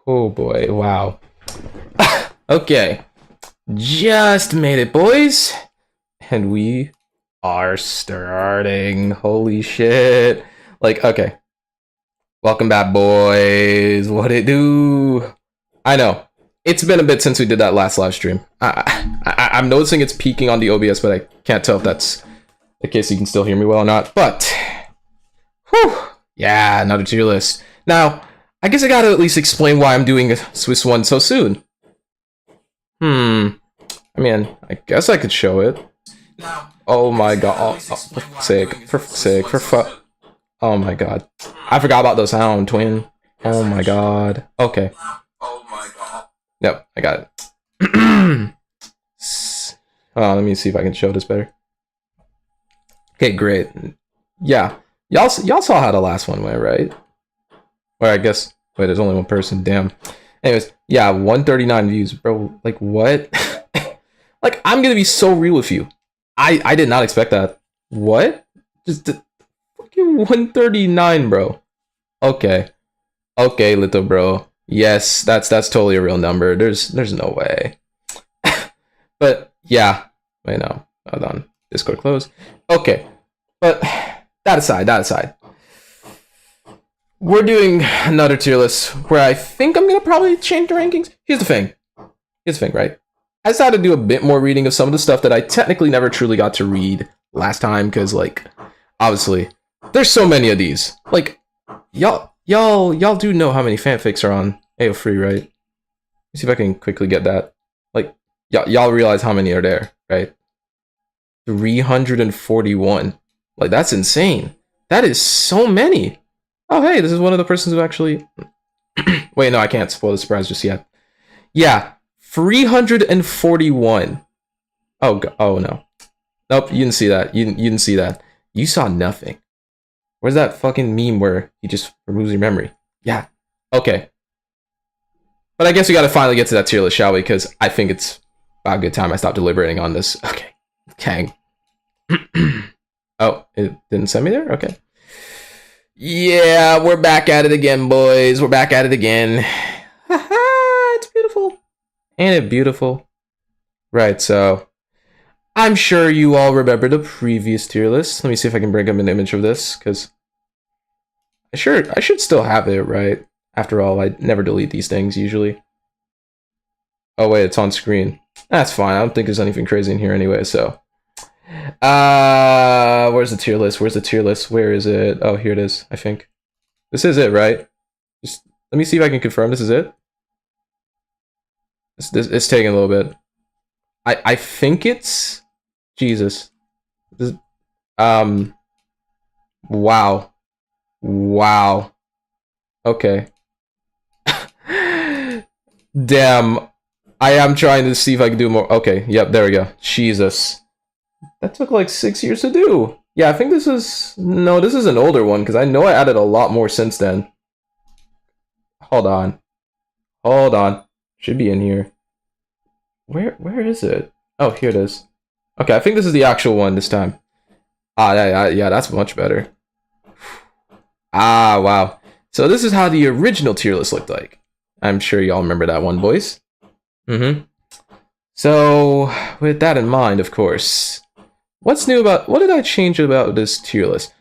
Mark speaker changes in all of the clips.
Speaker 1: Oh boy, wow. Okay, just made it, boys. And we are starting. Holy shit. Like, okay. Welcome back, boys. What it do? I know. It's been a bit since we did that last live stream. I'm noticing it's peaking on the OBS, but I can't tell if that's the case. You can still hear me well or not. But, whew, yeah, another tier list. Now, I guess I gotta at least explain why I'm doing a Swiss one so soon. I mean, I guess I could show it. Oh my god. Oh, for sake, oh my god. I forgot about the sound, twin. Oh my god. Okay. Yep, I got it. Let me see if I can show this better. Okay, great. Yeah. Y'all saw how the last one went, right? Or I guess, wait, there's only one person, damn. Anyways, yeah, 139 views, bro. Like, what? Like, I'm gonna be so real with you. I did not expect that. What? Just fucking 139, bro. Okay. Okay, little bro. Yes, that's totally a real number. There's no way. But yeah. Wait, no. Hold on. Discord closed. Okay. But that aside. We're doing another tier list where I think I'm gonna probably change the rankings. Here's the thing, right? I decided to do a bit more reading of some of the stuff that I technically never truly got to read last time, because, like, obviously, there's so many of these. Like, y'all do know how many fanfics are on Ao3, right? Let me see if I can quickly get that. Like, y'all realize how many are there, right? 341. Like, that's insane. That is so many. Oh, hey, this is one of the persons who actually... Wait, no, I can't spoil the surprise just yet. Yeah, 341. Oh, no. Nope, you didn't see that. You didn't see that. You saw nothing. Where's that fucking meme where he just removes your memory? Yeah, okay. But I guess we gotta finally get to that tier list, shall we? Because I think it's about a good time I stopped deliberating on this. Okay, Kang. Oh, it didn't send me there? Okay. Yeah, we're back at it again, boys. We're back at it again. It's beautiful. Ain't it beautiful? Right, so I'm sure you all remember the previous tier list. Let me see if I can bring up an image of this, because I should still have it, right? After all, I never delete these things usually. Oh wait, it's on screen. That's fine. I don't think there's anything crazy in here anyway, so. Where's the tier list? Where's the tier list? Where is it? Oh, here it is, I think. This is it, right? Just let me see if I can confirm this is it. It's taking a little bit. I think it's Jesus. This, wow. Okay. Damn. I am trying to see if I can do more. Okay, yep, there we go. Jesus. That took like 6 years to do. Yeah, I think this is... No, this is an older one, because I know I added a lot more since then. Hold on. Should be in here. Where is it? Oh, here it is. Okay, I think this is the actual one this time. Yeah, that's much better. Wow. So this is how the original tier list looked like. I'm sure y'all remember that one, boys. So, with that in mind, of course... What's new about... What did I change about this tier list?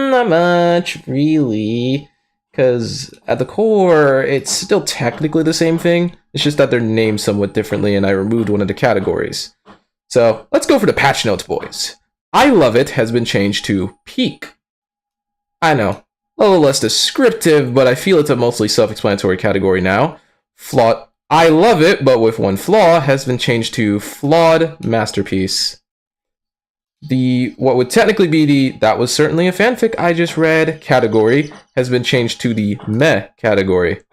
Speaker 1: Not much, really. Because at the core, it's still technically the same thing. It's just that they're named somewhat differently, and I removed one of the categories. So, let's go for the patch notes, boys. I Love It has been changed to Peak. I know, a little less descriptive, but I feel it's a mostly self-explanatory category now. Flawed... I Love It, but with one flaw, has been changed to Flawed Masterpiece. What would technically be the That Was Certainly a Fanfic I Just Read category has been changed to the Meh category.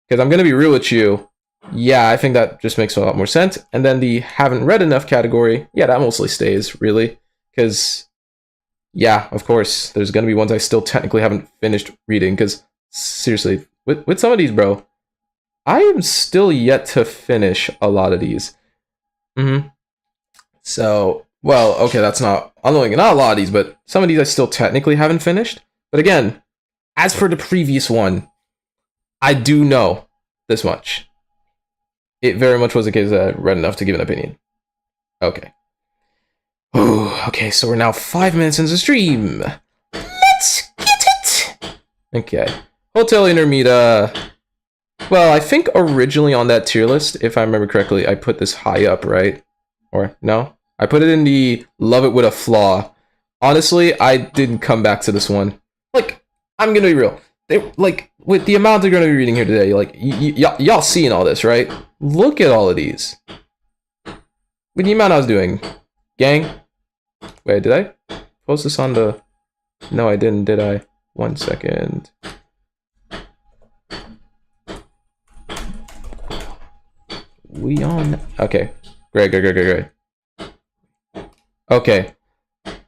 Speaker 1: Because I'm going to be real with you, yeah, I think that just makes a lot more sense. And then the Haven't Read Enough category, yeah, that mostly stays, really. Because, yeah, of course, there's going to be ones I still technically haven't finished reading. Because, seriously, with some of these, bro, I am still yet to finish a lot of these. So, well, okay, that's not... I'm only not a lot of these, but some of these I still technically haven't finished. But again, as for the previous one, I do know this much. It very much was a case that I read enough to give an opinion. Okay. Ooh, okay, so we're now 5 minutes into the stream. Let's get it! Okay. Hotel Intermeda. Well, I think originally on that tier list, if I remember correctly, I put this high up, right? Or, no? I put it in the Love It With a Flaw. Honestly, I didn't come back to this one. Like, I'm gonna be real. Like, with the amount they're gonna be reading here today, like, y'all seeing all this, right? Look at all of these. With the amount I was doing. Gang? Wait, did I post this on the... No, I didn't, did I? 1 second. We on... Okay. Great. Okay.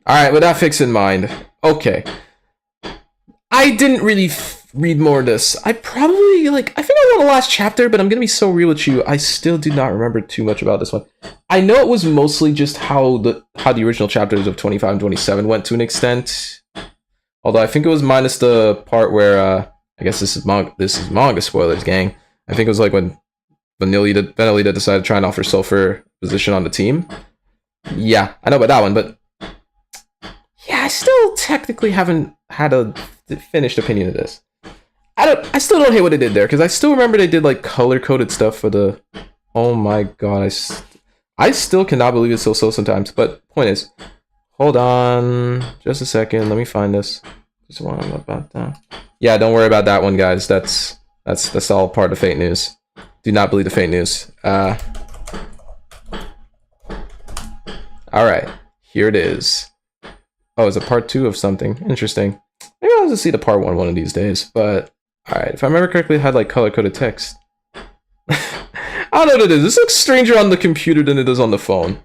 Speaker 1: Alright, with that fix in mind. Okay. I didn't really read more of this. I probably, like, I think I read the last chapter, but I'm gonna be so real with you, I still do not remember too much about this one. I know it was mostly just how the original chapters of 25 and 27 went to an extent. Although I think it was minus the part where, I guess this is manga spoilers, gang. I think it was like when Vanillita decided to try and offer Sulfur position on the team. Yeah, I know about that one, but yeah, I still technically haven't had a finished opinion of this. I still don't hate what they did there, because I still remember they did like color-coded stuff for the... Oh my god, I still cannot believe it's so sometimes, but point is, hold on just a second, let me find this. Just one about that. Yeah, don't worry about that one, guys. That's all part of fake news. Do not believe the fake news. Alright, here it is. Oh, it's a part 2 of something. Interesting. Maybe I'll just see the part 1 one of these days, but... Alright, if I remember correctly, it had like color-coded text. I don't know what it is. This looks stranger on the computer than it does on the phone.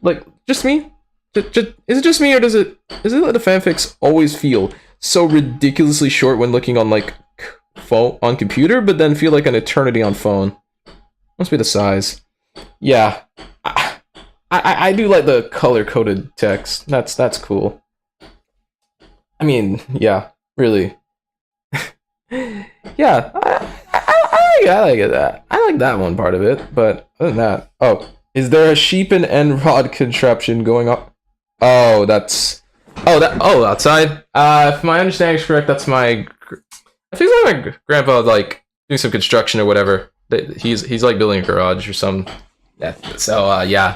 Speaker 1: Like, just me? Is it just me, or is it like the fanfics always feel so ridiculously short when looking on like phone on computer, but then feel like an eternity on phone? Must be the size. Yeah, I do like the color-coded text. That's cool. I mean, yeah, really. Yeah, I like that. I like that one part of it, but other than that, oh, is there a sheep and end rod contraption going up? Oh, outside. If my understanding is correct, that's my. I think it's like my grandpa like doing some construction or whatever. He's like building a garage or some. Yeah. So yeah,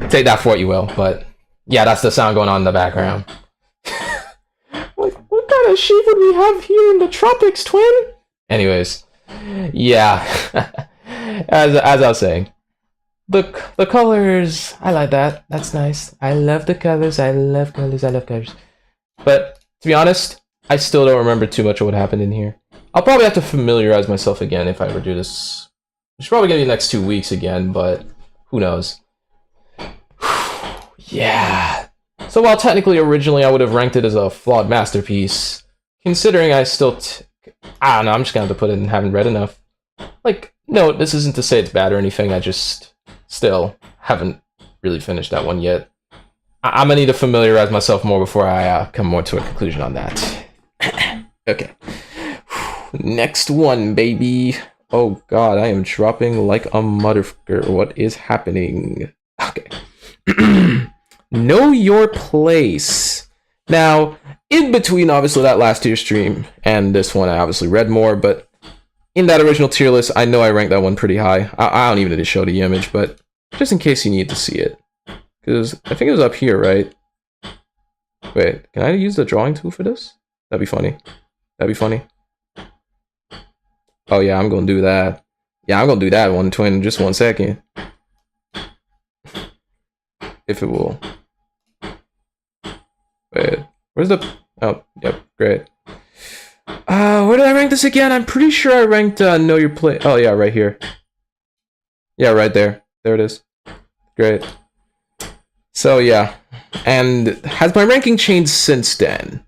Speaker 1: take that for what you will. But yeah, that's the sound going on in the background. Like, what kind of sheep would we have here in the tropics, twin? Anyways, yeah. as I was saying. The colors, I like that. That's nice. I love the colors. I love colors. But to be honest, I still don't remember too much of what happened in here. I'll probably have to familiarize myself again if I ever do this. It's probably gonna be the next 2 weeks again, but who knows? Yeah. So while technically originally I would have ranked it as a flawed masterpiece, considering I still, I don't know, I'm just gonna have to put it in haven't read enough. Like, no, this isn't to say it's bad or anything. I just still haven't really finished that one yet. I'm gonna need to familiarize myself more before I come more to a conclusion on that. Okay. Next one, baby. Oh god, I am dropping like a motherfucker. What is happening? Okay. Know Your Place. Now, in between, obviously, that last tier stream and this one, I obviously read more, but in that original tier list, I know I ranked that one pretty high. I don't even need to show the image, but just in case you need to see it. Because I think it was up here, right? Wait, can I use the drawing tool for this? That'd be funny. That'd be funny. Oh yeah, I'm gonna do that. Yeah, I'm gonna do that one, twin, just 1 second. If it will. Wait, where's the... Oh, yep, great. Where did I rank this again? I'm pretty sure I ranked Know Your Place. Oh yeah, right here. Yeah, right there. There it is. Great. So yeah, and has my ranking changed since then?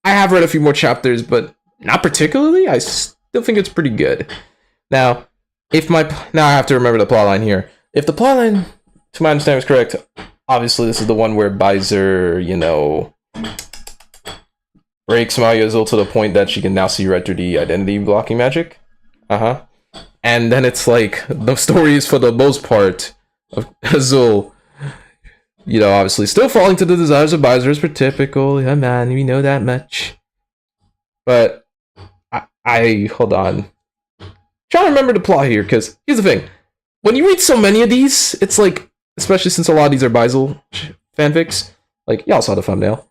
Speaker 1: I have read a few more chapters, but not particularly. I still think it's pretty good. Now, now I have to remember the plotline here. If the plotline, to my understanding, is correct, obviously this is the one where Baizer, you know, breaks Mahouako to the point that she can now see right through the identity blocking magic. And then it's like, the story is for the most part of Azul, you know, obviously still falling to the desires of Visor per typical. Yeah, man, we know that much. But I hold on. Trying to remember the plot here, because here's the thing. When you read so many of these, it's like, especially since a lot of these are Visor fanfics, like, y'all saw the thumbnail.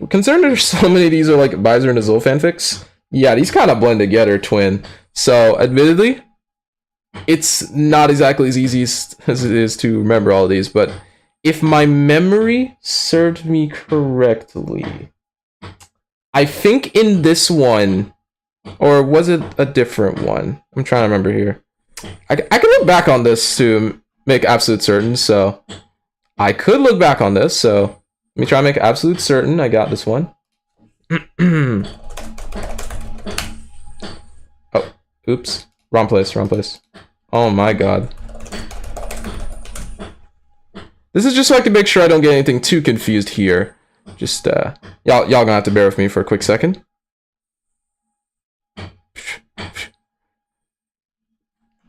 Speaker 1: Considering there's so many of these are like Visor and Azul fanfics, yeah, these kind of blend together, twin. So, admittedly, it's not exactly as easy as it is to remember all of these, but if my memory served me correctly, I think in this one, or was it a different one? I'm trying to remember here. I can look back on this to make absolute certain, so I could look back on this, so let me try to make absolute certain I got this one. Oh, oops. Wrong place, wrong place. Oh my god. This is just so I can make sure I don't get anything too confused here. Just, y'all gonna have to bear with me for a quick second.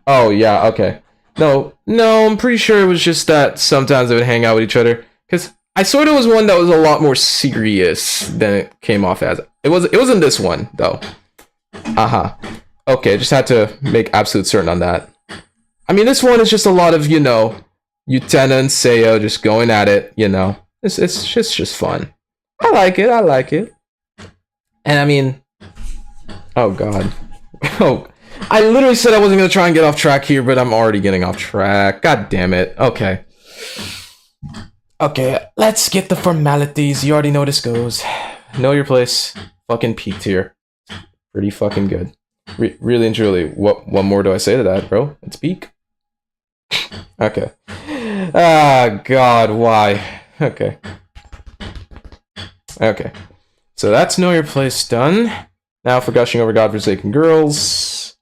Speaker 1: Oh, yeah, okay. No, I'm pretty sure it was just that sometimes they would hang out with each other. Because I sort of was one that was a lot more serious than it came off as. It wasn't this one, though. Okay, just had to make absolute certain on that. I mean, this one is just a lot of, you know, Utena and Seiya just going at it, you know. It's just fun. I like it. And I mean, oh god. Oh, I literally said I wasn't gonna try and get off track here, but I'm already getting off track. God damn it. Okay, let's get the formalities. You already know how this goes. Know your place. Fucking peaked here. Pretty fucking good. Really and truly. What more do I say to that, bro? It's peak. Okay. Ah, god, why? Okay. So that's Know Your Place done. Now for gushing over godforsaken girls.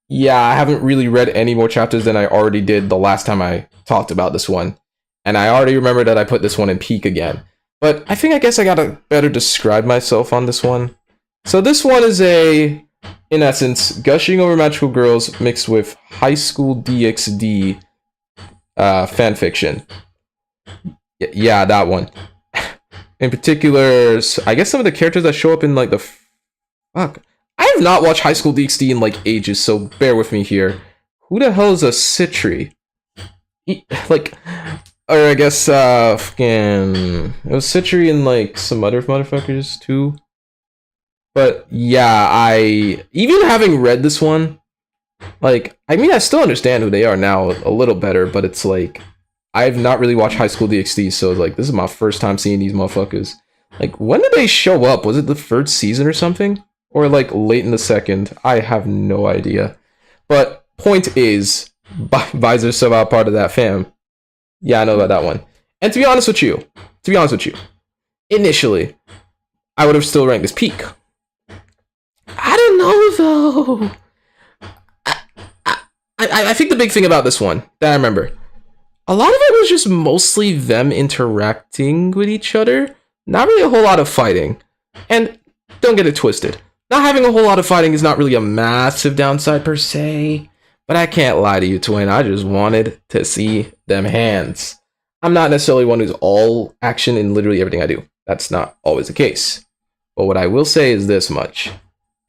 Speaker 1: Yeah, I haven't really read any more chapters than I already did the last time I talked about this one. And I already remember that I put this one in peak again. But I guess I gotta better describe myself on this one. So this one is in essence, gushing over magical girls mixed with high school DxD fanfiction. Yeah, that one. In particular, I guess some of the characters that show up in like the fuck. I have not watched High School DxD in like ages, so bear with me here. Who the hell is a Citri? Like, or I guess fucking it was Citri and like some other motherfuckers too. But yeah, I even having read this one, like, I mean, I still understand who they are now a little better, but it's like I've not really watched High School DxD, so like this is my first time seeing these motherfuckers. Like, when did they show up? Was it the third season or something? Or like late in the second? I have no idea. But point is, Visor's somehow part of that fam. Yeah, I know about that one. And to be honest with you, initially, I would have still ranked this peak. I don't know though. I think the big thing about this one that I remember, a lot of it was just mostly them interacting with each other. Not really a whole lot of fighting. And don't get it twisted. Not having a whole lot of fighting is not really a massive downside per se. But I can't lie to you, twin. I just wanted to see them hands. I'm not necessarily one who's all action in literally everything I do. That's not always the case. But what I will say is this much.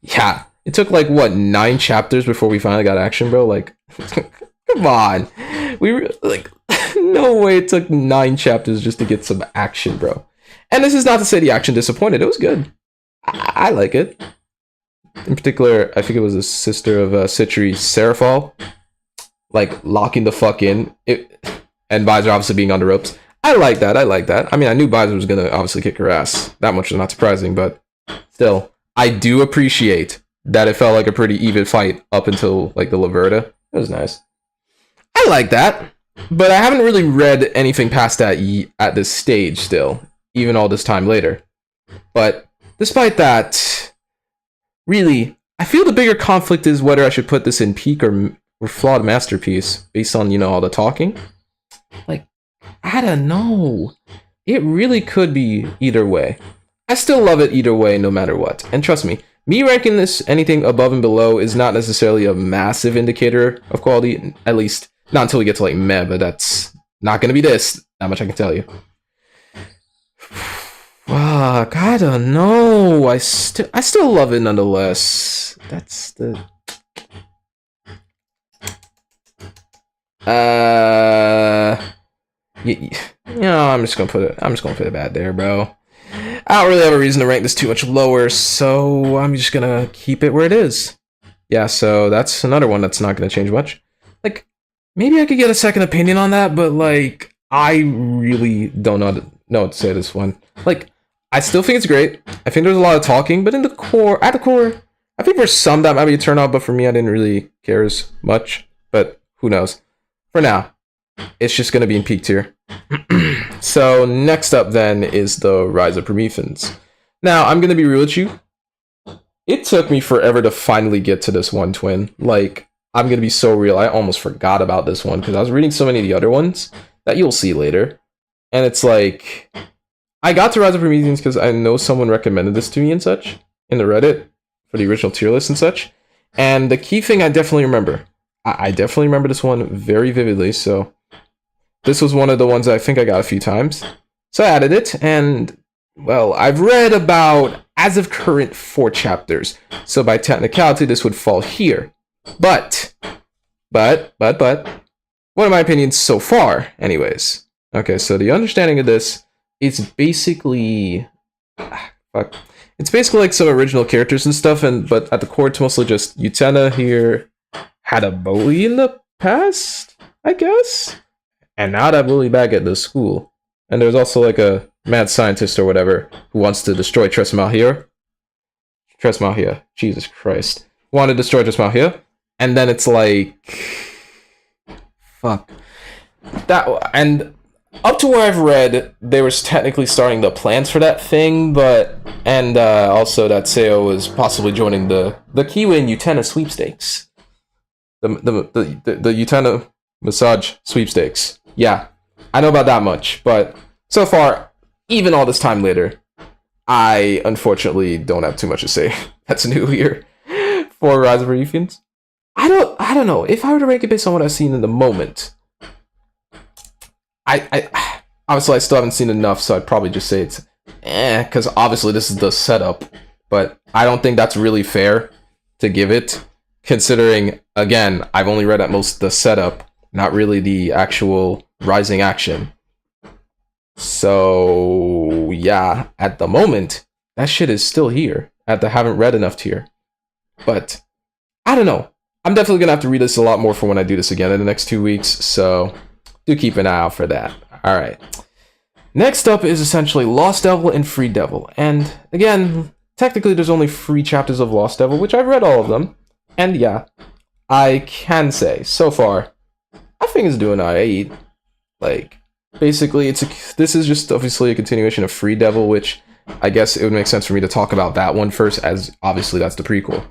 Speaker 1: Yeah, it took like, what, 9 chapters before we finally got action, bro? Like, come on. We were like, no way it took 9 chapters just to get some action, bro. And this is not to say the action disappointed. It was good. I like it. In particular, I think it was the sister of Citri, Seraphal, like locking the fuck in, and Visor obviously being on the ropes. I like that. I mean, I knew Visor was gonna obviously kick her ass. That much is not surprising, but still, I do appreciate that it felt like a pretty even fight up until like the Laverta. It was nice. I like that, but I haven't really read anything past that at this stage still, even all this time later. But despite that, really, I feel the bigger conflict is whether I should put this in peak or flawed masterpiece based on, you know, all the talking. Like, I don't know. It really could be either way. I still love it either way, no matter what. And trust me, me ranking this anything above and below is not necessarily a massive indicator of quality, at least not until we get to like meh, but that's not gonna be this. Not much I can tell you. Fuck, I don't know. I still love it nonetheless. That's the you know, I'm just gonna put it bad there, bro. I don't really have a reason to rank this too much lower, so I'm just gonna keep it where it is. Yeah, so that's another one that's not gonna change much. Like, maybe I could get a second opinion on that, but like, I really don't know what to say this one. Like, I still think it's great. I think there's a lot of talking, but at the core, I think for some that might be a turn off, but for me, I didn't really care as much. But who knows? For now, it's just gonna be in peak tier. So next up then is the Rise of Prometheans. Now, I'm gonna be real with you. It took me forever to finally get to this one, Twin. Like, I'm gonna be so real, I almost forgot about this one because I was reading so many of the other ones that you'll see later. And it's like, I got to Rise of Prometheans because I know someone recommended this to me and such in the Reddit for the original tier list and such. And the key thing I definitely remember, I definitely remember this one very vividly, so this was one of the ones I think I got a few times. So I added it, and, well, I've read about, as of current, 4 chapters. So by technicality, this would fall here. But, what are my opinions so far, anyways? Okay, so the understanding of this is basically... It's basically like some original characters and stuff, but at the core, it's mostly just Utena here had a bully in the past, I guess? And now that bully back at the school. And there's also like a mad scientist or whatever who wants to destroy Tresmalhir. Jesus Christ. Want to destroy Tresmalhir. And then it's like... Fuck. And up to where I've read, they were technically starting the plans for that thing, but... And also that Seo was possibly joining the Kiwi and Utena sweepstakes. The Utena massage sweepstakes. Yeah, I know about that much, but so far, even all this time later, I unfortunately don't have too much to say. That's new here for Rise of Prometheans. I don't know. If I were to rank it based on what I've seen in the moment, I obviously I still haven't seen enough, so I'd probably just say it's because obviously this is the setup, but I don't think that's really fair to give it, considering, again, I've only read at most the setup, not really the actual rising action. So yeah, at the moment, that shit is still here at the haven't read enough tier. But I don't know. I'm definitely gonna have to read this a lot more for when I do this again in the next 2 weeks, so do keep an eye out for that. Alright. Next up is essentially Lost Devil and Free Devil. And again, technically there's only 3 chapters of Lost Devil, which I've read all of them. And yeah, I can say, so far, I think it's doing alright. Like, basically, this is just obviously a continuation of Free Devil, which I guess it would make sense for me to talk about that one first, as obviously that's the prequel.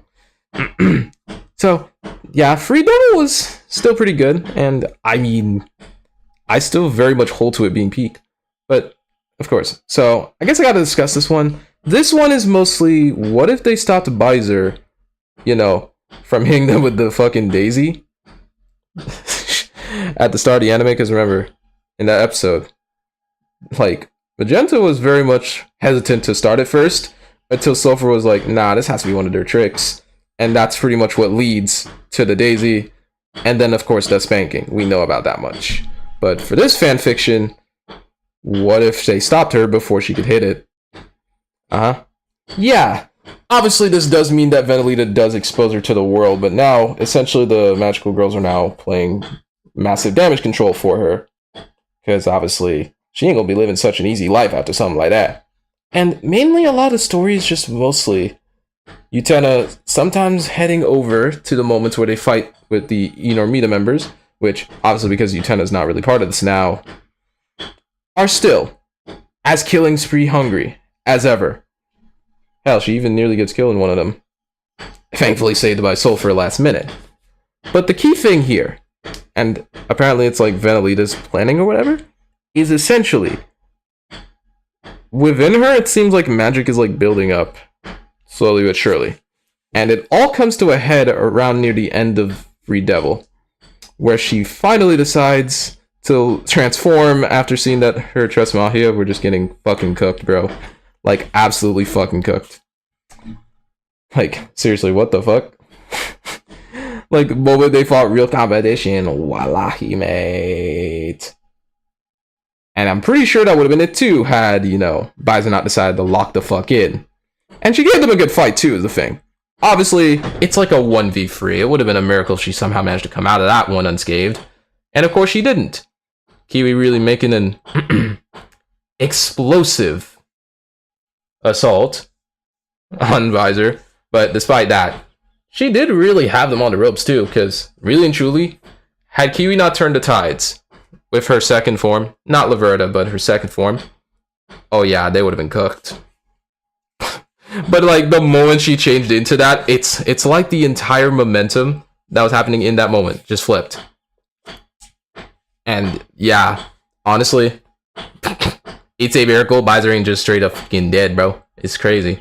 Speaker 1: So, yeah, Free Devil was still pretty good, and I mean, I still very much hold to it being peak. But, of course, so I guess I gotta discuss this one. This one is mostly, what if they stopped Baizer, you know, from hitting them with the fucking Daisy at the start of the anime? Because remember, in that episode, like, Magenta was very much hesitant to start it first, until Sulfur was like, nah, this has to be one of their tricks. And that's pretty much what leads to the Daisy, and then, of course, the spanking. We know about that much. But for this fanfiction, what if they stopped her before she could hit it? Yeah. Obviously, this does mean that Venelita does expose her to the world, but now, essentially, the magical girls are now playing massive damage control for her. Because, obviously, she ain't gonna be living such an easy life after something like that. And mainly, a lot of the story is just mostly Utena sometimes heading over to the moments where they fight with the Enormita members, which, obviously, because Utena's not really part of this now, are still as killing spree hungry as ever. Hell, she even nearly gets killed in one of them. Thankfully saved by Sulfur last minute. But the key thing here, and apparently it's like Venelita's planning or whatever, is essentially within her, it seems like magic is like building up slowly but surely. And it all comes to a head around near the end of Free Devil, where she finally decides to transform after seeing that her Tres Magia were just getting fucking cooked, bro. Like, absolutely fucking cooked. Like, seriously, what the fuck? Like, the moment they fought real competition, wallahi, mate. And I'm pretty sure that would have been it too, had, you know, Bison not decided to lock the fuck in. And she gave them a good fight too, is the thing. Obviously, it's like a 1v3. It would have been a miracle if she somehow managed to come out of that one unscathed. And of course she didn't. Kiwi really making an explosive assault on Visor. But despite that, she did really have them on the ropes too, because really and truly, had Kiwi not turned the tides with her second form, not Laverta, but her second form, oh yeah, they would have been cooked. But like the moment she changed into that, it's like the entire momentum that was happening in that moment just flipped. And yeah, honestly, it's a miracle Bison ain't just straight up fucking dead, bro. It's crazy.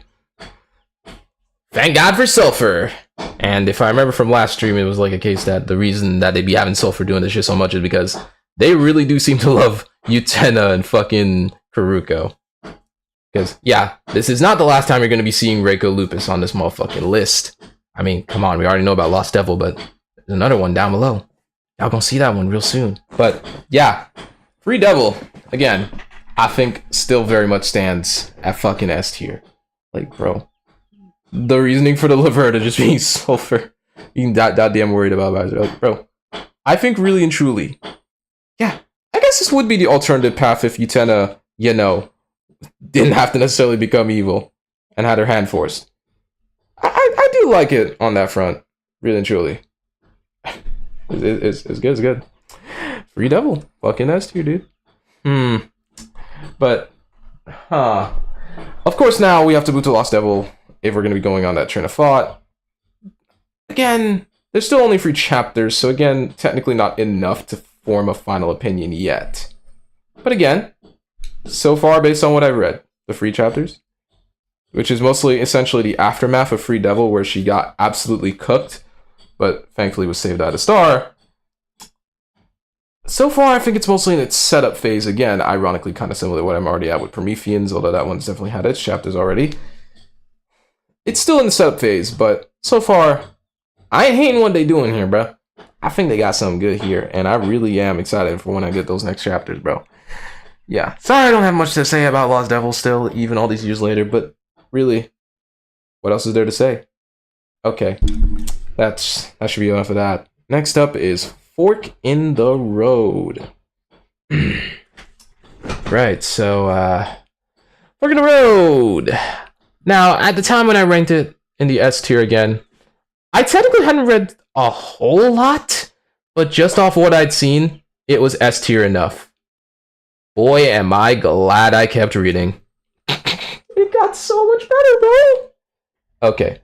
Speaker 1: Thank God for Sulfur. And if I remember from last stream, it was like a case that the reason that they be having Sulfur doing this shit so much is because they really do seem to love Utena and fucking Karuko. Because, yeah, this is not the last time you're going to be seeing Reiko Lupus on this motherfucking list. I mean, come on, we already know about Lost Devil, but there's another one down below. Y'all gonna see that one real soon. But, yeah, Free Devil, again, I think still very much stands at fucking S tier. Like, bro, the reasoning for the Laverta just being Sulfur, being that damn worried about Bowser. Like, bro, I think really and truly, yeah, I guess this would be the alternative path if Utena, you know, didn't have to necessarily become evil and had her hand forced. I do like it on that front, really and truly. It's good, it's good. Free Devil, fucking S tier, dude. But, of course now we have to move to Lost Devil if we're going to be going on that train of thought. Again, there's still only 3 chapters, so again, technically not enough to form a final opinion yet. But again, so far based on what I've read, the 3 chapters, which is mostly essentially the aftermath of Free Devil where she got absolutely cooked, but thankfully was saved out of Star. So far, I think it's mostly in its setup phase. Again, ironically kind of similar to what I'm already at with Prometheans, although that one's definitely had its chapters already. It's still in the setup phase, but so far, I ain't hating what they doing here, bro. I think they got something good here, and I really am excited for when I get those next chapters, bro. Yeah, sorry I don't have much to say about Lost Devil still, even all these years later, but really, what else is there to say? Okay, that should be enough of that. Next up is Fork in the Road. Right, so, Fork in the Road. Now, at the time when I ranked it in the S tier again, I technically hadn't read a whole lot, but just off what I'd seen, it was S tier enough. Boy, am I glad I kept reading. It got so much better, bro. Okay,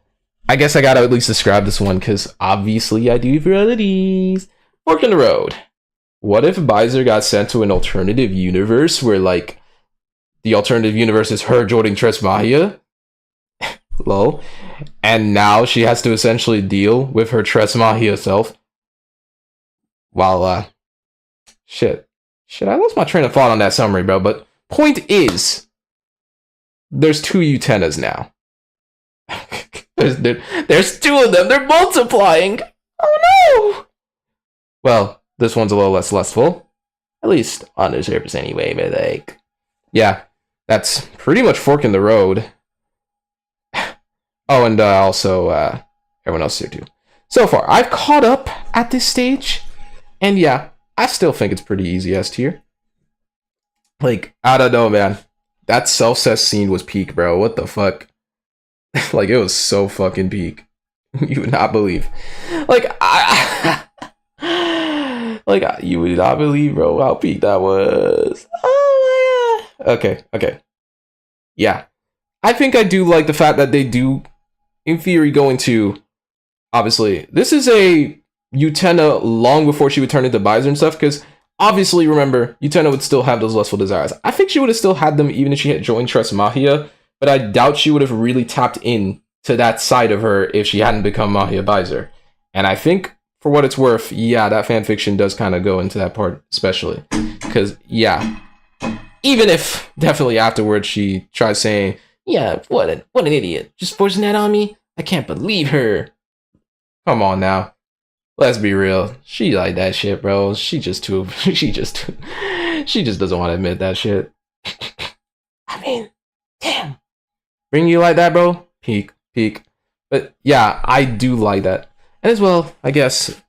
Speaker 1: I guess I gotta at least describe this one, because obviously I do for other these. Fork in the Road. What if Bowser got sent to an alternative universe where, like, the alternative universe is her joining Tres Magia? Lol. And now she has to essentially deal with her Tres Magia self. While, shit, I lost my train of thought on that summary, bro, but point is, there's 2 Utenas now. there's 2 of them, they're multiplying! Oh no! Well, this one's a little less lustful. At least on the surface anyway, but like... Yeah, that's pretty much Fork in the Road. Oh, and also, everyone else here too. So far, I've caught up at this stage, and yeah, I still think it's pretty easy S tier. Like, I don't know, man. That self-cess scene was peak, bro. What the fuck? Like, it was so fucking peak. You would not believe. Like, you would not believe, bro, how peak that was. Oh my god. Okay. Yeah. I think I do like the fact that they do, in theory, go into... Obviously, this is a Utena long before she would turn into Bowser and stuff, because obviously, remember, Utena would still have those lustful desires. I think she would have still had them even if she had joined Trust Mahia, but I doubt she would have really tapped in to that side of her if she hadn't become Mahia Baizer. And I think, for what it's worth, yeah, that fanfiction does kind of go into that part, especially. Because, yeah, even if definitely afterwards she tries saying, yeah, what an idiot, just forcing that on me? I can't believe her. Come on now. Let's be real. She like that shit, bro. She just doesn't want to admit that shit. I mean, damn. Bring you like that, bro? Peak. But yeah, I do like that. And as well, I guess,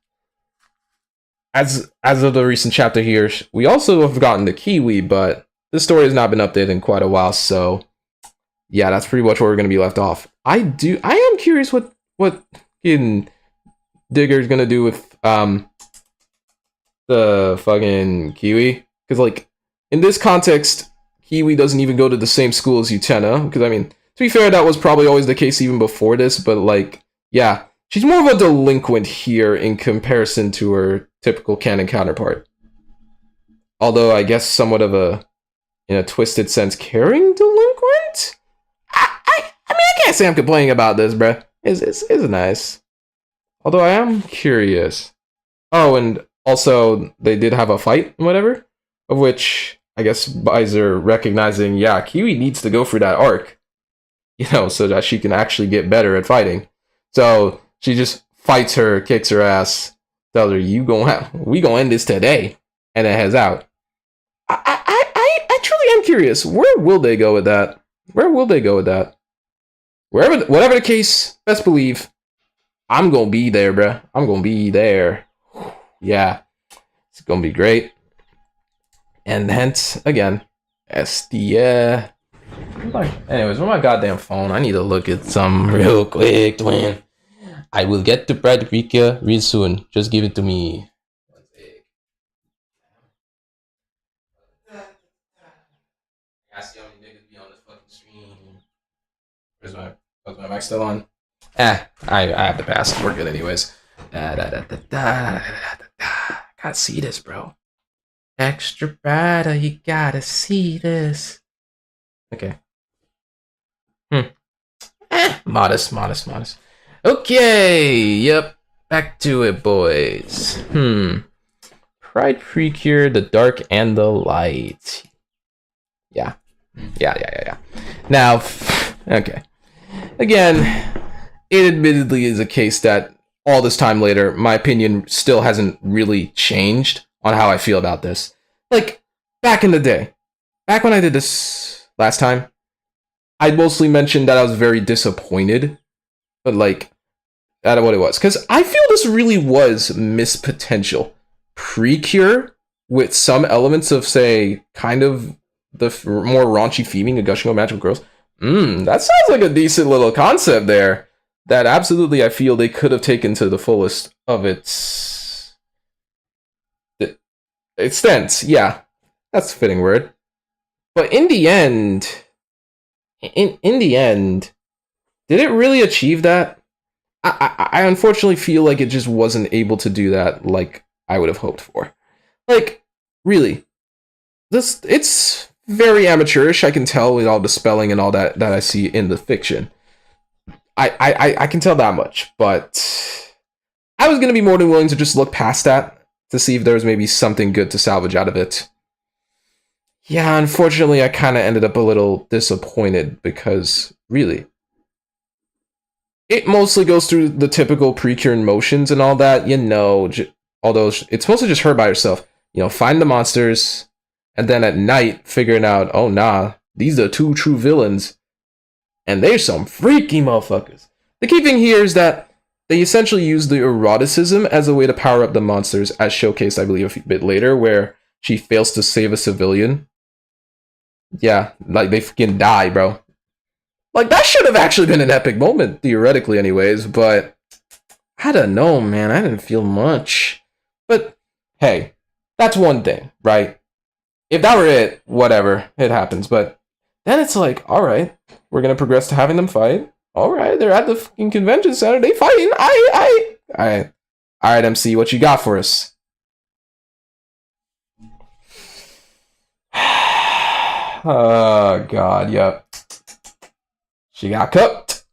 Speaker 1: as of the recent chapter here, we also have gotten the Kiwi, but this story has not been updated in quite a while, so yeah, that's pretty much where we're gonna be left off. I am curious what fucking Digger's gonna do with the fucking Kiwi, because like in this context, Kiwi doesn't even go to the same school as Utena. Because I mean, to be fair, that was probably always the case even before this. But like, yeah, she's more of a delinquent here in comparison to her typical canon counterpart. Although I guess somewhat of a, in a twisted sense, caring delinquent. I mean, I can't say I'm complaining about this, bruh. It's nice. Although I am curious. Oh, and also they did have a fight and whatever, of which I guess Baizer recognizing, yeah, Kiwi needs to go through that arc, you know, so that she can actually get better at fighting. So she just fights her, kicks her ass, tells her, we gonna end this today, and then heads out. I truly am curious. Where will they go with that? Whatever the case, best believe I'm gonna be there, bruh. I'm gonna be there. Yeah, it's gonna be great. And hence, again, SD. Anyways, where's my goddamn phone? I need to look at some real quick, twin. I will get to Frederica real soon. Just give it to me. I see how many niggas be on this fucking stream. Where's my mic still on? I have to pass. We're good anyways. Gotta see this, bro. Extra brighter, you gotta see this. Okay. Modest. Okay, yep. Back to it, boys. Pride Precure, the dark and the light. Yeah. Now, okay. Again, it admittedly is a case that all this time later, my opinion still hasn't really changed on how I feel about this. Like, back in the day, back when I did this last time, I mostly mentioned that I was very disappointed, but like, out of what it was. Because I feel this really was missed potential. Precure, with some elements of, say, kind of the more raunchy theming of gushing over magical girls. That sounds like a decent little concept there. That absolutely I feel they could have taken to the fullest of its extent. Yeah, that's a fitting word. But in the end, did it really achieve that? I unfortunately feel like it just wasn't able to do that like I would have hoped for. Like, really, it's very amateurish. I can tell with all the spelling and all that I see in the fiction. I can tell that much, but I was gonna be more than willing to just look past that to see if there was maybe something good to salvage out of it. Yeah, unfortunately, I kind of ended up a little disappointed because, really, it mostly goes through the typical Precure motions and all that, you know, although it's mostly just her by herself. You know, find the monsters, and then at night, figuring out, oh nah, these are two true villains, and they're some freaky motherfuckers. The key thing here is that they essentially use the eroticism as a way to power up the monsters, as showcased, I believe, a bit later, where she fails to save a civilian. Yeah, like, they fucking die, bro. Like, that should have actually been an epic moment, theoretically anyways, but I don't know, man. I didn't feel much. But, hey, that's one thing, right? If that were it, whatever, it happens. But then it's like, alright, we're gonna progress to having them fight. Alright, they're at the fucking convention center, they fighting. Alright, MC, what you got for us? Oh god, yep. She got cooked.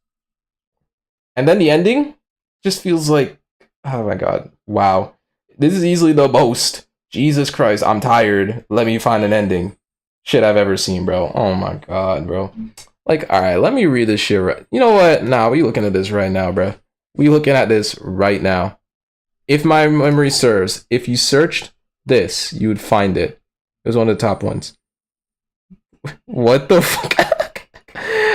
Speaker 1: And then the ending just feels like, oh my god, wow. This is easily the most, Jesus Christ, I'm tired, let me find an ending, shit I've ever seen, bro. Oh my god, bro. Like, alright, let me read this shit right. You know what? Nah, we looking at this right now, bro. We looking at this right now. If my memory serves, if you searched this, you would find it. It was one of the top ones. What the fuck?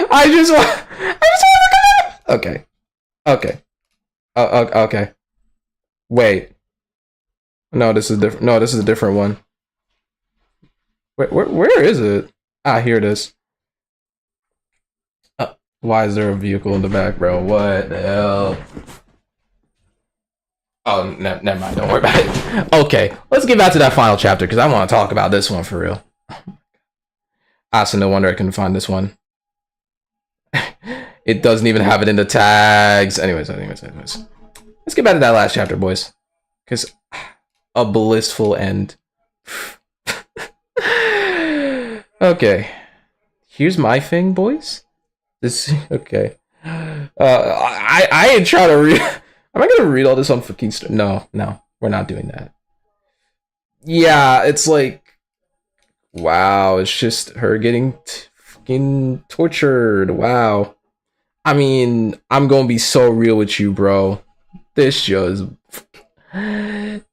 Speaker 1: I just want to look at it. Okay. Okay. Okay. Wait. No, this is different. No, this is a different one. Wait, where is it? Ah, here it is. Why is there a vehicle in the back, bro? What the hell? Oh, never mind. Don't worry about it. Okay, let's get back to that final chapter because I want to talk about this one for real. Ah, so no wonder I couldn't find this one. It doesn't even have it in the tags. Anyways. Let's get back to that last chapter, boys. Because a blissful end. Okay. Here's my thing, boys. This, okay. I ain't trying to read. Am I gonna read all this on fucking No, we're not doing that. Yeah, it's like, wow, it's just her getting fucking tortured. Wow. I mean, I'm gonna be so real with you, bro. This just... Can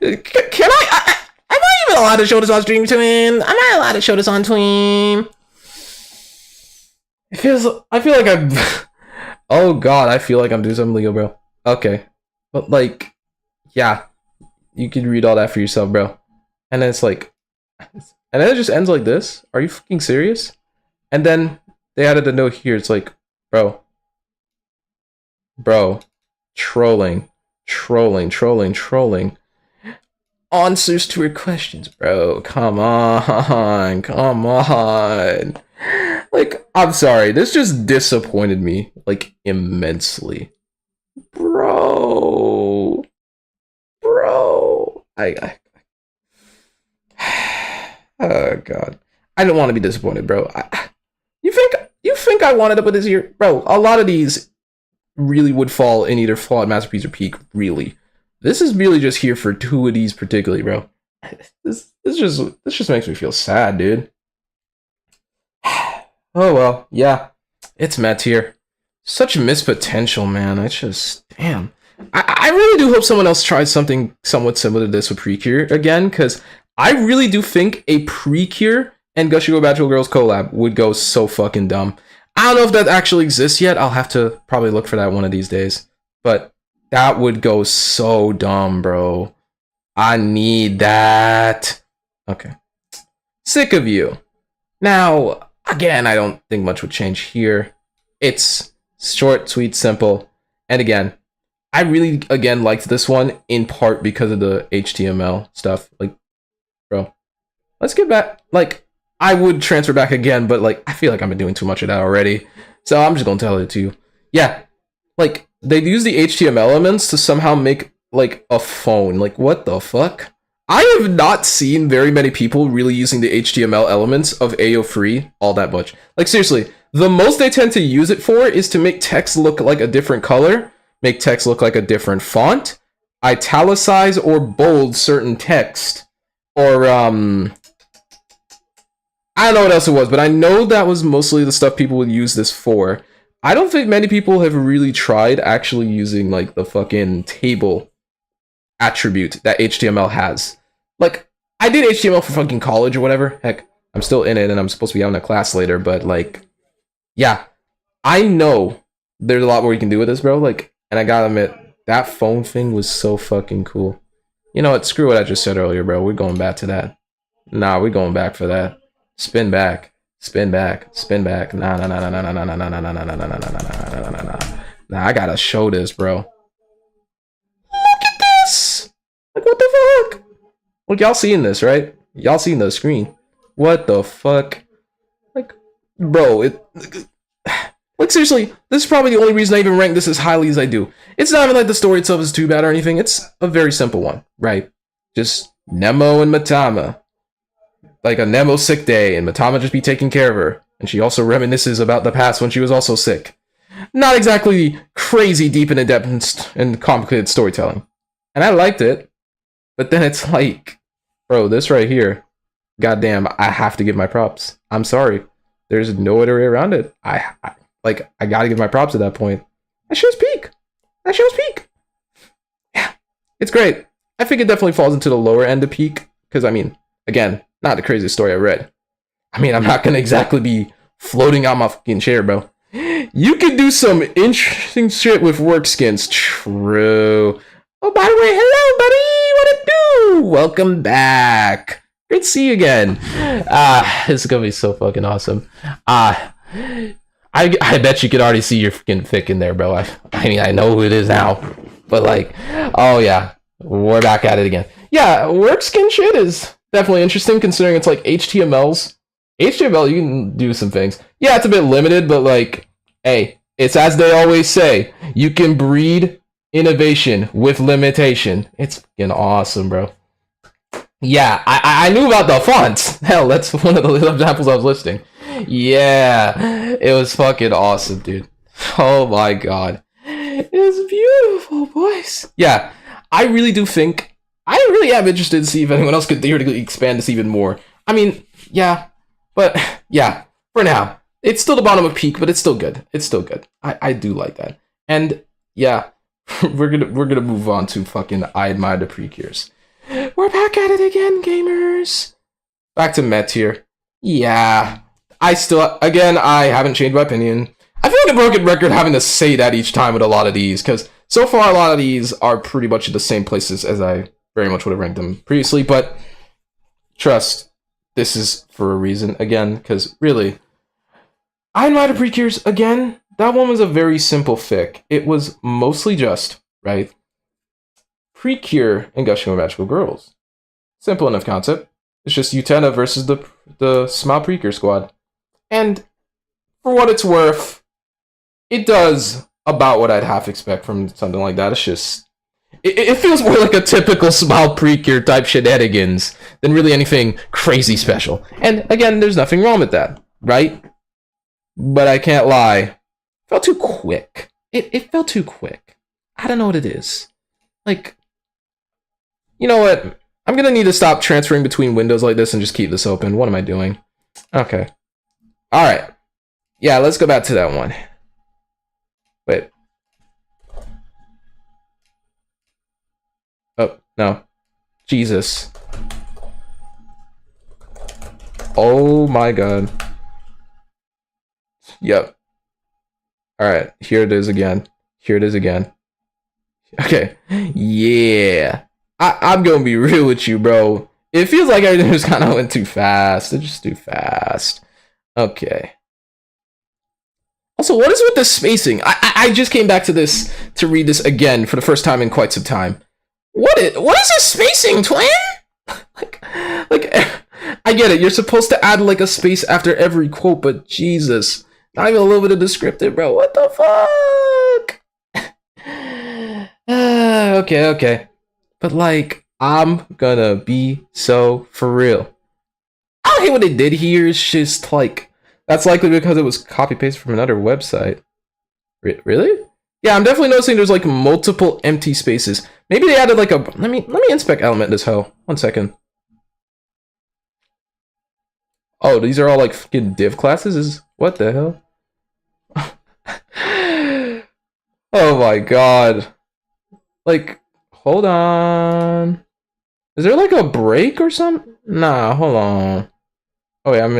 Speaker 1: I... Am I even allowed to show this on stream, Twin? Am I allowed to show this on Twin? It feels... I feel like I'm... Oh god, I feel like I'm doing something legal, bro. Okay. But like... Yeah. You can read all that for yourself, bro. And then it's like... And then it just ends like this? Are you fucking serious? And then they added a note here. It's like... Bro. Trolling. Answers to your questions, bro. Come on. Like, I'm sorry. This just disappointed me, like, immensely. Bro. Oh, God. I didn't want to be disappointed, bro. You think I wanted to put this here? Bro, a lot of these really would fall in either flawed, masterpiece, or peak, really. This is really just here for two of these particularly, bro. This just makes me feel sad, dude. Oh well, yeah. It's Met here. Such missed potential, man. I just, damn. I really do hope someone else tries something somewhat similar to this with Precure again, because I really do think a Precure and Gushigo Bachelor Girls collab would go so fucking dumb. I don't know if that actually exists yet. I'll have to probably look for that one of these days. But that would go so dumb, bro. I need that. Okay. Sick of You. Now, again, I don't think much would change here. It's short, sweet, simple. And again, I really, again, liked this one in part because of the HTML stuff. Like, bro, let's get back. Like, I would transfer back again, but like, I feel like I've been doing too much of that already. So I'm just gonna tell it to you. Yeah, like, they use the HTML elements to somehow make like a phone. Like, what the fuck? I have not seen very many people really using the HTML elements of Ao3 all that much. Like, seriously, the most they tend to use it for is to make text look like a different color, make text look like a different font, italicize or bold certain text, or I don't know what else it was, but I know that was mostly the stuff people would use this for. I don't think many people have really tried actually using like the fucking table attribute that HTML has. Like, I did HTML for fucking college or whatever. Heck, I'm still in it and I'm supposed to be having a class later, but like, yeah, I know there's a lot more you can do with this, bro. Like, and I gotta admit, that phone thing was so fucking cool. You know what? Screw what I just said earlier, bro. We're going back to that. Nah, we're going back for that. Spin back. Nah. Nah, I gotta show this, bro. Look at this! Like, what the fuck? Look, y'all seeing this, right? Y'all seeing the screen. What the fuck? Like, bro, like, seriously, this is probably the only reason I even rank this as highly as I do. It's not even like the story itself is too bad or anything. It's a very simple one, right? Just Nemo and Matama like a Nemo sick day and Matama just be taking care of her. And she also reminisces about the past when she was also sick. Not exactly crazy deep and in-depth and complicated storytelling. And I liked it. But then it's like, bro, this right here, goddamn, I have to give my props. I'm sorry. There's no other way around it. I gotta give my props at that point. That show's peak. That show's peak. Yeah, it's great. I think it definitely falls into the lower end of peak. Because, I mean, again, not the craziest story I read. I mean, I'm not gonna exactly be floating out my fucking chair, bro. You can do some interesting shit with work skins. True. Oh, by the way, hello, buddy. What it do? Welcome back. Great to see you again. This is gonna be so fucking awesome. I bet you could already see your fucking fic in there, bro. I mean, I know who it is now, but like, oh yeah, we're back at it again. Yeah, work skin shit is definitely interesting considering it's like HTML, you can do some things. Yeah, it's a bit limited, but like, hey, it's as they always say, you can breed innovation with limitation. It's fucking awesome, bro. Yeah, I knew about the fonts. Hell, that's one of the examples I was listing. Yeah, it was fucking awesome, dude. Oh my god. It's beautiful, boys. Yeah, I really am interested to see if anyone else could theoretically expand this even more. I mean, yeah, but yeah, for now, it's still the bottom of peak, but it's still good. It's still good. I do like that. And yeah, we're gonna move on to fucking I Admire the Precures. We're back at it again, gamers. Back to Met here. Yeah, I haven't changed my opinion. I feel like a broken record having to say that each time with a lot of these, because so far a lot of these are pretty much in the same places as I very much would have ranked them previously, but trust, this is for a reason again, because really, I Admire the Precures, again, that one was a very simple fic. It was mostly just, right, Precure and Gushing with Magical Girls. Simple enough concept. It's just Utena versus the Smile Precure squad. And for what it's worth, it does about what I'd half expect from something like that. It's just, it feels more like a typical Smile Precure type shenanigans than really anything crazy special. And again, there's nothing wrong with that, right? But I can't lie, it felt too quick. It felt too quick. I don't know what it is. Like, you know what? I'm gonna need to stop transferring between windows like this and just keep this open. What am I doing? Okay. Alright. Yeah, let's go back to that one. Wait. Oh, no. Jesus. Oh my god. Yep. Alright, here it is again. Here it is again. Okay. Yeah. I'm gonna be real with you, bro. It feels like everything just kind of went too fast. It's just too fast. Okay. Also, what is with the spacing? I just came back to this to read this again for the first time in quite some time. What is this spacing, twin? like, I get it. You're supposed to add like a space after every quote, but Jesus, not even a little bit of descriptive, bro. What the fuck? Okay. But like, I'm gonna be so for real. I don't hate what they did here. It's just like, that's likely because it was copy paste from another website. Really? Yeah, I'm definitely noticing there's like multiple empty spaces. Maybe they added like a, let me inspect element this hell. 1 second. Oh, these are all like fucking div classes? What the hell? Oh my god. Like, hold on. Is there like a break or something? Nah, hold on. Oh yeah, I am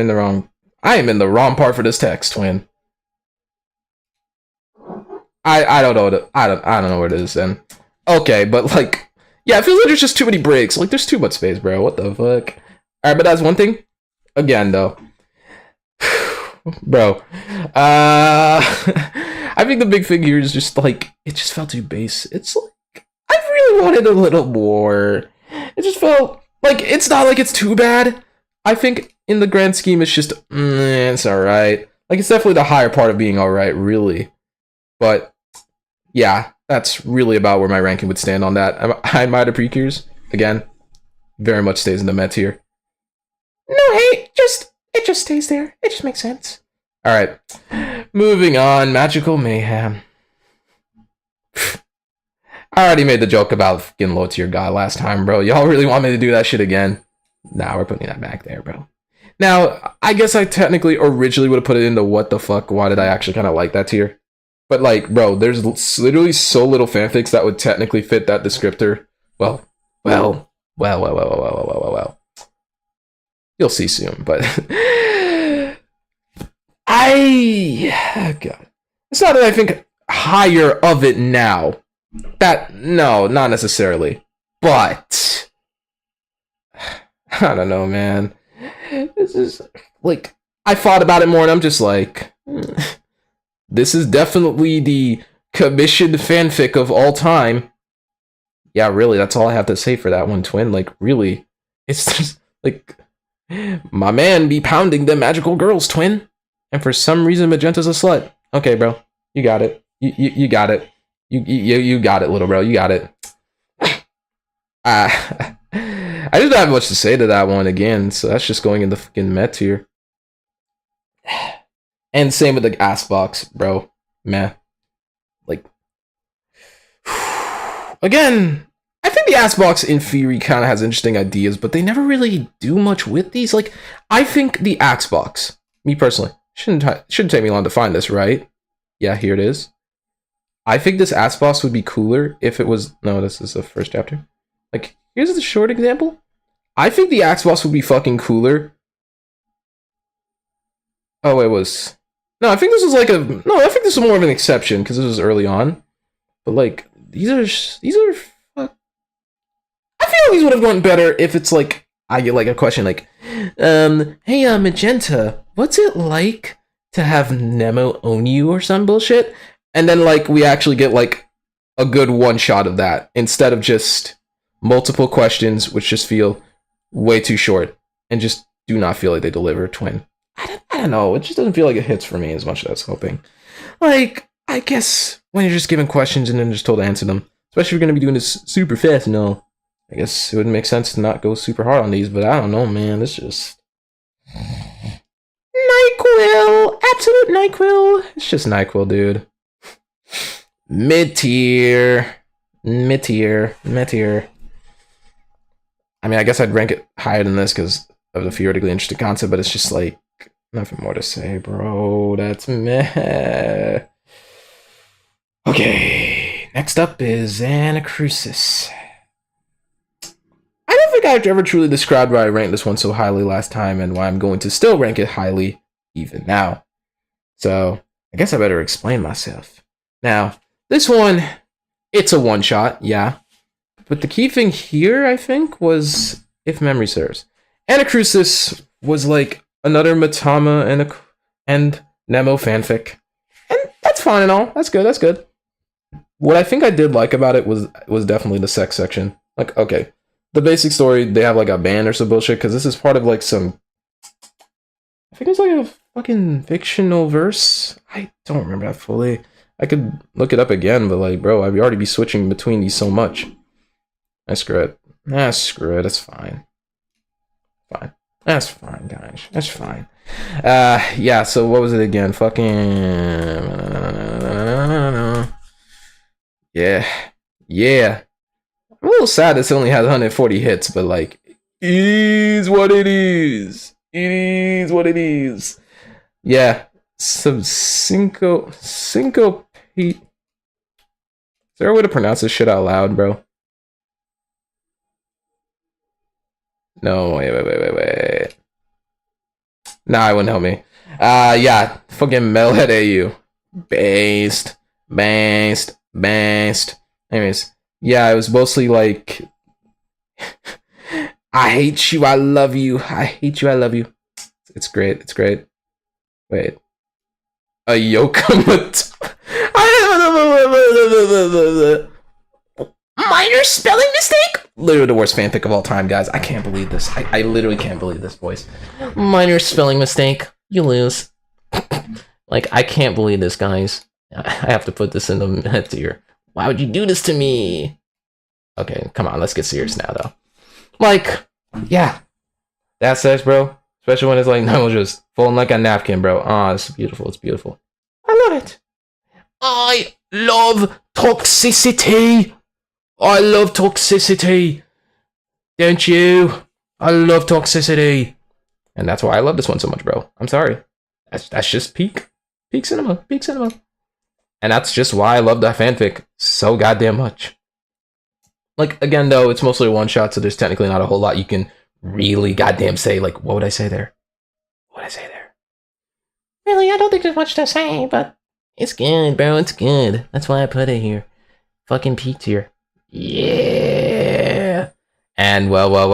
Speaker 1: in the wrong part for this text, twin. I don't know I don't know where it is then. Okay, but like, yeah, it feels like there's just too many breaks. Like, there's too much space, bro. What the fuck? Alright, but that's one thing. Again, though. Bro. I think the big thing here is just like, it just felt too base. It's like, I really wanted a little more. It just felt like, it's not like it's too bad. I think in the grand scheme, it's just, it's alright. Like, it's definitely the higher part of being alright, really. But, yeah, that's really about where my ranking would stand on that. I Admire the Precures, again, very much stays in the Met tier. No hate, it just stays there. It just makes sense. Alright. Moving on, magical mayhem. I already made the joke about fucking low tier guy last time, bro. Y'all really want me to do that shit again? Nah, we're putting that back there, bro. Now, I guess I technically originally would have put it into what the fuck, why did I actually kind of like that tier? But like, bro, there's literally so little fanfics that would technically fit that descriptor. Well. You'll see soon, but God. It's not that I think higher of it now. No, not necessarily. But I don't know, man. This is like, I thought about it more and I'm just like, this is definitely the commissioned fanfic of all time. Yeah, really, that's all I have to say for that one, twin. Like, really, it's just like, my man be pounding the magical girls, twin. And for some reason, Magenta's a slut. Okay, bro, you got it. You got it. You got it, little bro. You got it. I just don't have much to say to that one again, so that's just going in the fucking Met tier. And same with the ass box, bro. Meh. Like, again, I think the ass box in theory kind of has interesting ideas, but they never really do much with these. Like, I think the axe box, me personally, shouldn't take me long to find this, right? Yeah, here it is. I think this ass box would be cooler if it was, no, this is the first chapter. Like, here's the short example. I think the axe boss would be fucking cooler. Oh, it was, no, I think this was like I think this was more of an exception because this was early on. But like, these are, I feel like these would have gone better if it's like, I get like a question like, hey, Magenta, what's it like to have Nemo own you or some bullshit? And then like, we actually get like a good one shot of that instead of just multiple questions, which just feel way too short and just do not feel like they deliver, twin. I don't know, it just doesn't feel like it hits for me as much as I was hoping. Like, I guess when you're just given questions and then just told to answer them, especially if you're going to be doing this super fast and all, I guess it would make sense to not go super hard on these, but I don't know, man. It's just NyQuil, absolute NyQuil. It's just NyQuil, dude. Mid tier. I mean, I guess I'd rank it higher than this because of the theoretically interesting concept, but it's just like nothing more to say, bro. That's meh. Okay, next up is Anacrusis. I don't think I've ever truly described why I ranked this one so highly last time and why I'm going to still rank it highly even now. So I guess I better explain myself. Now, this one, it's a one-shot, yeah. But the key thing here, I think, was, if memory serves, Anacrusis was like another Matama and Nemo fanfic. And that's fine and all. That's good. What I think I did like about it was definitely the sex section. Like, okay, the basic story, they have like a band or some bullshit, because this is part of like some, I think it's like a fucking fictional verse. I don't remember that fully. I could look it up again, but like, bro, I'd already be switching between these so much. Screw it. Screw it. It's fine. That's fine, guys. That's fine. Yeah, so what was it again? Fucking... Yeah. I'm a little sad this only has 140 hits, but like, it is what it is. Yeah. Some syncope. Is there a way to pronounce this shit out loud, bro? No, wait. Nah, it wouldn't help me. Yeah, fucking Metalhead AU. Based. Anyways, yeah, it was mostly like, I hate you, I love you. It's great. Wait. A Yokomoto. Minor spelling mistake? Literally the worst fanfic of all time, guys. I can't believe this. I literally can't believe this, boys. Minor spelling mistake. You lose. Like, I can't believe this, guys. I have to put this in the head tier. Why would you do this to me? Okay, come on. Let's get serious now, though. Like, yeah. That says, bro. Especially when it's like no, just folding like a napkin, bro. Ah, it's beautiful. It's beautiful. I love it. I love toxicity. I love toxicity. Don't you? I love toxicity. And that's why I love this one so much, bro. I'm sorry. That's just peak cinema. And that's just why I love that fanfic so goddamn much. Like, again, though, it's mostly a one-shot, so there's technically not a whole lot you can really goddamn say. Like, what would I say there? Really, I don't think there's much to say, but it's good, bro. It's good. That's why I put it here. Fucking peak tier. Yeah. And well. I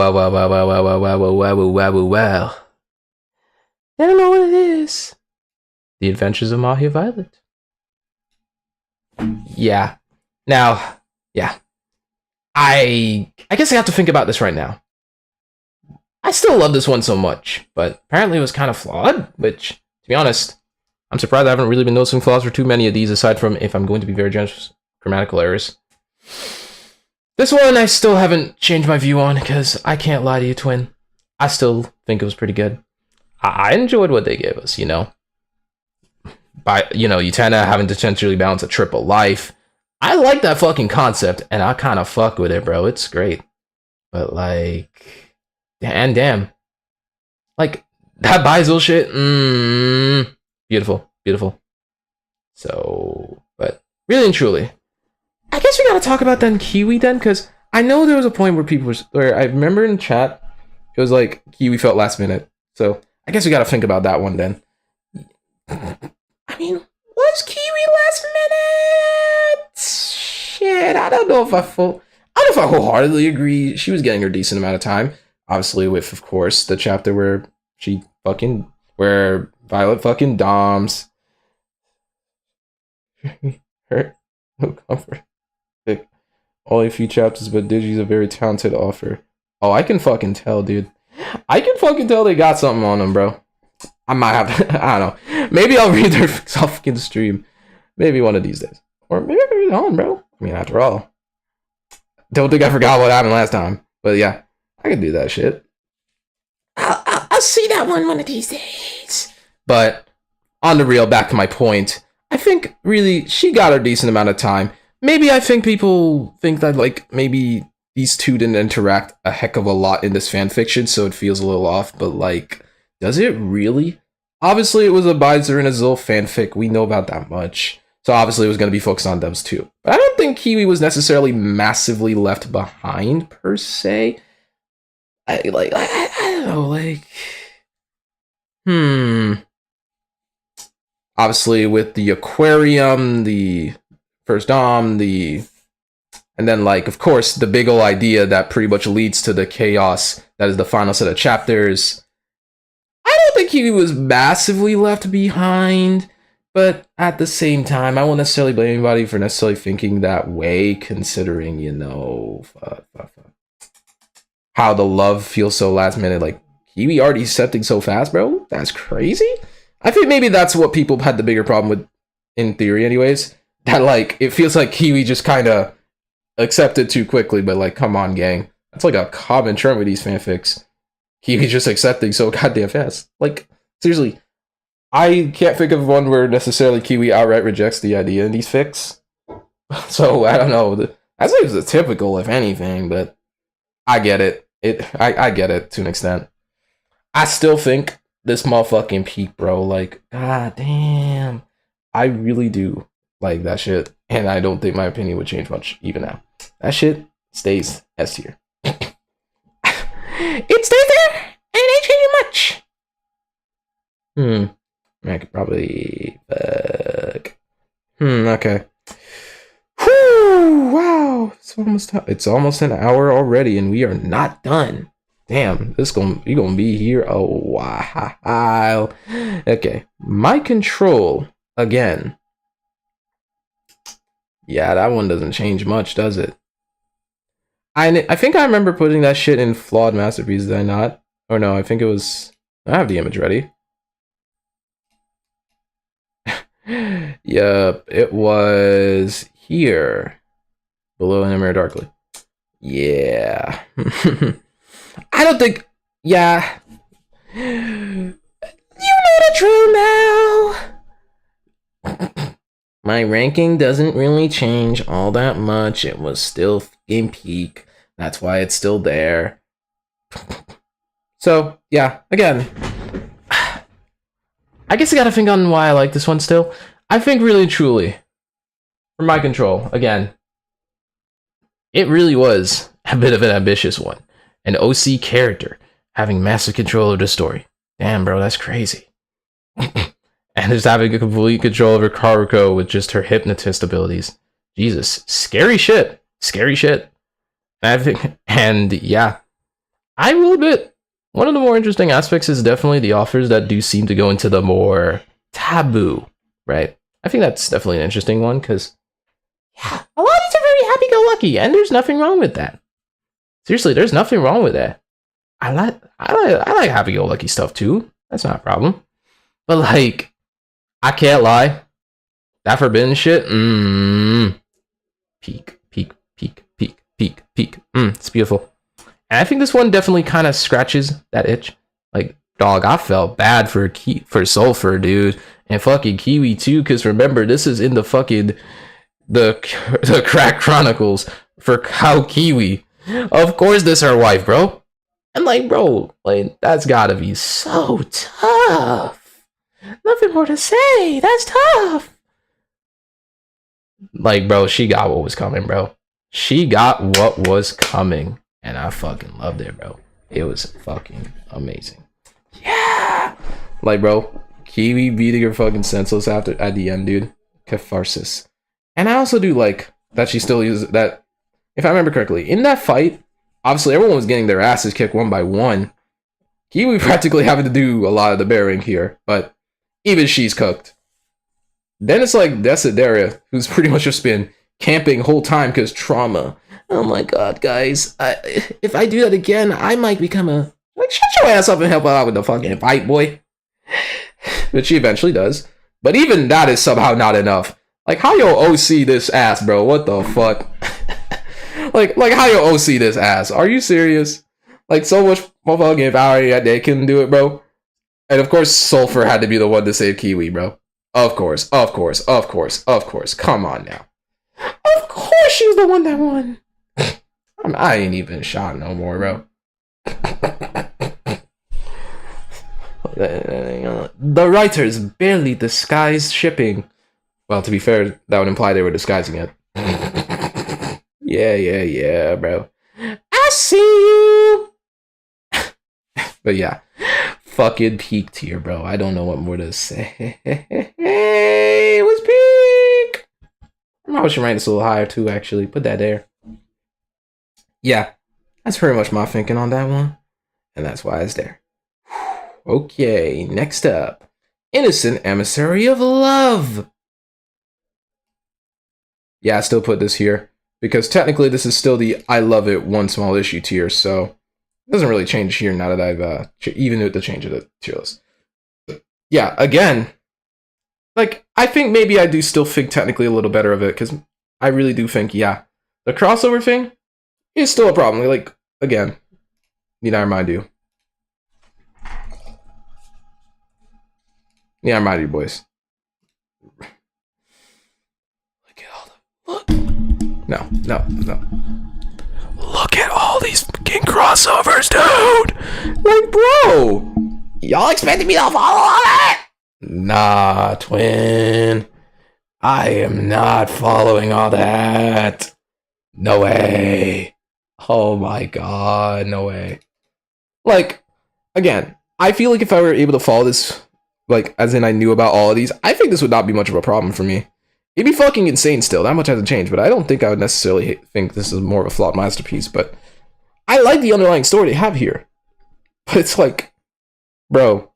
Speaker 1: don't know what it is. The Adventures of Mahia Violet. Yeah. Now, yeah. I guess I have to think about this right now. I still love this one so much, but apparently it was kind of flawed, which, to be honest, I'm surprised I haven't really been noticing flaws for too many of these, aside from, if I'm going to be very generous, grammatical errors. This one I still haven't changed my view on, because I can't lie to you, twin. I still think it was pretty good. I enjoyed what they gave us, you know? By, you know, Utena having to potentially balance a triple life. I like that fucking concept, and I kind of fuck with it, bro. It's great. But, like... And damn. Like, that Baizil shit, beautiful. So, but really and truly, I guess we gotta talk about then Kiwi then, because I know there was a point where I remember in chat, it was like, Kiwi felt last minute. So, I guess we gotta think about that one then. I mean, was Kiwi last minute? Shit, I don't know if I wholeheartedly agree. She was getting her decent amount of time. Obviously, with, of course, the chapter where where Violet fucking doms. Hurt. No comfort. Only a few chapters, but Digi's a very talented author. Oh, I can fucking tell, dude. I can fucking tell they got something on them, bro. I might have to, I don't know. Maybe I'll read their fucking stream. Maybe one of these days. Or maybe I'll read it on, bro. I mean, after all. Don't think I forgot what happened last time. But yeah. I can do that shit. I'll see that one of these days. But on the real, back to my point, I think really she got her decent amount of time. Maybe I think people think that like maybe these two didn't interact a heck of a lot in this fanfiction, so it feels a little off. But like, does it really? Obviously, it was a Baizer and a Zul fanfic. We know about that much. So obviously, it was going to be focused on them too. But I don't think Kiwi was necessarily massively left behind per se. I don't know, like... Obviously, with the aquarium, the first dom, and then, like, of course, the big ol' idea that pretty much leads to the chaos that is the final set of chapters. I don't think he was massively left behind, but at the same time, I won't necessarily blame anybody for necessarily thinking that way, considering, you know... how the love feels so last minute. Like, Kiwi already accepting so fast, bro? That's crazy. I think maybe that's what people had the bigger problem with, in theory anyways. That, like, it feels like Kiwi just kind of accepted too quickly, but, like, come on, gang. That's, like, a common term with these fanfics. Kiwi just accepting so goddamn fast. Like, seriously, I can't think of one where necessarily Kiwi outright rejects the idea in these fics. So, I don't know. That's like the typical, if anything, but I get it. I get it to an extent. I still think this motherfucking peak, bro. Like, god damn. I really do like that shit. And I don't think my opinion would change much even now. That shit stays S tier. It stays there and it ain't changing much. I could probably okay. Whew, wow, it's almost an hour already, and we are not done. Damn, you're gonna be here a while. Okay, my control again. Yeah, that one doesn't change much, does it? I think I remember putting that shit in flawed masterpiece. Did I not? Or no, I think it was. I have the image ready. Yup, it was here. Below and mirror darkly. Yeah. I don't think... Yeah. You know the drill now. My ranking doesn't really change all that much. It was still game peak. That's why it's still there. So, yeah, again, I guess I gotta think on why I like this one still. I think really and truly, for my control, again, it really was a bit of an ambitious one. An OC character having massive control of the story. Damn, bro, that's crazy. And just having a complete control over Karuko with just her hypnotist abilities. Jesus, scary shit. Scary shit. And I think, and yeah, I will admit, one of the more interesting aspects is definitely the offers that do seem to go into the more taboo, right? I think that's definitely an interesting one because, yeah, a lot of these are very happy-go-lucky, and there's nothing wrong with that. Seriously, there's nothing wrong with that. I like happy-go-lucky stuff too. That's not a problem. But like, I can't lie, that forbidden shit, peak. It's beautiful. And I think this one definitely kind of scratches that itch. Like, dog, I felt bad for Sulfur, dude, and fucking Kiwi too. Because remember, this is in the fucking the Crack Chronicles for how Kiwi. Of course, this her wife, bro. And like, bro, like that's gotta be so tough. Nothing more to say. That's tough. Like, bro, she got what was coming, bro. She got what was coming. And I fucking loved it, bro. It was fucking amazing. Yeah! Like, bro, Kiwi beating her fucking senseless at the end, dude. Catharsis. And I also do like that she still uses that, if I remember correctly, in that fight, obviously everyone was getting their asses kicked one by one. Kiwi practically having to do a lot of the bearing here, but even she's cooked. Then it's like Desideria, who's pretty much just been camping whole time because trauma. Oh my god, guys. If I do that again, I might become a... Like, shut your ass up and help out with the fucking fight, boy. But she eventually does. But even that is somehow not enough. Like, how yo OC this ass, bro? What the fuck? like how yo OC this ass? Are you serious? Like, so much motherfucking power that they couldn't do it, bro. And of course, Sulfur had to be the one to save Kiwi, bro. Of course. Come on now. Of course she's the one that won. I ain't even shot no more, bro. The writers barely disguised shipping. Well, to be fair, that would imply they were disguising it. Yeah, bro. I see you! But yeah, fucking peak tier, bro. I don't know what more to say. It was peak! I probably should rank this a little higher too, actually. Put that there. Yeah, that's pretty much my thinking on that one. And that's why it's there. Okay, next up. Innocent Emissary of Love. Yeah, I still put this here. Because technically this is still the I love it one small issue tier. So it doesn't really change here now that I've even with the change of the tier list. But yeah, again. Like, I think maybe I do still think technically a little better of it. Because I really do think, yeah. The crossover thing is still a problem. Like, again, need I remind you. Yeah, I remind you, boys. Look at all the look. No. Look at all these fucking crossovers, dude. Like, bro, y'all expected me to follow all that? Nah, twin. I am not following all that. No way. Oh my god, no way. Like, again, I feel like if I were able to follow this, like, as in I knew about all of these, I think this would not be much of a problem for me. It'd be fucking insane still, that much hasn't changed, but I don't think I would necessarily think this is more of a flawed masterpiece, but I like the underlying story they have here. But it's like, bro,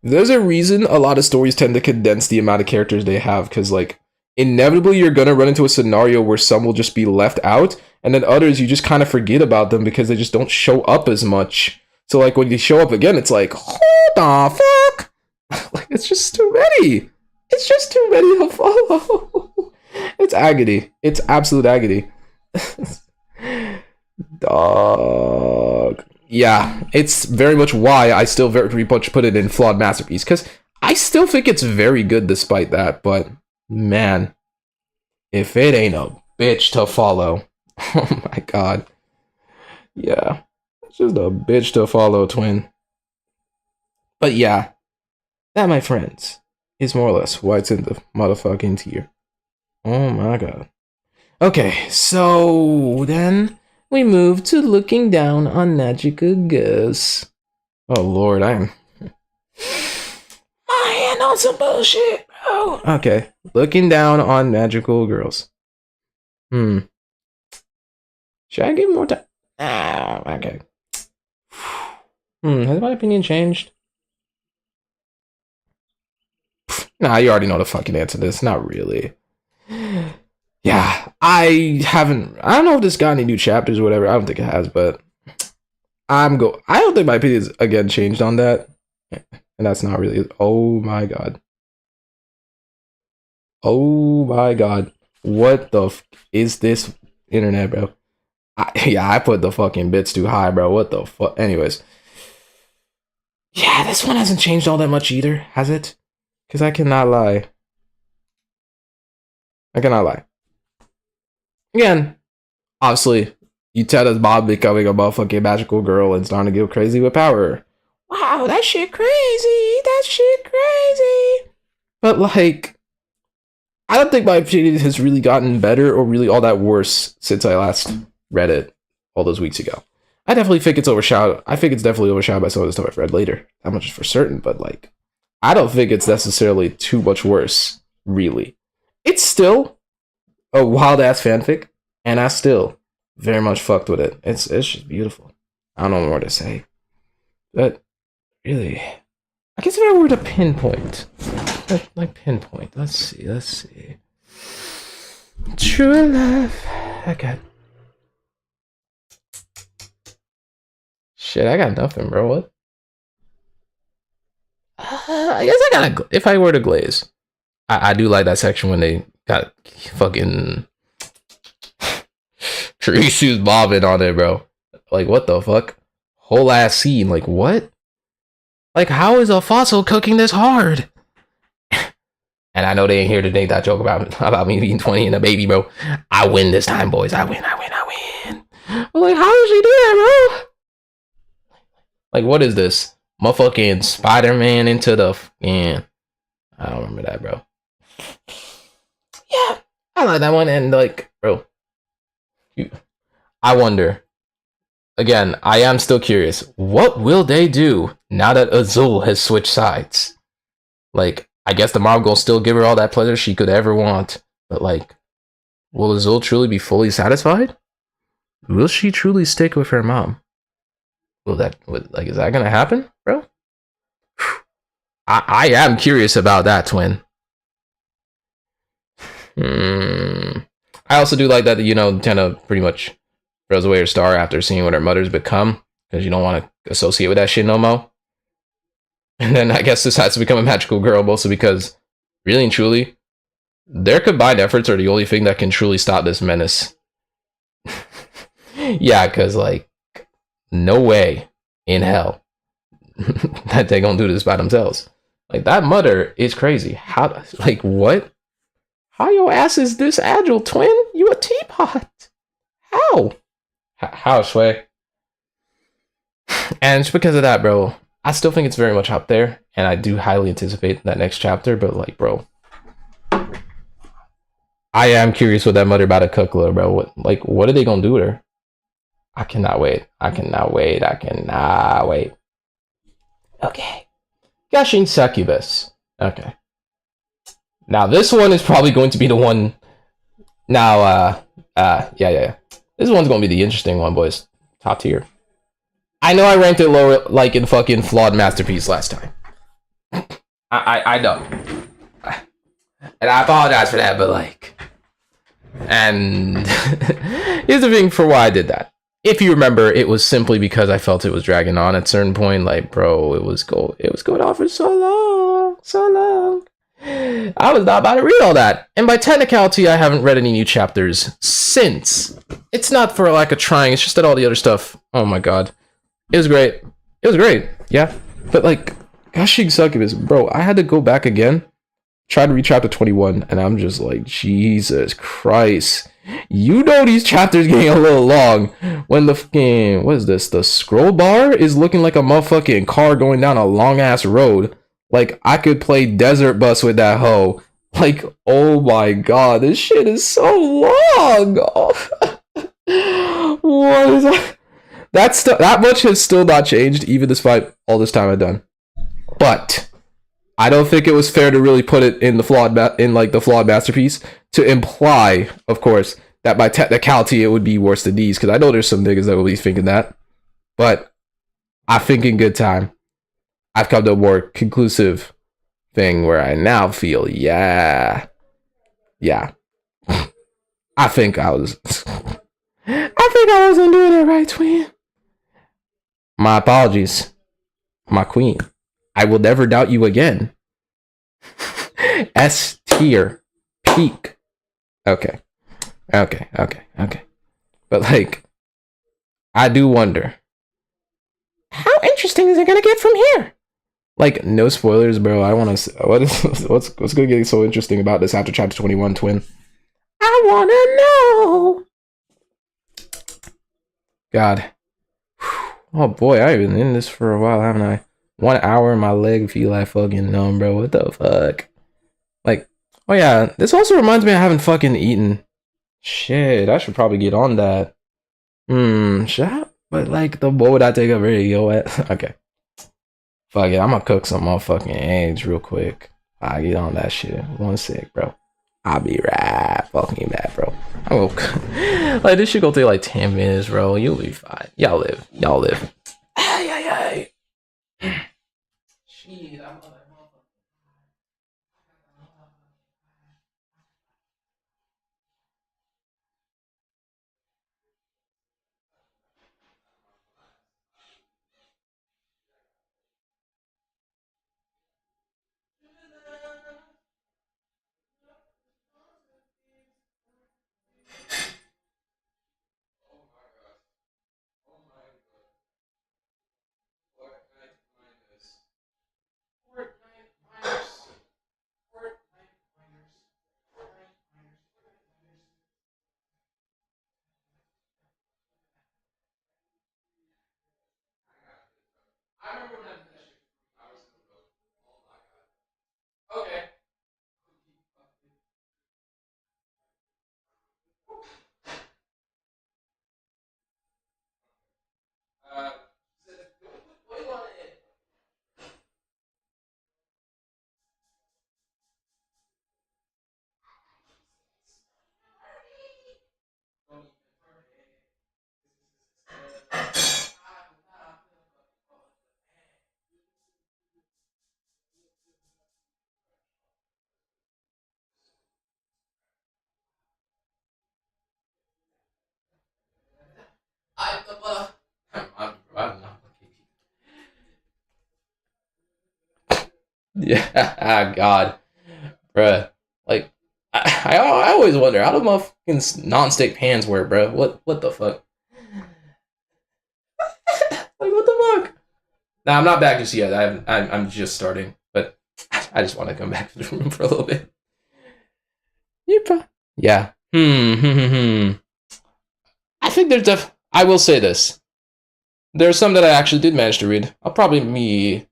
Speaker 1: there's a reason a lot of stories tend to condense the amount of characters they have, because, like, inevitably you're gonna run into a scenario where some will just be left out, and then others you just kind of forget about them because they just don't show up as much. So like when you show up again, it's like, what the fuck? Like, it's just too many. It's just too many to follow. It's agony. It's absolute agony. Dog. yeah, it's very much why I still very much put it in flawed masterpiece, because I still think it's very good despite that. But man, if it ain't a bitch to follow, oh my god, yeah, it's just a bitch to follow, twin. But yeah, that, my friends, is more or less what's in the motherfucking tier. Oh my god. Okay, so then we move to looking down on magical girls. Oh lord, I'm my hand on some bullshit, bro. Okay, looking down on magical girls. Should I give more time? Okay. Has my opinion changed? Nah, you already know the fucking answer to this. Not really. Yeah, I don't know if this got any new chapters or whatever. I don't think it has, but I don't think my opinion is again changed on that. And that's not really. Oh my god. Oh my god. What the is this internet, bro? I put the fucking bits too high, bro. What the fuck? Anyways. Yeah, this one hasn't changed all that much either, has it? Because I cannot lie. Again, obviously, Utada's mom becoming a motherfucking magical girl and starting to get crazy with power. Wow, that shit crazy. But like, I don't think my opinion has really gotten better or really all that worse since I last read it all those weeks ago. I definitely think it's overshadowed. I think it's definitely overshadowed by some of the stuff I've read later. That much is for certain, but like, I don't think it's necessarily too much worse, really. It's still a wild ass fanfic, and I still very much fucked with it. It's just beautiful. I don't know more to say, but really, I guess if I were to pinpoint, let's see. True love. Okay. Shit, I got nothing, bro. What? I guess I gotta. If I were to glaze, I do like that section when they got fucking Teresi's bobbing on it, bro. Like, what the fuck? Whole ass scene. Like, what? Like, how is a fossil cooking this hard? And I know they ain't here to make that joke about me being 20 and a baby, bro. I win this time, boys. I win. I'm like, how did she do that, bro? Like, what is this? Motherfucking Spider-Man into the... Yeah. I don't remember that, bro. Yeah. I like that one. And, like, bro. I wonder. Again, I am still curious. What will they do now that Azul has switched sides? Like, I guess the mom will still give her all that pleasure she could ever want. But, like, will Azul truly be fully satisfied? Will she truly stick with her mom? Is that gonna happen, bro? I am curious about that, twin. I also do like that, kind of pretty much throws away her star after seeing what her mother's become, because you don't want to associate with that shit no more. And then I guess decides to become a magical girl, mostly because, really and truly, their combined efforts are the only thing that can truly stop this menace. Yeah, because, like, no way in hell that they gonna do this by themselves. Like, that mother is crazy. How, like, what? How your ass is this agile, twin? You a teapot? How? How, Shui? And it's because of that, bro. I still think it's very much up there, and I do highly anticipate that next chapter, but, like, bro, I am curious what that mother about to cook, bro. What are they gonna do with her? I cannot wait. Okay. Gushing Succubus. Okay. Now, this one is probably going to be the one... Now, yeah. This one's going to be the interesting one, boys. Top tier. I know I ranked it lower, like, in fucking Flawed Masterpiece last time. I know. And I apologize for that, but, like... And... here's the thing for why I did that. If you remember, it was simply because I felt it was dragging on at a certain point. Like, bro, it was going on for so long. I was not about to read all that. And by technicality, I haven't read any new chapters since. It's not for lack of trying. It's just that all the other stuff, oh my god, It was great. It was great. Yeah. But like Gushing Succubus, bro, I had to go back again, try to read chapter 21, and I'm just like, Jesus Christ. You know these chapters getting a little long when the fucking, what is this? The scroll bar is looking like a motherfucking car going down a long ass road. Like I could play Desert Bus with that hoe. Like, oh my god, this shit is so long. Oh. What is that? That much has still not changed, even despite all this time I've done. But I don't think it was fair to really put it in the flawed masterpiece to imply, of course, that by technicality it would be worse than these. Because I know there's some niggas that will be thinking that, but I think in good time, I've come to a more conclusive thing where I now feel, yeah, I think I was, I think I wasn't doing it right, twin. My apologies, my queen. I will never doubt you again. S tier, peak. Okay. But like, I do wonder, how interesting is it gonna get from here? Like, no spoilers, bro. I want to. What's gonna get so interesting about this after chapter 21, twin? I wanna know. God. Oh boy, I've been in this for a while, haven't I? 1 hour, and my leg feel like fucking numb, bro. What the fuck? Like, oh yeah, this also reminds me I haven't fucking eaten. Shit, I should probably get on that. Should I? But like, what would I take a video at? Okay. Fuck it, I'm gonna cook some motherfucking eggs real quick. I'll get on that shit. 1 sec, bro. I'll be right fucking back, bro. I'm gonna like this shit gonna take like 10 minutes, bro. You'll be fine. Y'all live. Y'all live. Ay, ay, ay. Shit, I'm yeah, God, bruh. Like, I always wonder how do motherfucking non-stick pans work, bro. What the fuck? Like, what the fuck? Nah, I'm not back just yet. I'm just starting, but I just want to come back to the room for a little bit. Yeah. I think I will say this. There's some that I actually did manage to read. I'll probably me.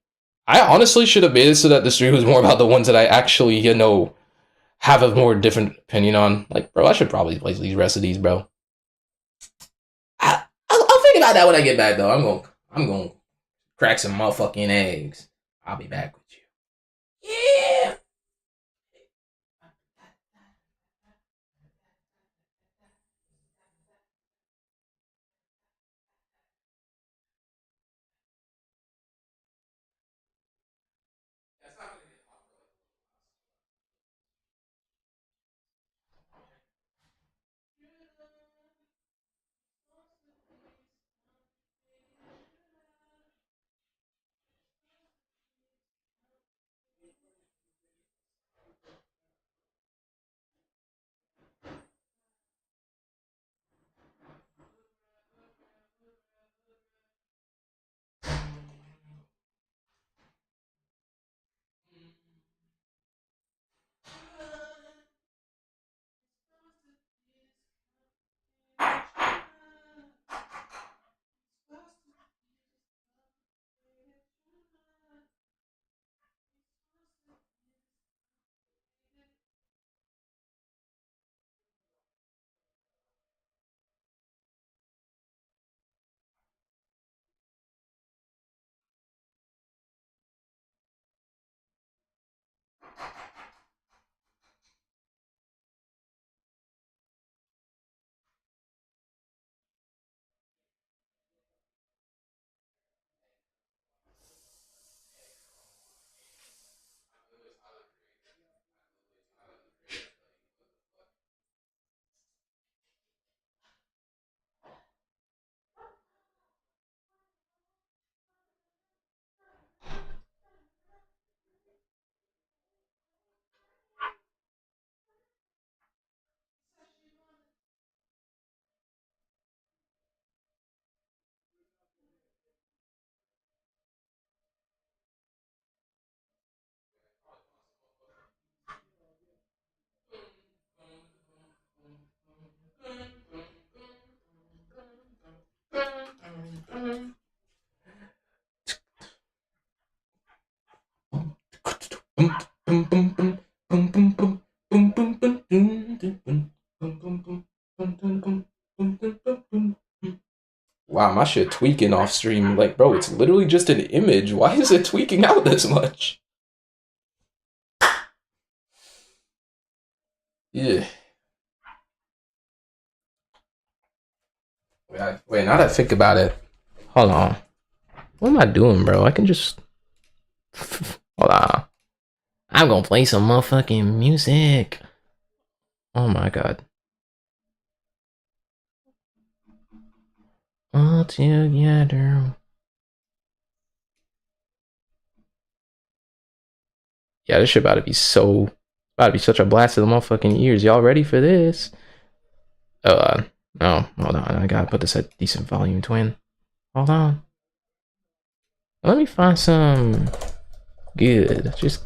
Speaker 1: I honestly should have made it so that the stream was more about the ones that I actually, have a more different opinion on. Like, bro, I should probably play these rest of these, bro. I'll think about that when I get back, though. I'm gonna crack some motherfucking eggs. I'll be back with you. Yeah. Wow, my shit tweaking off stream. Like, bro, it's literally just an image. Why is it tweaking out this much? Yeah. Wait, now that I think about it, hold on. What am I doing, bro? I can just hold on. I'm gonna play some motherfucking music. Oh my god. All together. Yeah, this shit about to be such a blast to the motherfucking ears. Y'all ready for this? No, hold on. I gotta put this at decent volume, twin. Hold on. Let me find some good. Just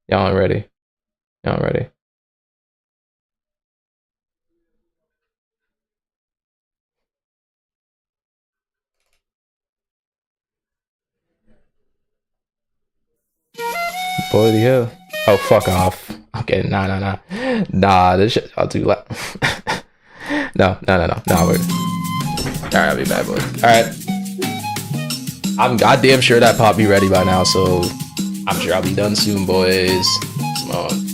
Speaker 1: y'all ain't ready. Y'all ready? Bloody hell. Oh, fuck off. Okay, nah. Nah, this shit, I'll do like. No. Nah, wait. Alright, I'll be back, boys. Alright. I'm goddamn sure that pop be ready by now, so I'm sure I'll be done soon, boys. Come on.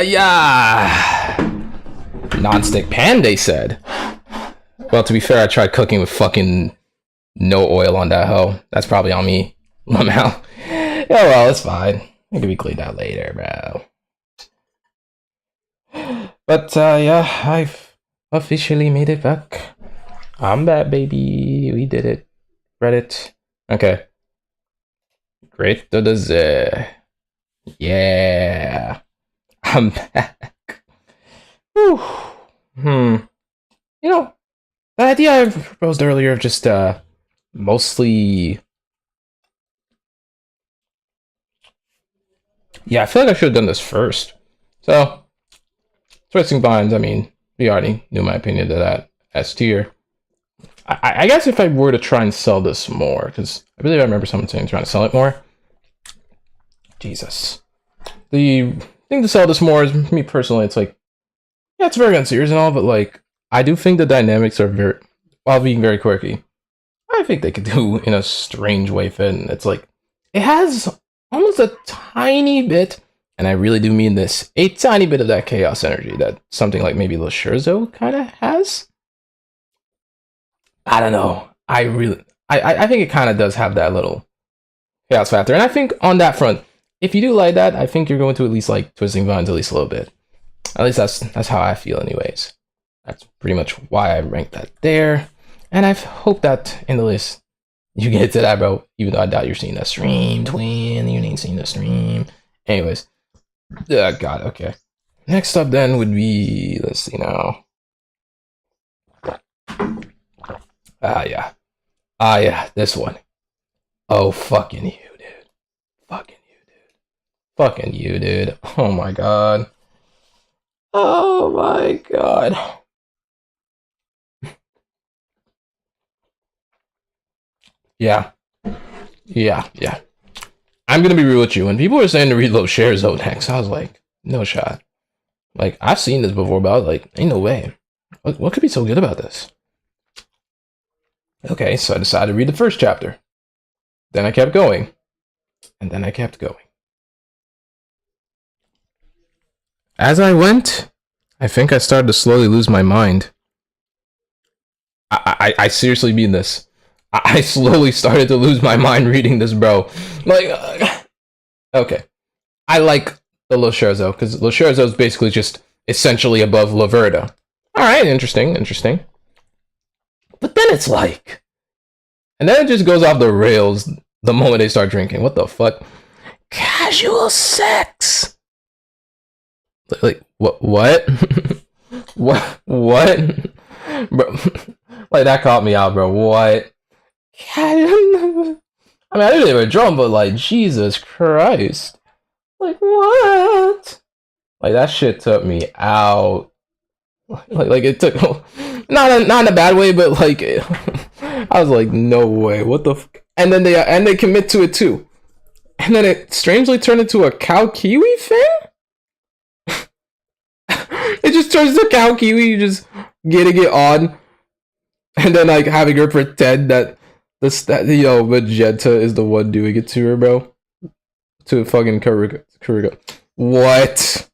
Speaker 1: Yeah. Non-stick pan, they said. Well, to be fair, I tried cooking with fucking no oil on that hoe. That's probably on me. Somehow. Yeah, well, it's fine. It can be cleaned out later, bro. But, yeah, I've officially made it back. I'm back, baby. We did it. Reddit. Okay. Great to the Z. Yeah. I'm back. Whew. You know, the idea I proposed earlier of just, mostly... Yeah, I feel like I should have done this first. So, switching binds, I mean, you already knew my opinion to that S tier. I guess if I were to try and sell this more, because I believe I remember someone saying trying to sell it more. Jesus. The thing to sell this more is, me personally, it's like, yeah, it's very unserious and all, but like, I do think the dynamics are very, while being very quirky, I think they could do in a strange way fit. And it's like, it has almost a tiny bit, and I really do mean this, a tiny bit of that chaos energy that something like maybe Le Scherzo kind of has. I don't know. I think it kind of does have that little chaos factor. And I think on that front, if you do like that, I think you're going to at least like Twisting Vines at least a little bit. At least that's how I feel anyways. That's pretty much why I ranked that there. And I hope that in the list, you get to that, bro. Even though I doubt you're seeing that stream, twin. You ain't seeing the stream. Anyways. God, okay. Next up then would be, let's see now. Yeah, this one. Oh, fucking you, dude. Fucking you, dude. Oh my god. Oh my god. Yeah. I'm gonna be real with you. When people were saying to read Low Shares Zone next, I was like, no shot. Like, I've seen this before, but I was like, ain't no way. What could be so good about this? Okay, so I decided to read the first chapter. Then I kept going. And then I kept going. As I went, I think I started to slowly lose my mind. I seriously mean this. I slowly started to lose my mind reading this, bro. Like, okay. I like the Le Scherzo, because Le Scherzo is basically just essentially above La Verda. Alright, interesting. But then it's like... And then it just goes off the rails the moment they start drinking. What the fuck? Casual sex! Like, what? What? Bro, like, that caught me out, bro. What? I mean, I knew they were drunk, but like, Jesus Christ. Like, what? Like, that shit took me out. Like it took, not in a bad way, but like, I was like, no way, what the f. And then they commit to it too. And then it strangely turned into a cow kiwi thing? It just turns to cow kiwi, you just getting it on. And then like having her pretend that Magenta is the one doing it to her, bro. To fucking Kurika. What?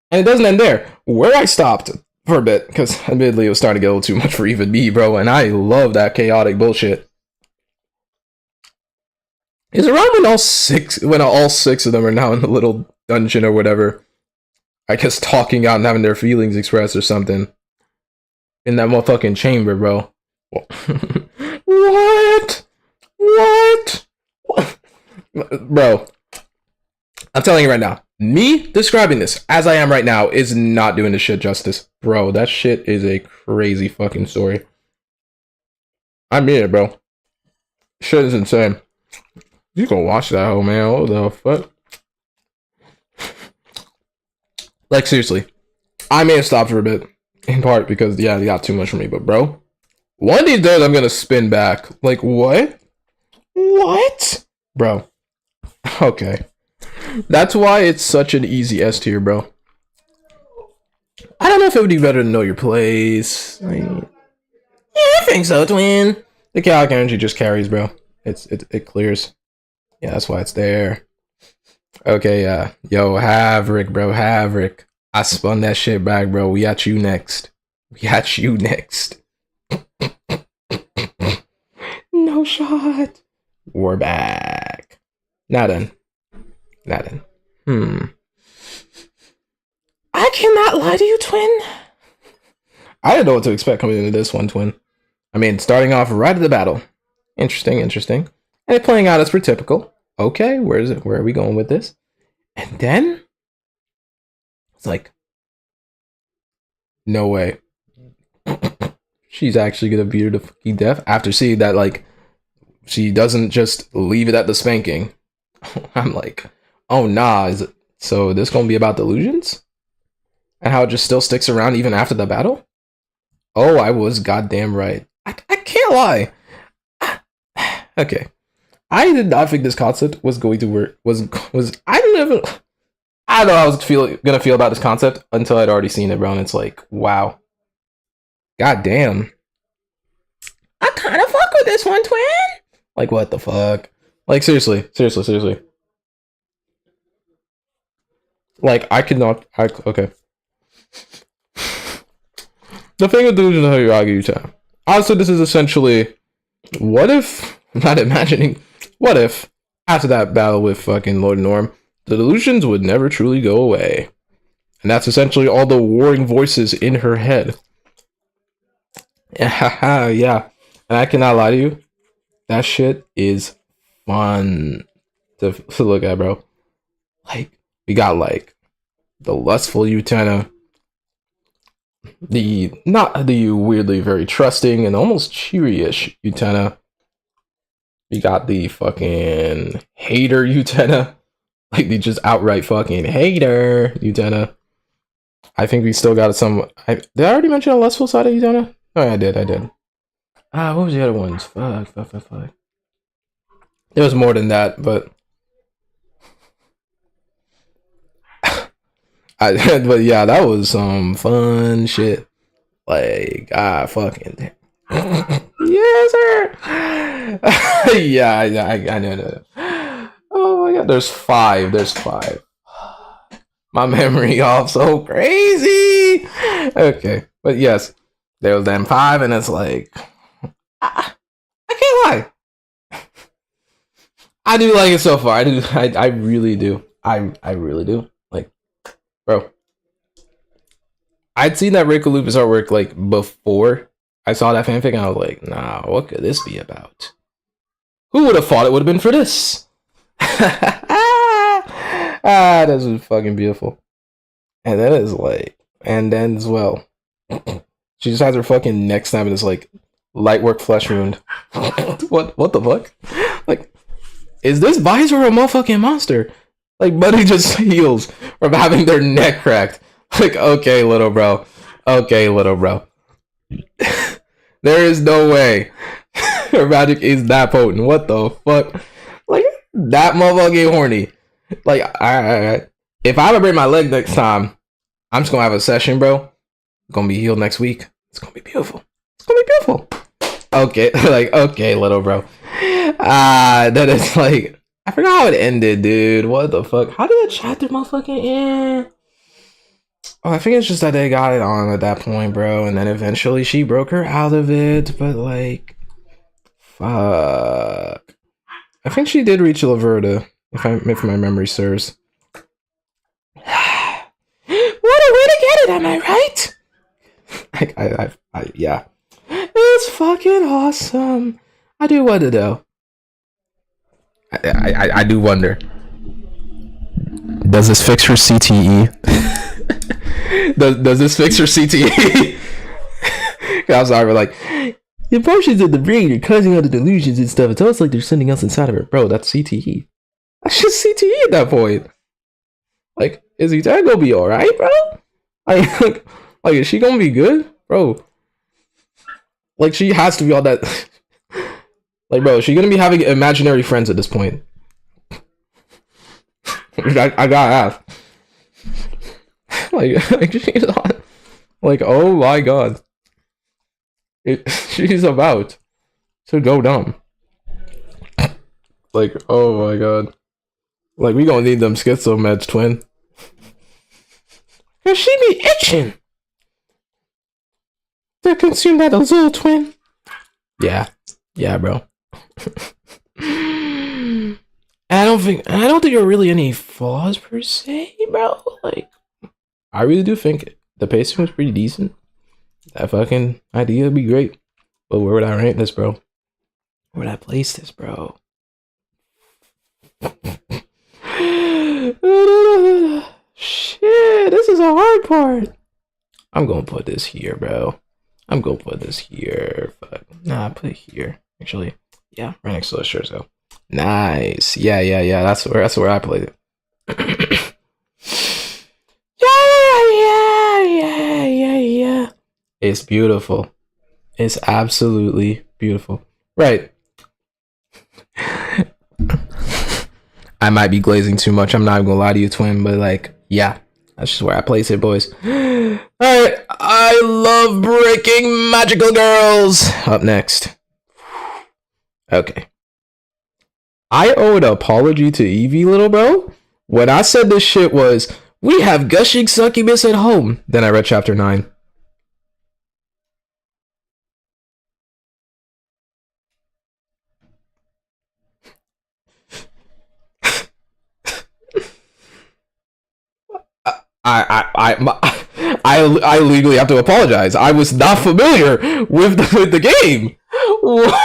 Speaker 1: And it doesn't end there. Where I stopped for a bit, because admittedly it was starting to get a little too much for even me, bro, and I love that chaotic bullshit. Is around when all six of them are now in the little dungeon or whatever. I guess talking out and having their feelings expressed or something. In that motherfucking chamber, bro. What? Bro. I'm telling you right now. Me describing this as I am right now is not doing this shit justice. Bro, that shit is a crazy fucking story. I mean it, bro. Shit is insane. You can watch that hoe, man. What the fuck? Like, seriously. I may have stopped for a bit. In part because, yeah, they got too much for me. But, bro, One of these days I'm gonna spin back. Like, what? What? Bro. Okay. That's why it's such an easy S tier, bro. I don't know if it would be better to know your place. Yeah, I think so, twin. The chaotic energy just carries, bro. It clears. Yeah, that's why it's there. Okay, yeah. Yo, Haverick, bro. Haverick. I spun that shit back, bro. We got you next. We got you next. No shot. We're back. Not done. Not done. I cannot lie to you, twin. I didn't know what to expect coming into this one, twin. I mean, starting off right at the battle. Interesting. And it playing out as per typical. Okay, where is it? Where are we going with this? And then it's like, no way. She's actually gonna beat her to fucking death after seeing that, like, she doesn't just leave it at the spanking. I'm like, oh nah, is it, so this gonna be about delusions? And how it just still sticks around even after the battle? Oh, I was goddamn right. I can't lie. Okay. I did not think this concept was going to work. I don't know how I was gonna feel about this concept until I'd already seen it, bro. And it's like, wow. God damn. I kind of fuck with this one, twin. Like, what the fuck? Like, seriously. Like, I could not. Okay. The thing with Delusion of Mahouako, also, this is essentially, what if, I'm not imagining, what if, after that battle with fucking Lord Norm, the delusions would never truly go away? And that's essentially all the warring voices in her head. Yeah. And I cannot lie to you, that shit is fun to look at, bro. Like, we got, like, the lustful Utena, not the weirdly very trusting and almost cheery-ish Utena. You got the fucking hater Utena, like the just outright fucking hater Utena. I think we still got some. Did I already mention a lustful side of Utena? Oh, yeah, I did. What was the other ones? Fuck. There was more than that, but but yeah, that was some fun shit. Like, fucking yes, sir. Yeah, I know. Oh my god, there's five. My memory off so crazy. Okay, but yes, there was them 5, and it's like, I can't lie. I do like it so far. I really do. I really do. Like, bro, I'd seen that Rico Lupus artwork like before I saw that fanfic, and I was like, nah, what could this be about? Who would have thought it would have been for this? This is fucking beautiful. And that is like, and then as well, she just has her fucking neck snap and it's like lightwork flesh wound. What the fuck? Like, is this Visor a motherfucking monster? Like, Buddy just heals from having their neck cracked. Like, okay, little bro. There is no way her magic is that potent. What the fuck? Like, that motherfucking horny. Like, alright. If I ever break my leg next time, I'm just gonna have a session, bro. Gonna be healed next week. It's gonna be beautiful. Okay, like, okay, little bro. That is like, I forgot how it ended, dude. What the fuck? How did that chapter motherfucking end? Oh, I think it's just that they got it on at that point, bro. And then eventually she broke her out of it. But like, fuck. I think she did reach Laverta, if my memory serves. What a way to get it, am I right? Yeah. It's fucking awesome. I do wonder though. I do wonder. Does this fix her CTE? does this fix her CTE? I'm sorry, but like, the emotions of the brain are causing all the delusions and stuff. It's almost like there's something else inside of her. Bro, that's CTE. That's just CTE at that point. Like, is he gonna be alright, bro? Like, is she gonna be good? Bro. Like, she has to be on that. Like, bro, she's gonna be having imaginary friends at this point. I gotta ask. Like she's on. Like, oh my god. She's about to go dumb. Like, oh my god. Like, we gonna need them schizo meds, twin. Cause she be itching to consume that Azul, twin. Yeah, bro. I don't think there are really any flaws per se, bro. Like, I really do think the pacing was pretty decent. That fucking idea would be great. But where would I rank this, bro? Where would I place this, bro? Shit, this is a hard part. I'm gonna put this here, bro. I'm gonna put this here. Fuck. Nah, put it here. Actually, yeah, right next to the shirt, so. Nice. Yeah. That's where I played it. Yeah. It's beautiful. It's absolutely beautiful. Right. I might be glazing too much. I'm not even gonna lie to you, twin, but like, yeah, that's just where I place it, boys. Alright, I love breaking magical girls. Up next. Okay. I owe an apology to Evie, little bro. When I said this shit was, we have gushing succubus at home. Then I read chapter 9. I legally have to apologize. I was not familiar with the game. What?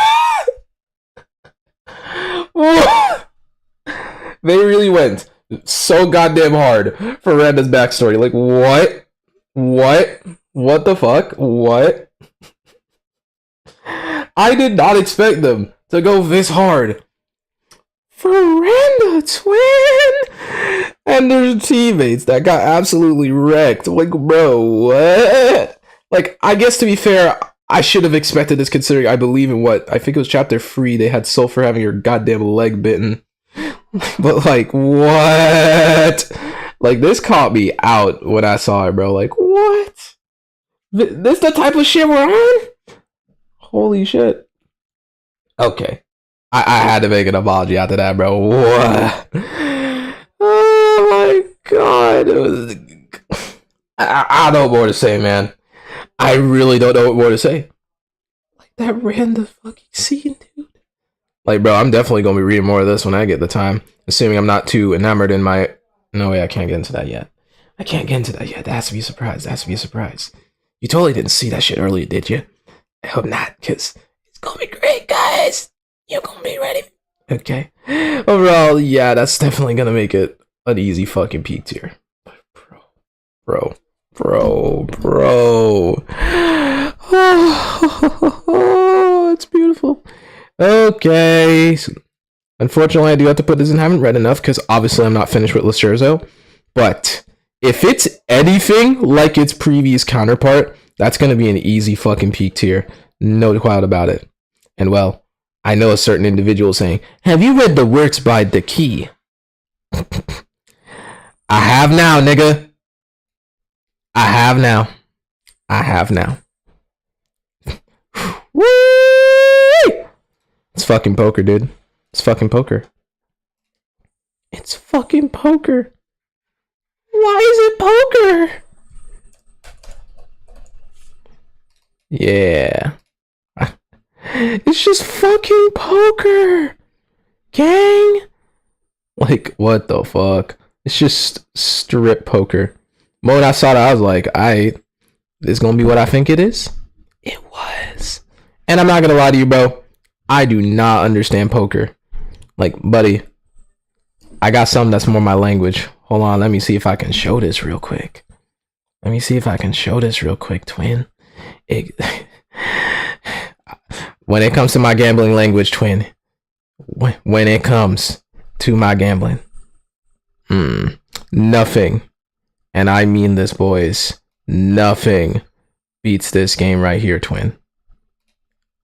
Speaker 1: They really went so goddamn hard for Randa's backstory. Like, what? What the fuck? What? I did not expect them to go this hard for Randa, twin, and their teammates that got absolutely wrecked. Like, bro, what? Like, I guess to be fair, I should have expected this considering I believe in what I think it was chapter 3. They had Sulfur having her goddamn leg bitten. But like, what? Like, this caught me out when I saw it, bro. Like, what? This the type of shit we're on? Holy shit. Okay. I had to make an apology after that, bro. What? Oh my god. It was... I don't know more to say, man. I really don't know what more to say. Like, that random fucking scene, dude. Like, bro, I'm definitely gonna be reading more of this when I get the time. Assuming I'm not too enamored in my... No way, I can't get into that yet. That has to be a surprise. You totally didn't see that shit earlier, did you? I hope not, because it's gonna be great, guys. You're gonna be ready. Okay. Overall, yeah, that's definitely gonna make it an easy fucking peak tier. Bro. Oh, it's beautiful. Okay. So, unfortunately, I do have to put this in haven't read enough because obviously I'm not finished with Lacerzo. But if it's anything like its previous counterpart, that's going to be an easy fucking peak tier. No doubt about it. And well, I know a certain individual saying, have you read the works by The Key? I have now, nigga. I have now. Woo! It's fucking poker, dude. It's fucking poker. Why is it poker? Yeah. It's just fucking poker. Gang. Like, what the fuck? It's just strip poker. The moment I saw that, I was like, this is gonna be what I think it is. It was. And I'm not gonna lie to you, bro. I do not understand poker. Like, buddy, I got something that's more my language. Hold on, let me see if I can show this real quick. Twin. When it comes to my gambling language, twin. When it comes to my gambling. Nothing. And I mean this, boys. Nothing beats this game right here, twin.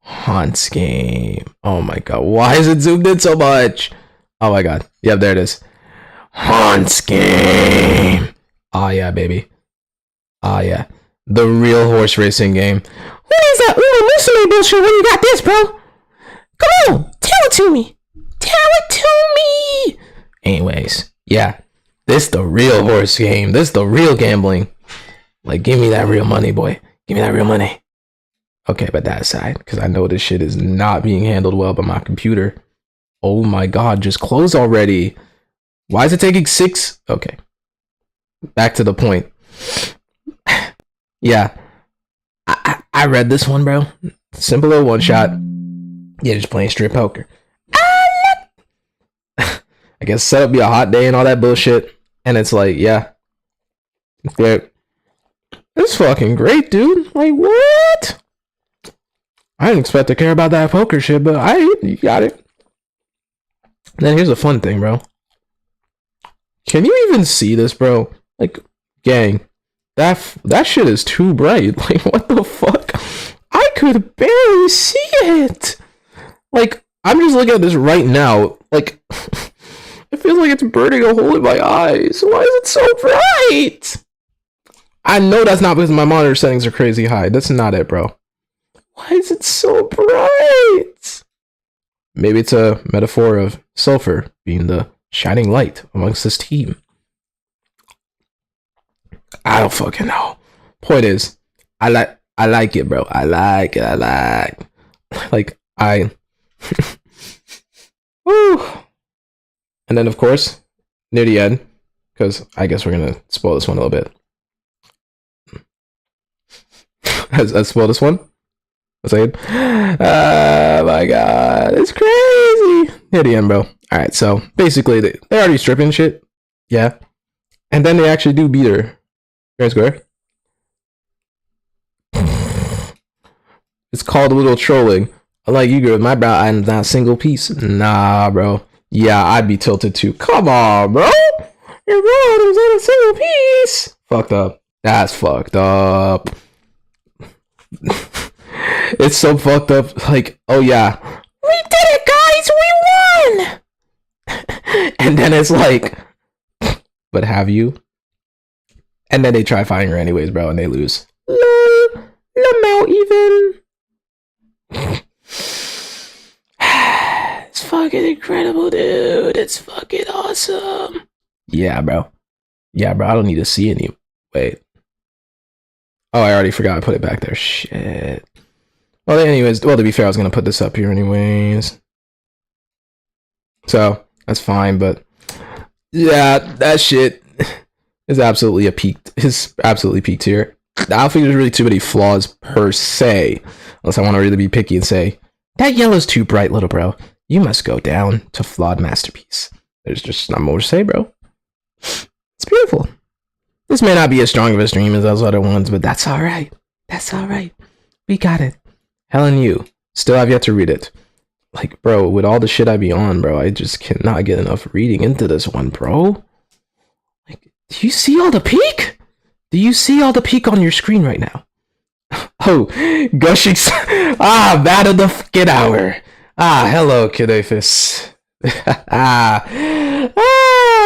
Speaker 1: Haunts game. Oh my god. Why is it zoomed in so much? Oh my god. Yep, there it is. Haunts game. Oh yeah, baby. Oh yeah. The real horse racing game.
Speaker 2: What is that little listening bullshit when you got this, bro? Come on, tell it to me. Tell it to me.
Speaker 1: Anyways, yeah. This the real horse game. This the real gambling. Like, give me that real money, boy. Give me that real money. Okay, but that aside, because I know this shit is not being handled well by my computer. Oh my god, just close already. Why is it taking 6? Okay. Back to the point. Yeah. I read this one, bro. Simple little one shot. Yeah, just playing strip poker. I guess setup be a hot day and all that bullshit. And it's like, yeah. It's fucking great, dude. Like, what? I didn't expect to care about that poker shit, but you got it. Then here's a fun thing, bro. Can you even see this, bro? Like, gang, that shit is too bright. Like, what the fuck? I could barely see it. Like, I'm just looking at this right now. Like, it feels like it's burning a hole in my eyes. Why is it so bright? I know that's not because my monitor settings are crazy high. That's not it, bro. Why is it so bright? Maybe it's a metaphor of sulfur being the shining light amongst this team. I don't fucking know. Point is, I like it, bro. I like. Woo. And then, of course, near the end, because I guess we're gonna spoil this one a little bit. I spoiled this one. Let's say it. Oh my god, it's crazy. Near the end, bro. All right, so basically, they're already stripping shit. Yeah, and then they actually do beat her. Fair square. It's called a little trolling. Unlike you, girl, my brow I'm not a single piece. Nah, bro. Yeah, I'd be tilted too. Come on, bro. Your bro was in a single piece. Fucked up. That's fucked up. It's so fucked up. Like, oh yeah,
Speaker 2: We did it, guys. We won.
Speaker 1: and then it's like, but have you? And then they try fighting her anyways, bro, and they lose.
Speaker 2: Lol. Lamau even. It's fucking incredible, dude. It's fucking awesome.
Speaker 1: Yeah, bro. Yeah, bro. I don't need to see any. Wait. Oh, I already forgot I put it back there. Shit. Well, anyways, well, to be fair, I was gonna put this up here anyways. So that's fine, but yeah, that shit is absolutely peaked here. I don't think there's really too many flaws per se, unless I want to really be picky and say that yellow's too bright, little bro. You must go down to flawed masterpiece. There's just not more to say, bro. It's beautiful. This may not be as strong of a stream as those other ones, but that's all right. That's all right. We got it. Helen, you still have yet to read it. Like, bro, with all the shit I be on, bro, I just cannot get enough reading into this one, bro. Like, do you see all the peak? Do you see all the peak on your screen right now? Oh, gushing. Bad of the fucking hour. Hello, Kidafis.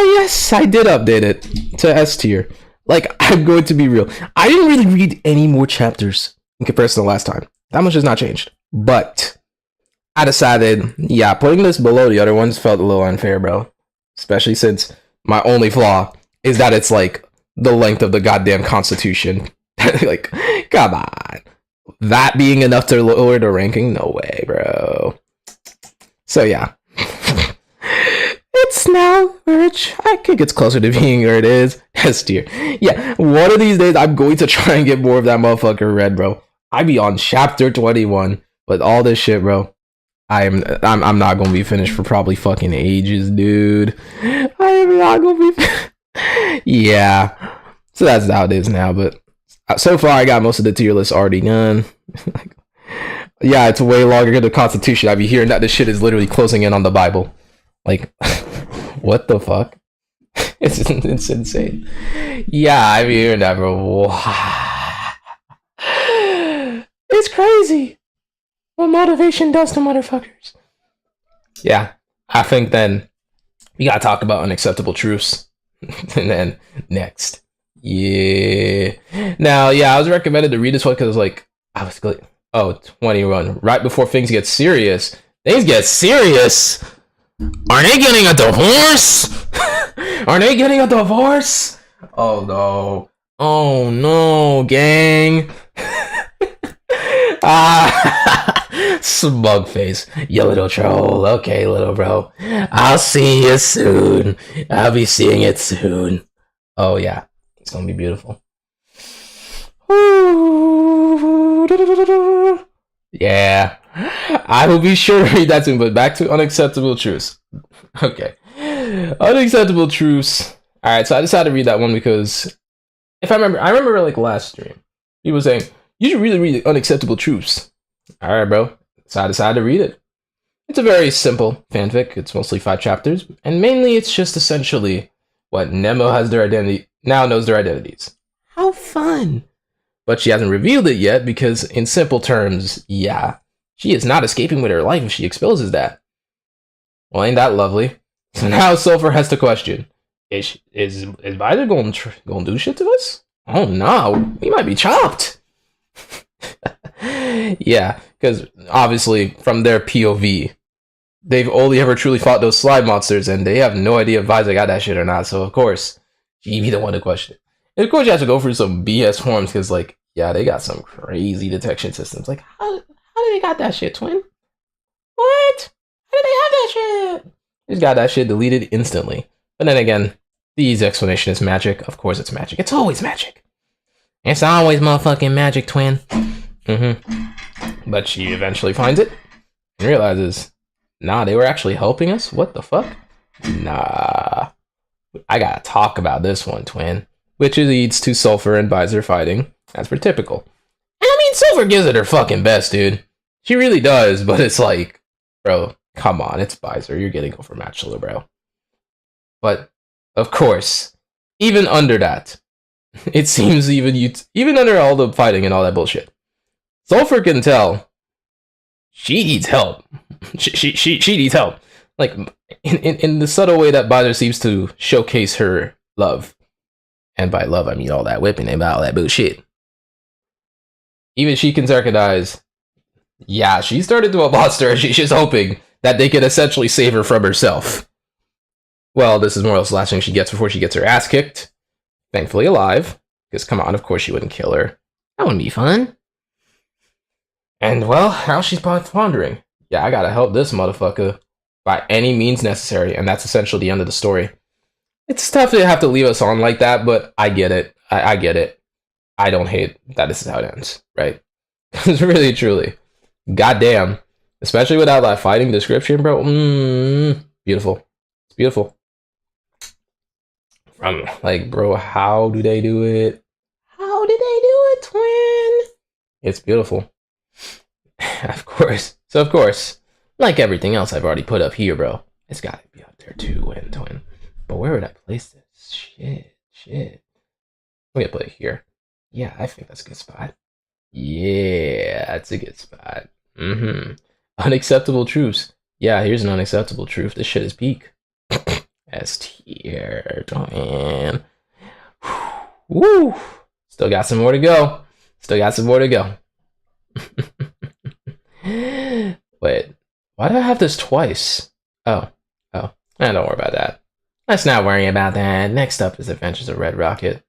Speaker 1: Yes, I did update it to S tier. Like, I'm going to be real. I didn't really read any more chapters in comparison to the last time. That much has not changed. But I decided, yeah, putting this below the other ones felt a little unfair, bro. Especially since my only flaw is that it's like the length of the goddamn Constitution. Like, come on. That being enough to lower the ranking? No way, bro. So, yeah. It's now rich. I think it's closer to being where it is. S tier. Yeah, one of these days I'm going to try and get more of that motherfucker read, bro. I be on chapter 21, but all this shit, bro. I'm not gonna be finished for probably fucking ages, dude. I am not gonna be. Yeah. So that's how it is now. But so far, I got most of the tier list already done. Yeah, it's way longer than the Constitution. I be hearing that this shit is literally closing in on the Bible. Like, what the fuck? It's insane. Yeah, I be hearing that, bro. It's crazy. what motivation does to motherfuckers. Yeah, I think then we gotta talk about unacceptable truths. And then next. Yeah. Now, yeah, I was recommended to read this one because like I was like, oh, 21. Right before things get serious. Things get serious. Are they getting a divorce? Are they getting a divorce? Oh no. Oh no, gang. Smug face. You little troll. Okay, little bro. I'll see you soon. I'll be seeing it soon. Oh yeah. It's gonna be beautiful. Yeah. I will be sure to read that soon, but back to unacceptable truths. Okay. Unacceptable truths. Alright, so I decided to read that one because if I remember like last stream, he was saying, you should really read Unacceptable Truths. Alright, bro. So I decided to read it. It's a very simple fanfic. It's mostly 5 chapters, and mainly it's just essentially what Nemo has their identity now knows their identities. How fun! But she hasn't revealed it yet because, in simple terms, yeah, she is not escaping with her life if she exposes that. Well, ain't that lovely? So now Sulfur has to question: Is Visor going to do shit to us? Oh no, we might be chopped. Yeah, because obviously from their POV, they've only ever truly fought those slime monsters, and they have no idea if Visor got that shit or not. So of course, she'd be the one to question it. And of course, you have to go through some BS forms because, like, yeah, they got some crazy detection systems. Like, how do they got that shit, twin? What? How did they have that shit? They just got that shit deleted instantly. But then again, the easy explanation is magic. Of course, it's magic. It's always magic. It's always motherfucking magic, twin. But she eventually finds it and realizes, nah, they were actually helping us? What the fuck? Nah. I gotta talk about this one, twin. Which leads to Sulfur and Visor fighting, as per typical. And I mean, Sulfur gives it her fucking best, dude. She really does, but it's like, bro, come on, it's Visor. You're getting over match, little bro. But, of course, even under that, it seems even under all the fighting and all that bullshit, Sulfur can tell she needs help. She needs help. Like, in the subtle way that Visor seems to showcase her love. And by love, I mean all that whipping and all that bullshit. Even she can recognize, yeah, she started to a monster and she's just hoping that they can essentially save her from herself. Well, this is more or less the last thing she gets before she gets her ass kicked. Thankfully alive. Because, come on, of course she wouldn't kill her. That wouldn't be fun. And, well, now she's pondering. Yeah, I gotta help this motherfucker by any means necessary. And that's essentially the end of the story. It's tough to have to leave us on like that, but I get it. I get it. I don't hate that this is how it ends, right? Because really, truly, goddamn. Especially without that fighting description, bro. Beautiful. It's beautiful. From, like, bro, how do they do it? How did they do it, twin? It's beautiful. Of course. So, of course, like everything else I've already put up here, bro, it's gotta be up there too, twin. But where would I place this? Shit. I'm gonna put it here. Yeah, I think that's a good spot. Yeah, that's a good spot. Unacceptable truths. Yeah, here's an unacceptable truth. This shit is peak. S tier, man. Woo! Still got some more to go. Wait, why do I have this twice? Oh. Don't worry about that. Let's not worry about that. Next up is Adventures of Red Rocket.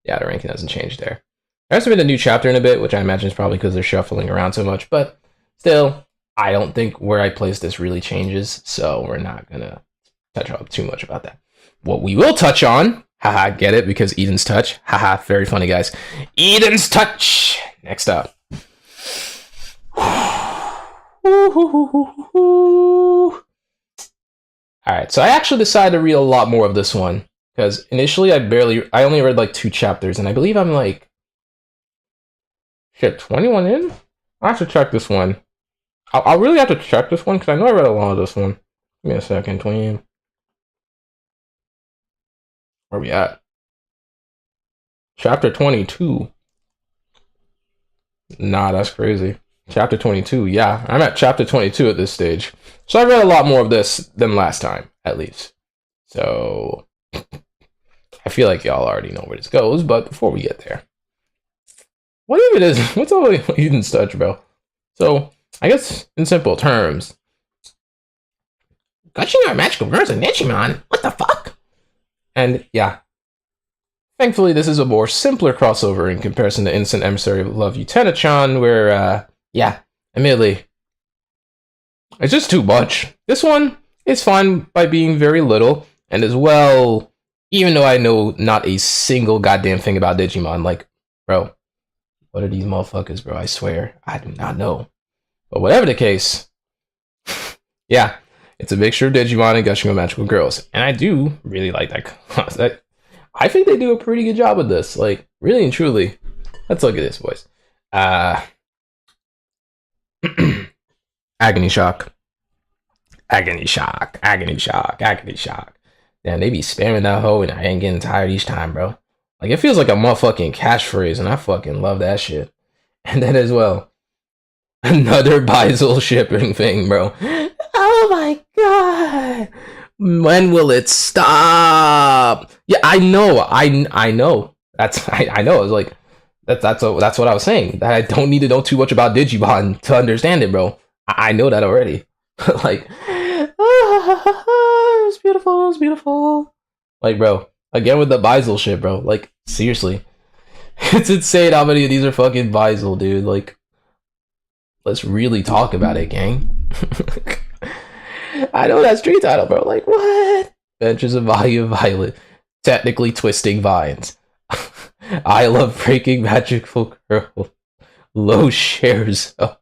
Speaker 1: Yeah, the ranking doesn't change there. There hasn't been a new chapter in a bit, which I imagine is probably because they're shuffling around so much, but still, I don't think where I place this really changes, so we're not gonna touch on too much about that. What we will touch on, haha, get it, because Eden's Touch. Haha, very funny, guys. Eden's Touch! Next up. Alright, so I actually decided to read a lot more of this one, because initially I only read like 2 chapters, and I believe I'm like, 21 in? I have to check this one. I'll really have to check this one, because I know I read a lot of this one. Give me a second, twin. Where we at? Chapter 22. Nah, that's crazy. Chapter 22. Yeah, I'm at chapter 22 at this stage. So I read a lot more of this than last time, at least. So I feel like y'all already know where this goes, but before we get there, what even is what's all Eden's touch, bro? So I guess in simple terms, gushing our magical girls and Digimon. What the fuck? And yeah, thankfully this is a more simpler crossover in comparison to Instant Emissary of Love Utena-chan, where yeah, admittedly, it's just too much. This one is fine by being very little, and as well, even though I know not a single goddamn thing about Digimon, like, bro, what are these motherfuckers, bro? I swear, I do not know. But whatever the case, yeah, it's a mixture of Digimon and Gushing of Magical Girls, and I do really like that. I think they do a pretty good job with this, like, really and truly. Let's look at this, boys. Agony shock. Agony shock. Agony shock. Agony shock. Damn, they be spamming that hoe and I ain't getting tired each time, bro. Like, it feels like a motherfucking catchphrase and I fucking love that shit. And then as well, another Beisel shipping thing, bro. Oh my god. When will it stop? Yeah, I know. I know. I know. I was like, that's what I was saying. That I don't need to know too much about Digimon to understand it, bro. I know that already. Like, oh, it was beautiful. It was beautiful. Like, bro, again with the Beisel shit, bro. Like, seriously, it's insane how many of these are fucking Beisel, dude. Like, let's really talk about it, gang. I know that street title, bro. Like, what? Adventures of Violet. Technically twisting vines. I love breaking magical girl. Low shares. Oh.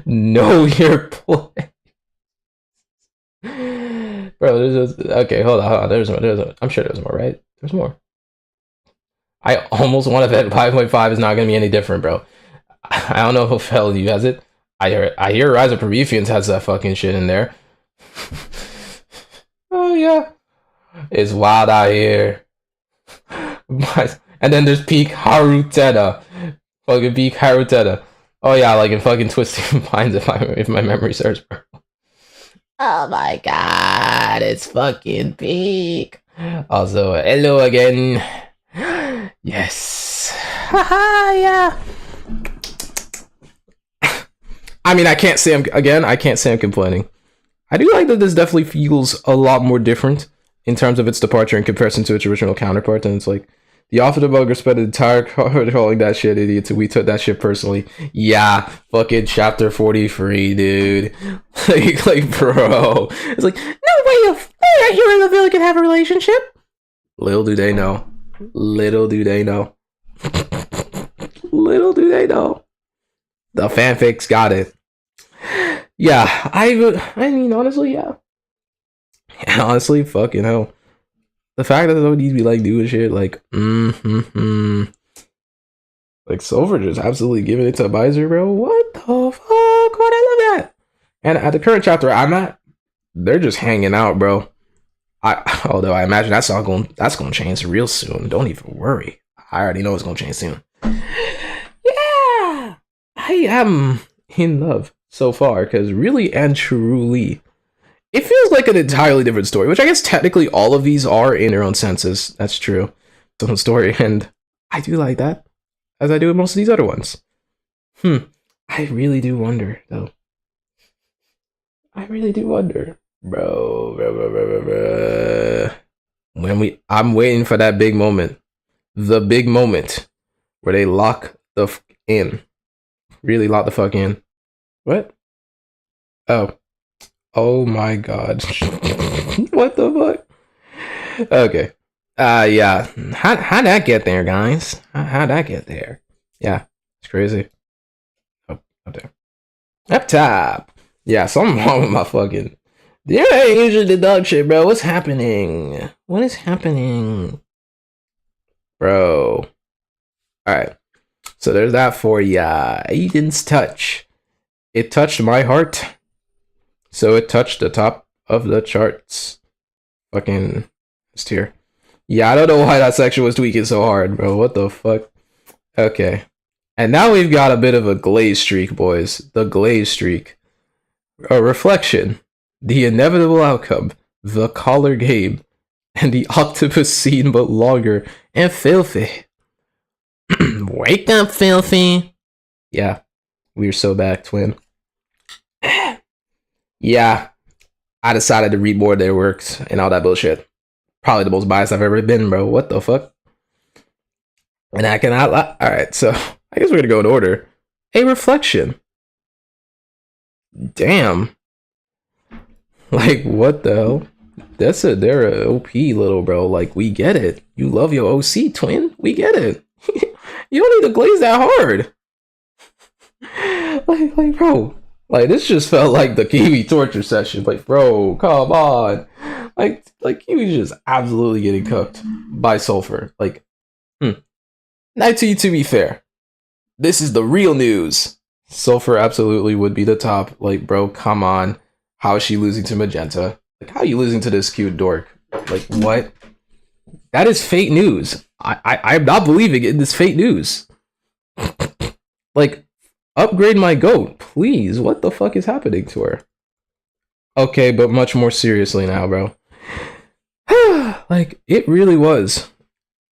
Speaker 1: Know your place. Bro, there's okay, hold on. There's more. I'm sure there's more, right? There's more. I almost want to bet 5.5 is not going to be any different, bro. I don't know if hell you has it. I hear Rise of Prometheans has that fucking shit in there. Oh, yeah. It's wild out here. And then there's Peak Harutena. Fucking Peak Harutena. Oh yeah, like in fucking Twisting Vines if my memory serves, bro. Oh my god, it's fucking Peak. Also, hello again. Yes. Haha, yeah. I mean, I can't say I'm complaining. I do like that this definitely feels a lot more different in terms of its departure in comparison to its original counterpart, and it's like, the author debugger spent an entire card calling that shit idiots, and we took that shit personally. Yeah, fucking chapter 43, dude. like, bro. It's like, no way a hero and a villain can have a relationship. Little do they know. Little do they know. Little do they know. The fanfics got it. Yeah, I mean, honestly, yeah. Honestly, fucking hell. The fact that these be like doing shit like like Silver just absolutely giving it to Baiser, bro. What the fuck? What, I love that. And at the current chapter I'm at, they're just hanging out, bro. Although I imagine that's gonna change real soon. Don't even worry. I already know it's gonna change soon. Yeah, I am in love so far because really and truly, it feels like an entirely different story, which I guess technically all of these are in their own senses. That's true. It's own story, and I do like that, as I do with most of these other ones. I really do wonder, though. I really do wonder. Bro. I'm waiting for that big moment. The big moment where they lock the fuck in. Really lock the fuck in. What? Oh my god. What the fuck? Okay. Yeah. How'd that get there, guys? How'd that get there? Yeah, it's crazy. Oh, up there. Up top. Yeah, something wrong with my fucking... Yeah, I ain't usually the dog shit, bro. What's happening? What is happening? Bro. Alright. So there's that for ya. Aiden's touch. It touched my heart. So it touched the top of the charts. Fucking this tier. Yeah, I don't know why that section was tweaking so hard, bro. What the fuck? Okay. And now we've got a bit of a glaze streak, boys. The glaze streak. A reflection. The inevitable outcome. The collar game. And the octopus scene, but longer and filthy.
Speaker 2: Wake up, filthy.
Speaker 1: Yeah, we're so back, twin. Yeah, I decided to read more of their works and all that bullshit. Probably the most biased I've ever been, bro. What the fuck? And I cannot lie. Alright, so I guess we're gonna go in order. A reflection. Damn. Like, what the hell? They're a OP little bro. Like, we get it. You love your OC, twin. We get it. You don't need to glaze that hard. like, bro. Like, this just felt like the Kiwi torture session. Like, bro, come on. Like Kiwi's just absolutely getting cooked by sulfur. Like, Now, to be fair, this is the real news. Sulfur absolutely would be the top. Like, bro, come on. How is she losing to Magenta? Like, how are you losing to this cute dork? Like, what? That is fake news. I'm not believing it. It's fake news. Like, upgrade my goat, please. What the fuck is happening to her? Okay, but much more seriously now, bro. Like, it really was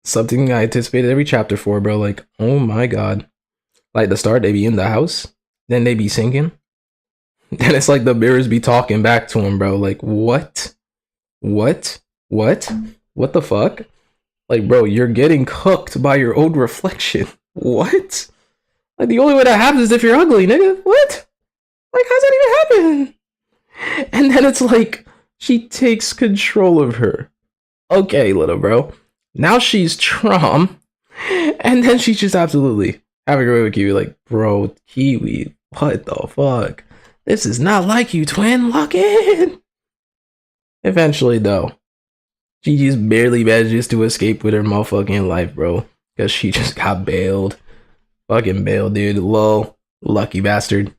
Speaker 1: something I anticipated every chapter for, bro. Like, oh my god. Like, the start, they be in the house, then they be singing. Then it's like the mirrors be talking back to him, bro. Like, what? What the fuck? Like, bro, you're getting cooked by your own reflection. What? Like, the only way that happens is if you're ugly, nigga. What? Like, how's that even happen? And then it's like, she takes control of her. Okay, little bro. Now she's Trom. And then she's just absolutely having a way with Kiwi. Like, bro, Kiwi, what the fuck? This is not like you, twin. Lock in. Eventually, though, she just barely manages to escape with her motherfucking life, bro. Because she just got bailed. Fucking bailed, dude. Lol. Lucky bastard.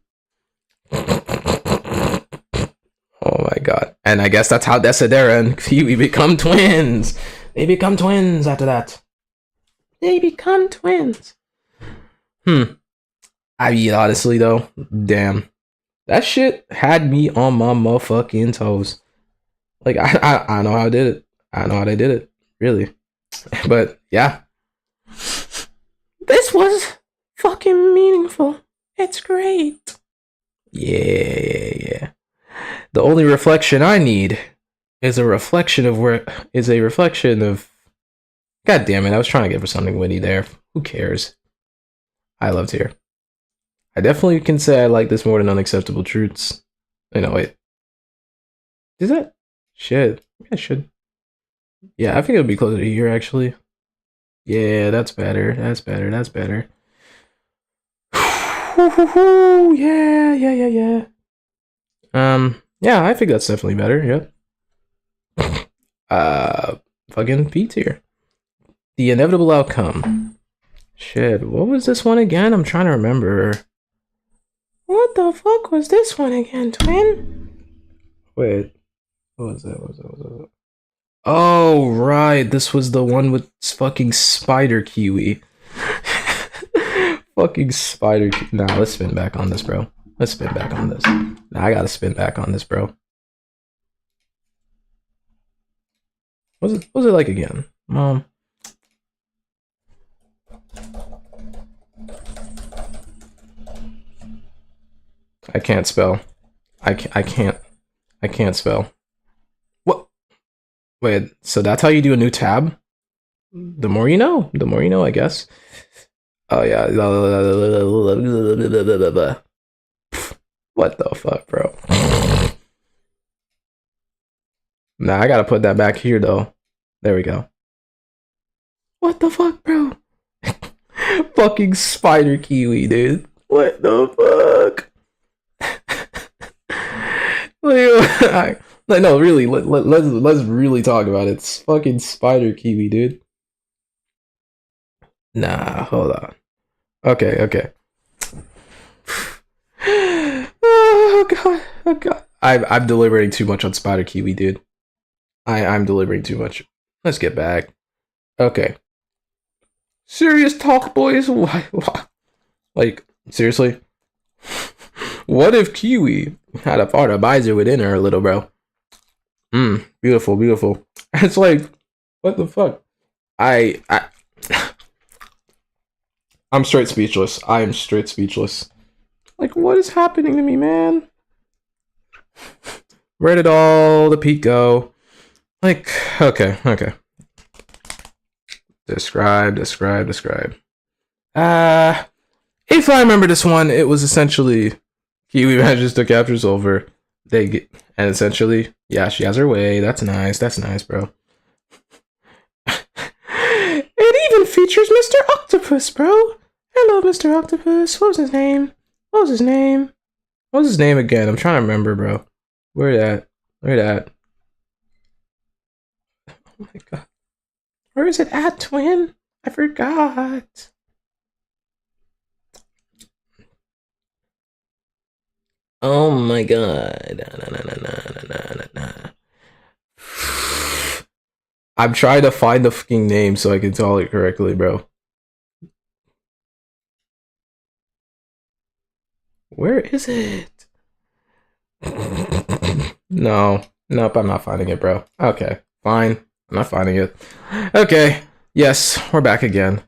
Speaker 1: Oh my god. And I guess that's how Desidera and Kiwi become twins. They become twins after that. They become twins. I mean, honestly, though, damn. That shit had me on my motherfucking toes. Like, I know how I did it. I know how they did it. Really. But, yeah.
Speaker 2: This was fucking meaningful. It's great.
Speaker 1: Yeah. The only reflection I need is a reflection of God damn it, I was trying to get for something witty there. Who cares? I loved here. I definitely can say I like this more than Unacceptable Truths. No, wait. Is that? Shit. I should. Yeah, I think it would be closer to here, actually. Yeah, that's better. That's better. Yeah. Yeah, I think that's definitely better. Yep. Fucking P tier. The inevitable outcome. Shit, what was this one again? I'm trying to remember.
Speaker 2: What the fuck was this one again, twin?
Speaker 1: Wait, what was that? Oh, right, this was the one with fucking Spider Kiwi. Fucking Spider Kiwi. Nah, let's spin back on this, bro. Nah, I gotta spin back on this, bro. What was it like again? Mom. I can't spell. I can't spell. What? Wait, so that's how you do a new tab? The more you know, I guess. Oh yeah. What the fuck, bro? Nah, I gotta put that back here though. There we go. What the fuck, bro? Fucking Spider Kiwi, dude. What the fuck? Like, no, really, let's really talk about it. It's fucking Spider Kiwi, dude. Nah, hold on. Okay. Oh god. I'm deliberating too much on Spider Kiwi, dude. I'm deliberating too much. Let's get back. Okay. Serious talk, boys. Why? Like, seriously? What if Kiwi had a part of Baiser within her, little bro? Beautiful, beautiful. It's like, what the fuck? I I'm straight speechless. I am straight speechless. Like, what is happening to me, man? Where did all the peak go? Like, okay. Describe. If I remember this one, it was essentially Kiwi manages to capture Silver. And essentially, yeah, she has her way. That's nice, bro. It even features Mr. Octopus, bro. Hello, Mr. Octopus. What was his name again? I'm trying to remember, bro. Where that? Oh my god. Where is it at, twin? I forgot. Oh my god. I'm trying to find the fucking name so I can tell it correctly, bro. Where is it? No. Nope, I'm not finding it, bro. Okay, fine. I'm not finding it. Okay. Yes, we're back again.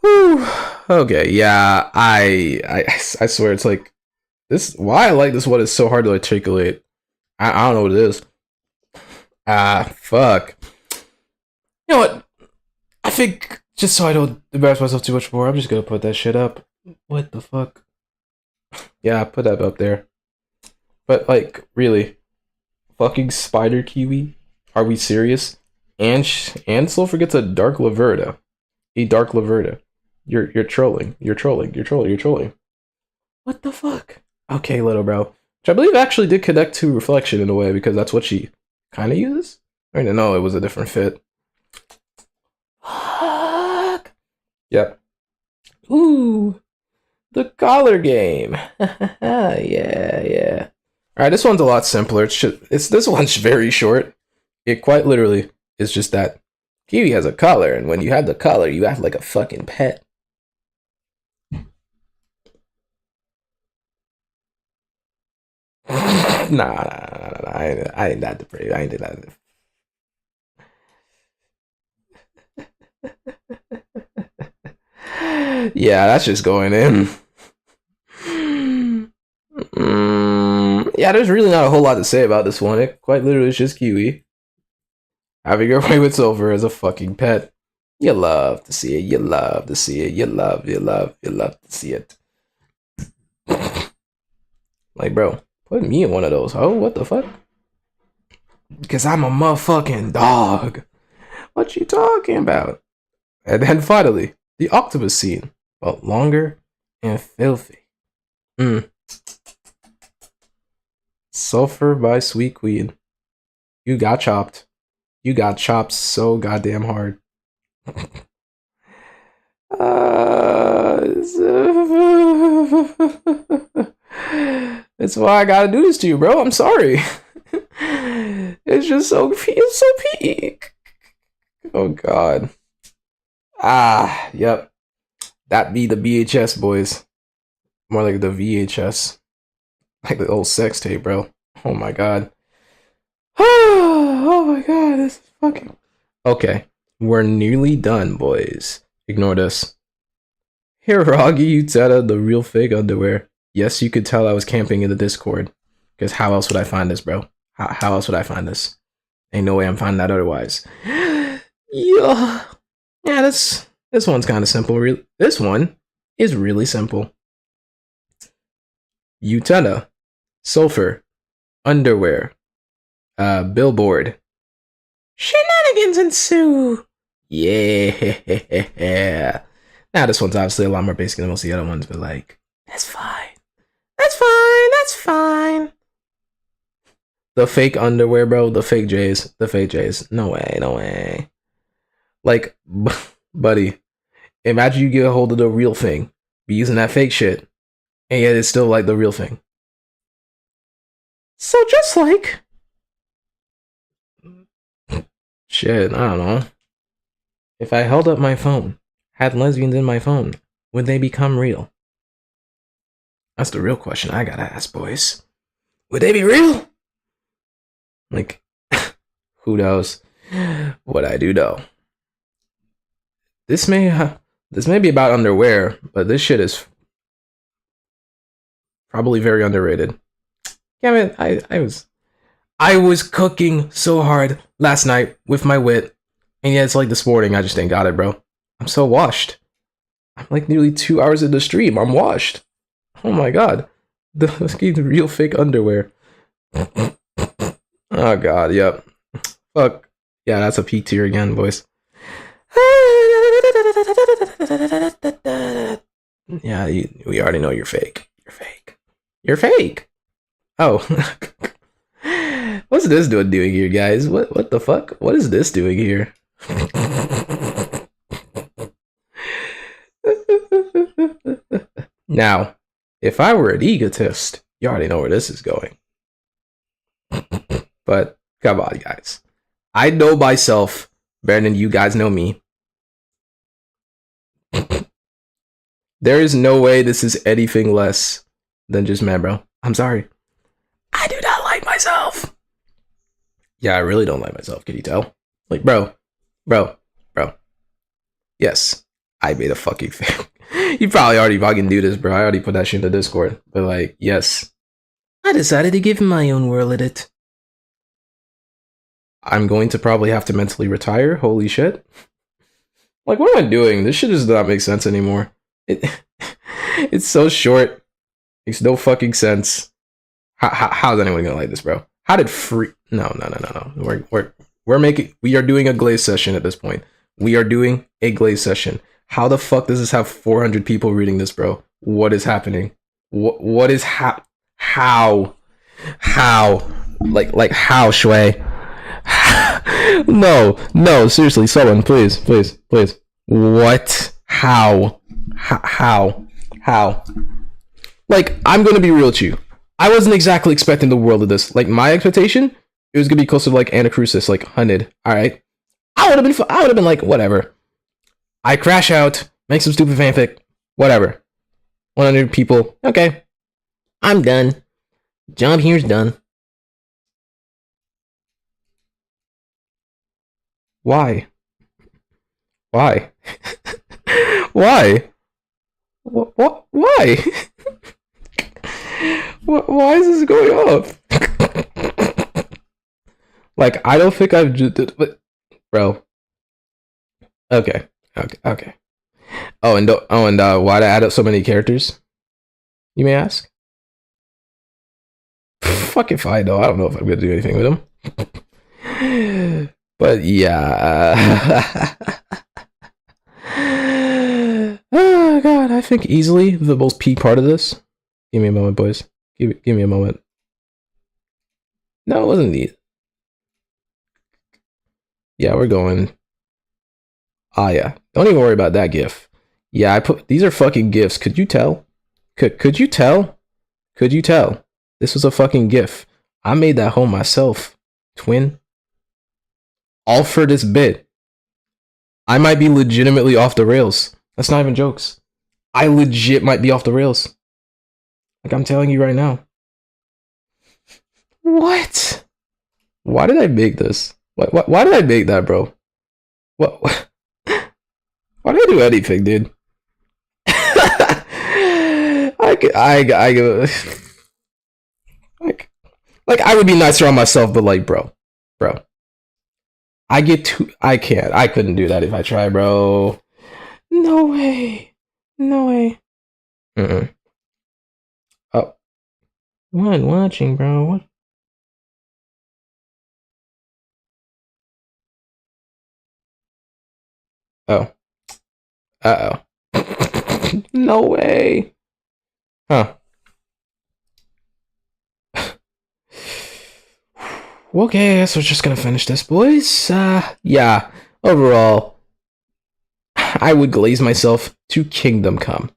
Speaker 1: Whew. Okay, yeah, I swear it's like this. Why I like this one is so hard to articulate. I don't know what it is. Fuck. You know what? I think just so I don't embarrass myself too much more, I'm just gonna put that shit up. What the fuck? Yeah, put that up there. But like, really, fucking Spider Kiwi? Are we serious? And Sulfur gets a Dark Laverta. A Dark Laverta. You're trolling. You're trolling. What the fuck? Okay, little bro. Which I believe actually did connect to Reflection in a way because that's what she kind of uses. I didn't know it was a different fit. Fuck. Yep. Ooh. The collar game. Yeah. Alright, this one's a lot simpler. This one's very short. It quite literally is just that Kiwi has a collar, and when you have the collar, you act like a fucking pet. Nah. I ain't that depraved. I ain't did that. Yeah, that's just going in. Yeah, there's really not a whole lot to say about this one. It quite literally is just Kiwi having her way with Silver as a fucking pet. You love to see it. You love to see it. Like, bro, put me in one of those. Oh, what the fuck? Because I'm a motherfucking dog. What you talking about? And then finally, the octopus scene, but longer and filthy. Sulfur by Sweet Queen. You got chopped. You got chopped so goddamn hard. That's why I gotta do this to you, bro. I'm sorry. It's just so peak. Oh god. Yep. That be the VHS, boys. More like the VHS. Like the old sex tape, bro. Oh my god. Oh my god, this is fucking... Okay, we're nearly done, boys. Ignore this. Hiragi Utada, the real fake underwear. Yes, you could tell I was camping in the Discord. Because how else would I find this, bro? How else would I find this? Ain't no way I'm finding that otherwise. Yeah, this one's kind of simple. This one is really simple. Utena, Sulfur, underwear, billboard. Shenanigans ensue. Yeah. Now this one's obviously a lot more basic than most of the other ones, but like, that's fine. The fake underwear, bro. The fake J's. No way. Like, buddy, imagine you get a hold of the real thing, be using that fake shit, and yet it's still like the real thing. So just like... Shit, I don't know. If I held up my phone, had lesbians in my phone, would they become real? That's the real question I gotta ask, boys. Would they be real? Like, who knows? What I do know. This may be about underwear, but this shit is probably very underrated. Damn it, I was cooking so hard last night with my wit, and yeah, it's like this morning I just ain't got it, bro. I'm so washed. I'm like nearly 2 hours into the stream. I'm washed. Oh my god. The real fake underwear. Oh god, yep. Fuck. Yeah, that's a peak tier again, boys. Yeah, we already know you're fake. You're fake. You're fake. Oh. What's this doing here, guys? What the fuck? What is this doing here? Now, if I were an egotist, you already know where this is going. But come on, guys. I know myself better than you guys know me. There is no way this is anything less than just mad, bro. I'm sorry. I do not like myself. Yeah, I really don't like myself. Can you tell? Like, bro. Yes, I made a fucking thing. You probably already fucking do this, bro. I already put that shit in the Discord. But like, yes. I decided to give my own whirl at it. I'm going to probably have to mentally retire. Holy shit. Like, what am I doing? This shit does not make sense anymore. It's so short. Makes no fucking sense. How's anyone gonna like this, bro? How did free? No. We are doing a glaze session at this point. We are doing a glaze session. How the fuck does this have 400 people reading this, bro? What is happening? What is how? Like how, Shui? No, seriously, someone, please. What? How? Like, I'm gonna be real with you. I wasn't exactly expecting the world of this. Like, my expectation, it was gonna be closer to like Anacrusis, like 100. All right, I would have been like, whatever. I crash out, make some stupid fanfic, whatever. 100 people, okay. I'm done. Job here's done. Why? Why? Why? What? Why? Why is this going off? Like, I don't think I've just, but, bro. Okay. Oh, and why'd I add up so many characters? You may ask. Fucking fine, though. I don't know if I'm gonna do anything with them. But yeah. Oh god, I think easily the most peak part of this. Give me a moment, boys. Give me a moment. No, it wasn't neat. Yeah, we're going. Ah, yeah. Don't even worry about that GIF. Yeah, I put these are fucking GIFs. Could you tell? Could you tell? Could you tell? This was a fucking GIF. I made that home myself, twin. All for this bit. I might be legitimately off the rails. That's not even jokes. I legit might be off the rails. Like, I'm telling you right now. What? Why did I make this? Why did I make that, bro? What? Why did I do anything, dude? Like, I would be nicer on myself, but like, bro. I couldn't do that if I try, bro. No way. Oh. What watching, bro? What? Oh. Uh-oh. No way. Huh. Okay, I guess we're just gonna finish this, boys. Yeah. Overall, I would glaze myself to Kingdom Come.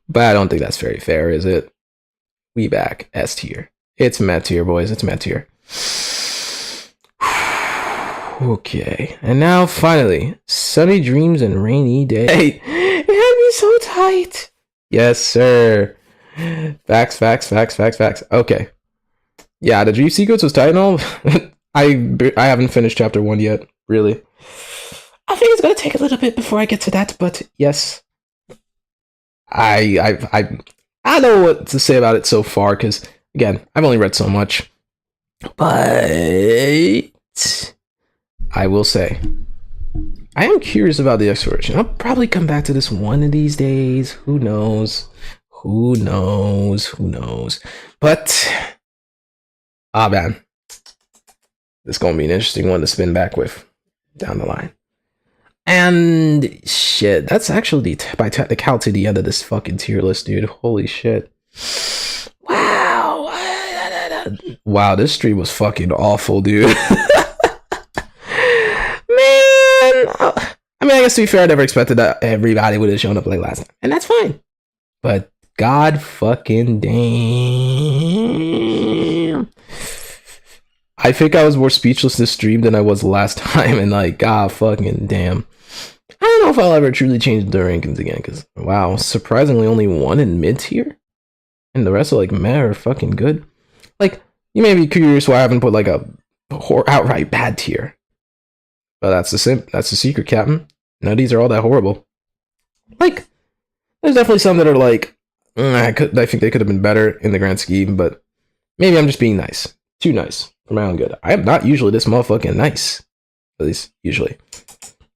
Speaker 1: But I don't think that's very fair, is it? We back. S tier. It's met tier, boys. It's met tier. Okay. And now, finally, sunny dreams and rainy day. Hey, it had me so tight. Yes, sir. Facts, facts, facts, facts, facts. Okay. Yeah, the Dream Sequence was tight and all. I haven't finished chapter 1 yet, really. I think it's gonna take a little bit before I get to that, but yes. I know what to say about it so far, because again, I've only read so much. But I will say, I am curious about the exploration. I'll probably come back to this one of these days. Who knows? Who knows? Who knows? But man, this is gonna be an interesting one to spin back with down the line. And shit, that's actually by technicality the end of this fucking tier list, dude. Holy shit. Wow. Wow, this stream was fucking awful, dude. Man. I mean, I guess to be fair, I never expected that everybody would have shown up like last time. And that's fine. But god fucking damn. I think I was more speechless this stream than I was last time. And like, god fucking damn. I don't know if I'll ever truly change the rankings again, because wow, surprisingly only one in mid tier, and the rest are like meh or fucking good. Like, you may be curious why I haven't put like a outright bad tier, but that's the secret, Captain. None of these are all that horrible. Like, there's definitely some that are like, I think they could have been better in the grand scheme, but maybe I'm just being nice, too nice for my own good. I am not usually this motherfucking nice, at least usually,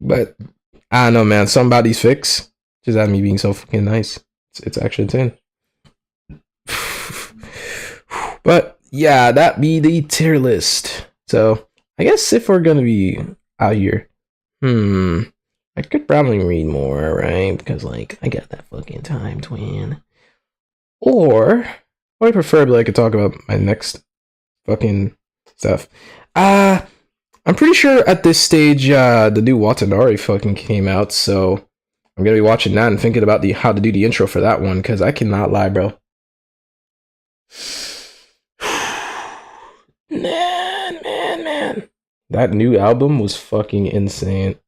Speaker 1: but. I don't know, man. Something about these fics just had me being so fucking nice. It's actually insane. But yeah, that be the tier list. So I guess if we're gonna be out here, I could probably read more, right? Because like I got that fucking time, twin. Or preferably I could talk about my next fucking stuff. I'm pretty sure at this stage, the new Watanabe fucking came out, so I'm gonna be watching that and thinking about how to do the intro for that one, because I cannot lie, bro. Man. That new album was fucking insane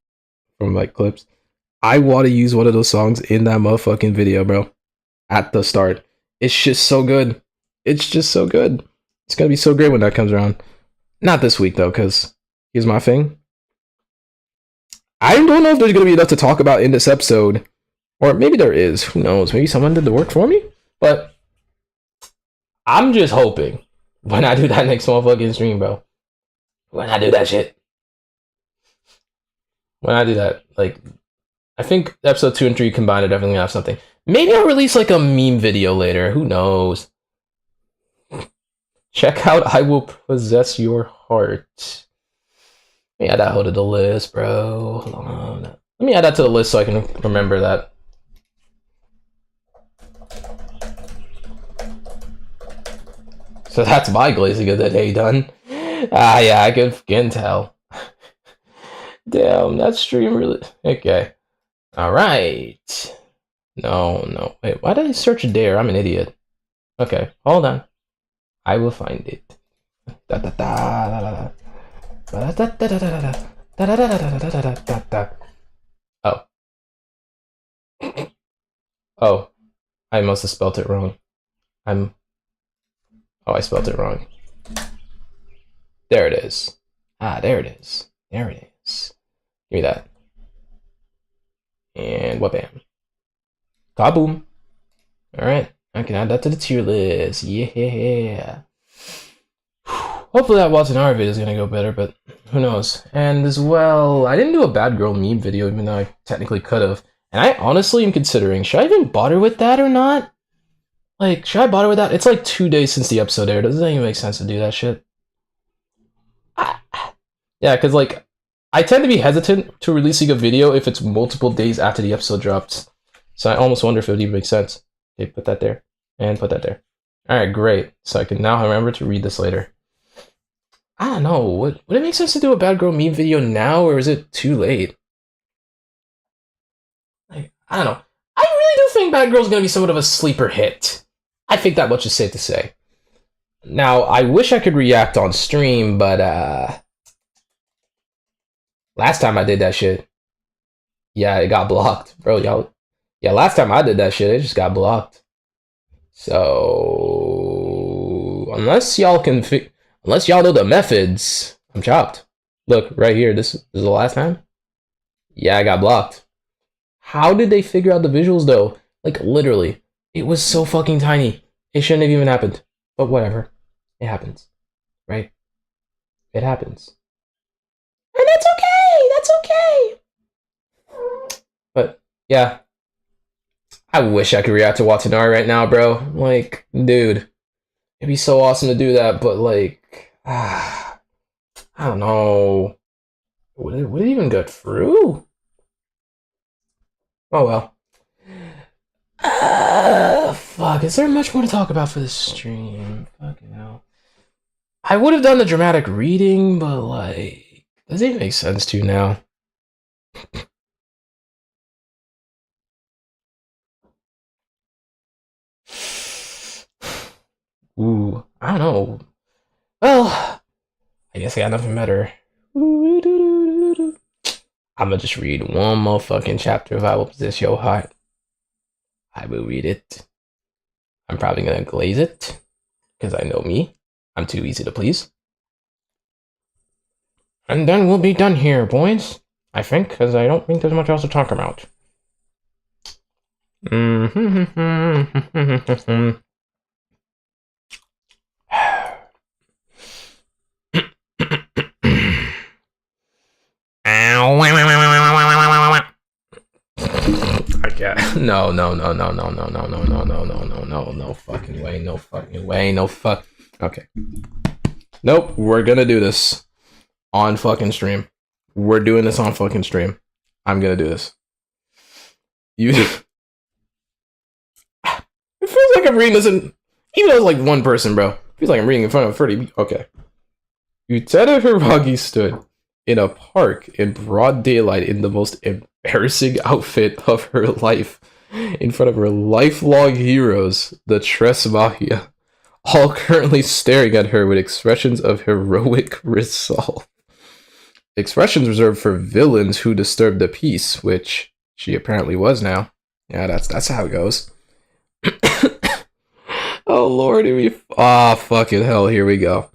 Speaker 1: from, like, clips. I want to use one of those songs in that motherfucking video, bro. At the start. It's just so good. It's just so good. It's gonna be so great when that comes around. Not this week, though, because... here's my thing. I don't know if there's going to be enough to talk about in this episode. Or maybe there is. Who knows? Maybe someone did the work for me? But I'm just hoping when I do that next motherfucking stream, bro. When I do that shit. When I do that. Like, I think episode 2 and 3 combined are definitely going to have something. Maybe I'll release like a meme video later. Who knows? Check out I Will Possess Your Heart. Let me add that to the list, bro. Hold on. Let me add that to the list so I can remember that. So that's my glazing of the day done. Yeah, I can tell. Damn, that stream really... okay. Alright. No. Wait, why did I search Dare? I'm an idiot. Okay, hold on. I will find it. Oh, I must have spelt it wrong. I spelt it wrong. There it is. There it is. There it is. Give me that. And wha-bam. Kaboom. Alright, I can add that to the tier list. Yeah. Hopefully that Watanabe video is gonna go better, but who knows. And as well, I didn't do a bad girl meme video, even though I technically could have. And I honestly am considering, should I even bother with that or not? Like, should I bother with that? It's like 2 days since the episode aired. Doesn't even make sense to do that shit. Yeah, because like, I tend to be hesitant to releasing a video if it's multiple days after the episode drops. So I almost wonder if it would even make sense. Okay, put that there. And put that there. Alright, great. So I can now remember to read this later. I don't know. Would it make sense to do a bad girl meme video now, or is it too late? Like, I don't know. I really do think Bad Girl's gonna be somewhat of a sleeper hit. I think that much is safe to say. Now, I wish I could react on stream, but last time I did that shit, yeah, it got blocked, bro. Y'all, yeah, last time I did that shit, it just got blocked. So unless y'all know the methods, I'm chopped. Look right here. This is the last time. Yeah, I got blocked. How did they figure out the visuals though? Like literally, it was so fucking tiny. It shouldn't have even happened. But whatever, it happens, right? It happens, and that's okay. That's okay. But yeah, I wish I could react to Watanabe right now, bro. Like, dude, it'd be so awesome to do that. But like, I don't know. Would it even get through? Oh well. Fuck. Is there much more to talk about for this stream? Fucking hell. I would have done the dramatic reading, but like, does it make sense to you now? Ooh, I don't know. Well, I guess I got nothing better. I'm gonna just read one motherfucking chapter of I Will Possess Your Heart. I will read it. I'm probably gonna glaze it, because I know me. I'm too easy to please. And then we'll be done here, boys. I think, because I don't think there's much else to talk about. Okay. No fucking way, no fucking way, no fuck. Okay. Nope, we're gonna do this on fucking stream. We're doing this on fucking stream. I'm gonna do this. You. It feels like I'm reading this in, even though it's like one person, bro. It feels like I'm reading in front of 30. Okay. Utada Hiragi stood in a park in broad daylight in the most embarrassing outfit of her life, in front of her lifelong heroes, the Tres Mahia, all currently staring at her with expressions of heroic resolve. Expressions reserved for villains who disturb the peace, which she apparently was now. Yeah, that's how it goes. Oh lord, fucking hell, here we go.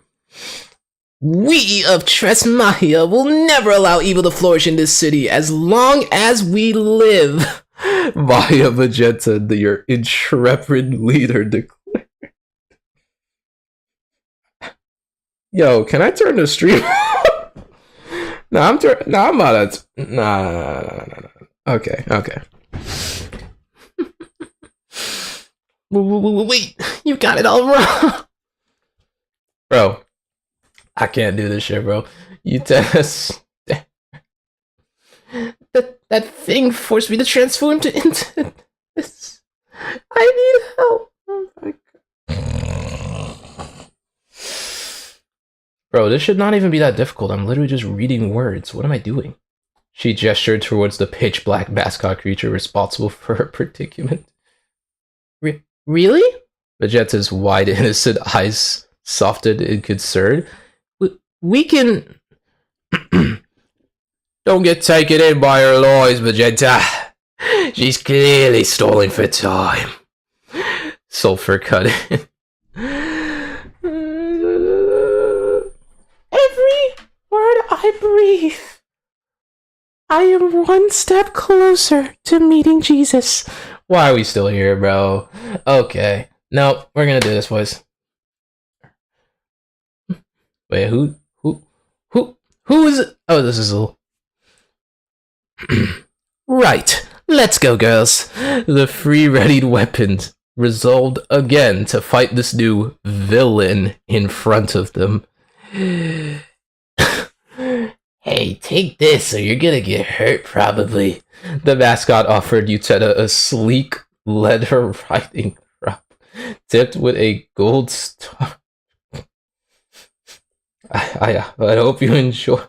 Speaker 1: We of Tres Mahia will never allow evil to flourish in this city as long as we live. Maya Magenta, your intrepid leader, declared. Yo, can I turn the stream? I'm about to. Nah. Okay. Wait, you got it all wrong. Bro, I can't do this shit, bro. You test. That thing forced me to transform into this. I need help. Oh my god. Bro, this should not even be that difficult. I'm literally just reading words. What am I doing? She gestured towards the pitch black mascot creature responsible for her predicament. Really? Vegeta's wide, innocent eyes softened in concern. We can. Don't get taken in by her lies, Magenta. She's clearly stalling for time. Sulfur cut in. Every word I breathe, I am one step closer to meeting Jesus. Why are we still here, bro? Okay. No, we're gonna do this, boys. Wait, who is it? Oh, this is a... Right, let's go, girls. The free-readied weapons resolved again to fight this new villain in front of them. Hey, take this or you're gonna get hurt, probably. The mascot offered Utena a sleek leather riding crop tipped with a gold star. I hope you enjoy.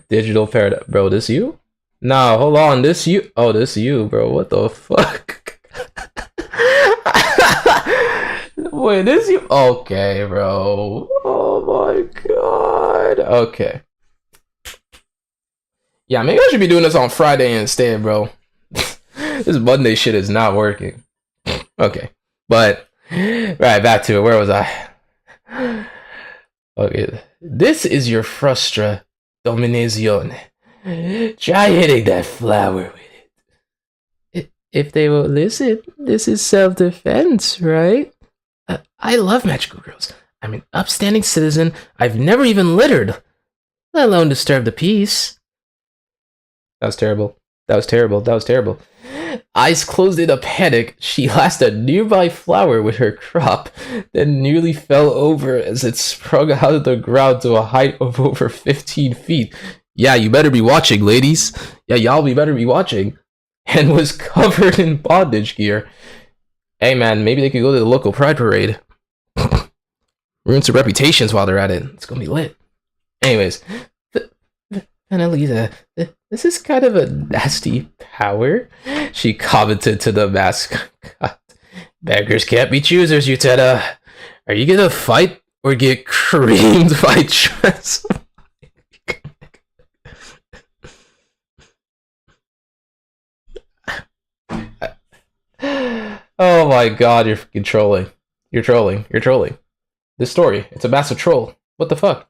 Speaker 1: Digital Paradise. Bro, this you? Nah, hold on. This you? Oh, this you, bro. What the fuck? Wait, this you? Okay, bro. Oh my god. Okay. Yeah, maybe I should be doing this on Friday instead, bro. This Monday shit is not working. Okay. But Right, back to it. Where was I? Okay. This is your frustra dominazione. Try hitting that flower with it. If they will listen, this is self-defense, right? I love magical girls. I'm an upstanding citizen. I've never even littered, let alone disturbed the peace. That was terrible. That was terrible. That was terrible. Eyes closed in a panic, she lashed a nearby flower with her crop, then nearly fell over as it sprung out of the ground to a height of over 15 feet. Yeah, you better be watching, ladies. Yeah, y'all better be watching. And was covered in bondage gear. Hey man, maybe they could go to the local pride parade. Ruin some reputations while they're at it. It's gonna be lit. Anyways, Annalisa, this is kind of a nasty power, she commented to the mascot. Beggars can't be choosers, Utena. Are you gonna fight or get creamed by Tress? Oh my god, you're fucking trolling. You're trolling. You're trolling. This story, it's a massive troll. What the fuck?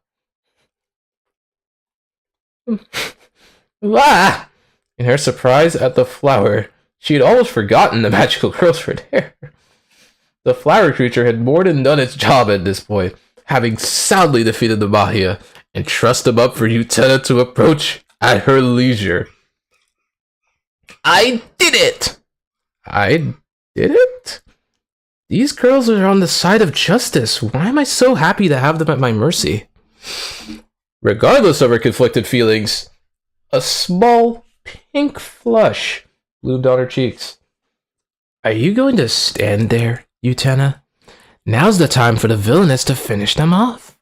Speaker 1: Ah! In her surprise at the flower, she had almost forgotten the magical girls were there. The flower creature had more than done its job at this point, having soundly defeated the Mahia, and trussed them up for Utena to approach at her leisure. I did it! I did it? These girls are on the side of justice. Why am I so happy to have them at my mercy? Regardless of her conflicted feelings, a small pink flush bloomed on her cheeks. Are you going to stand there, Utena? Now's the time for the villainess to finish them off.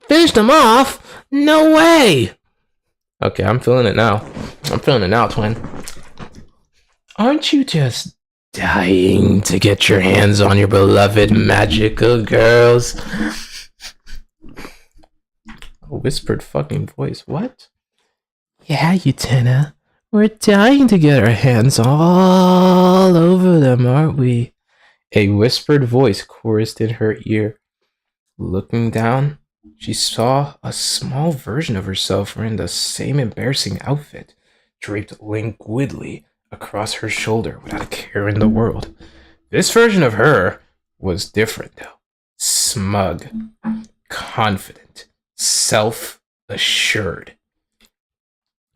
Speaker 1: Finish them off? No way! Okay, I'm feeling it now. I'm feeling it now, twin. Aren't you just dying to get your hands on your beloved magical girls? A whispered fucking voice. What? Yeah, Utena. We're dying to get our hands all over them, aren't we? A whispered voice chorused in her ear. Looking down, she saw a small version of herself wearing the same embarrassing outfit, draped languidly across her shoulder without a care in the world. This version of her was different, though. Smug, confident, self-assured.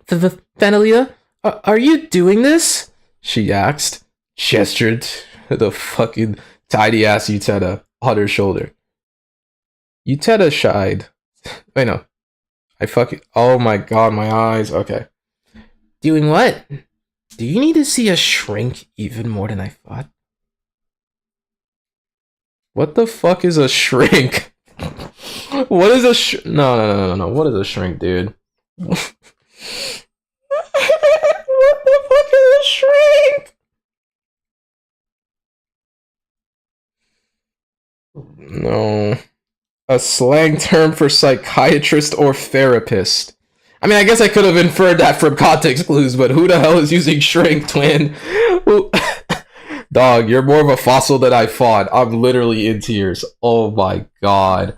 Speaker 1: Vanalita, are you doing this? She asked, gestured to the fucking tiny-ass Utena on her shoulder. Utena shied. Wait, no. Oh my god, my eyes. Okay. Doing what? Do you need to see a shrink even more than I thought? What the fuck is a shrink? What is a No. What is a shrink, dude? What the fuck is a shrink? No. A slang term for psychiatrist or therapist. I mean, I guess I could have inferred that from context clues, but who the hell is using shrink, twin? Dog, you're more of a fossil than I thought. I'm literally in tears. Oh my god.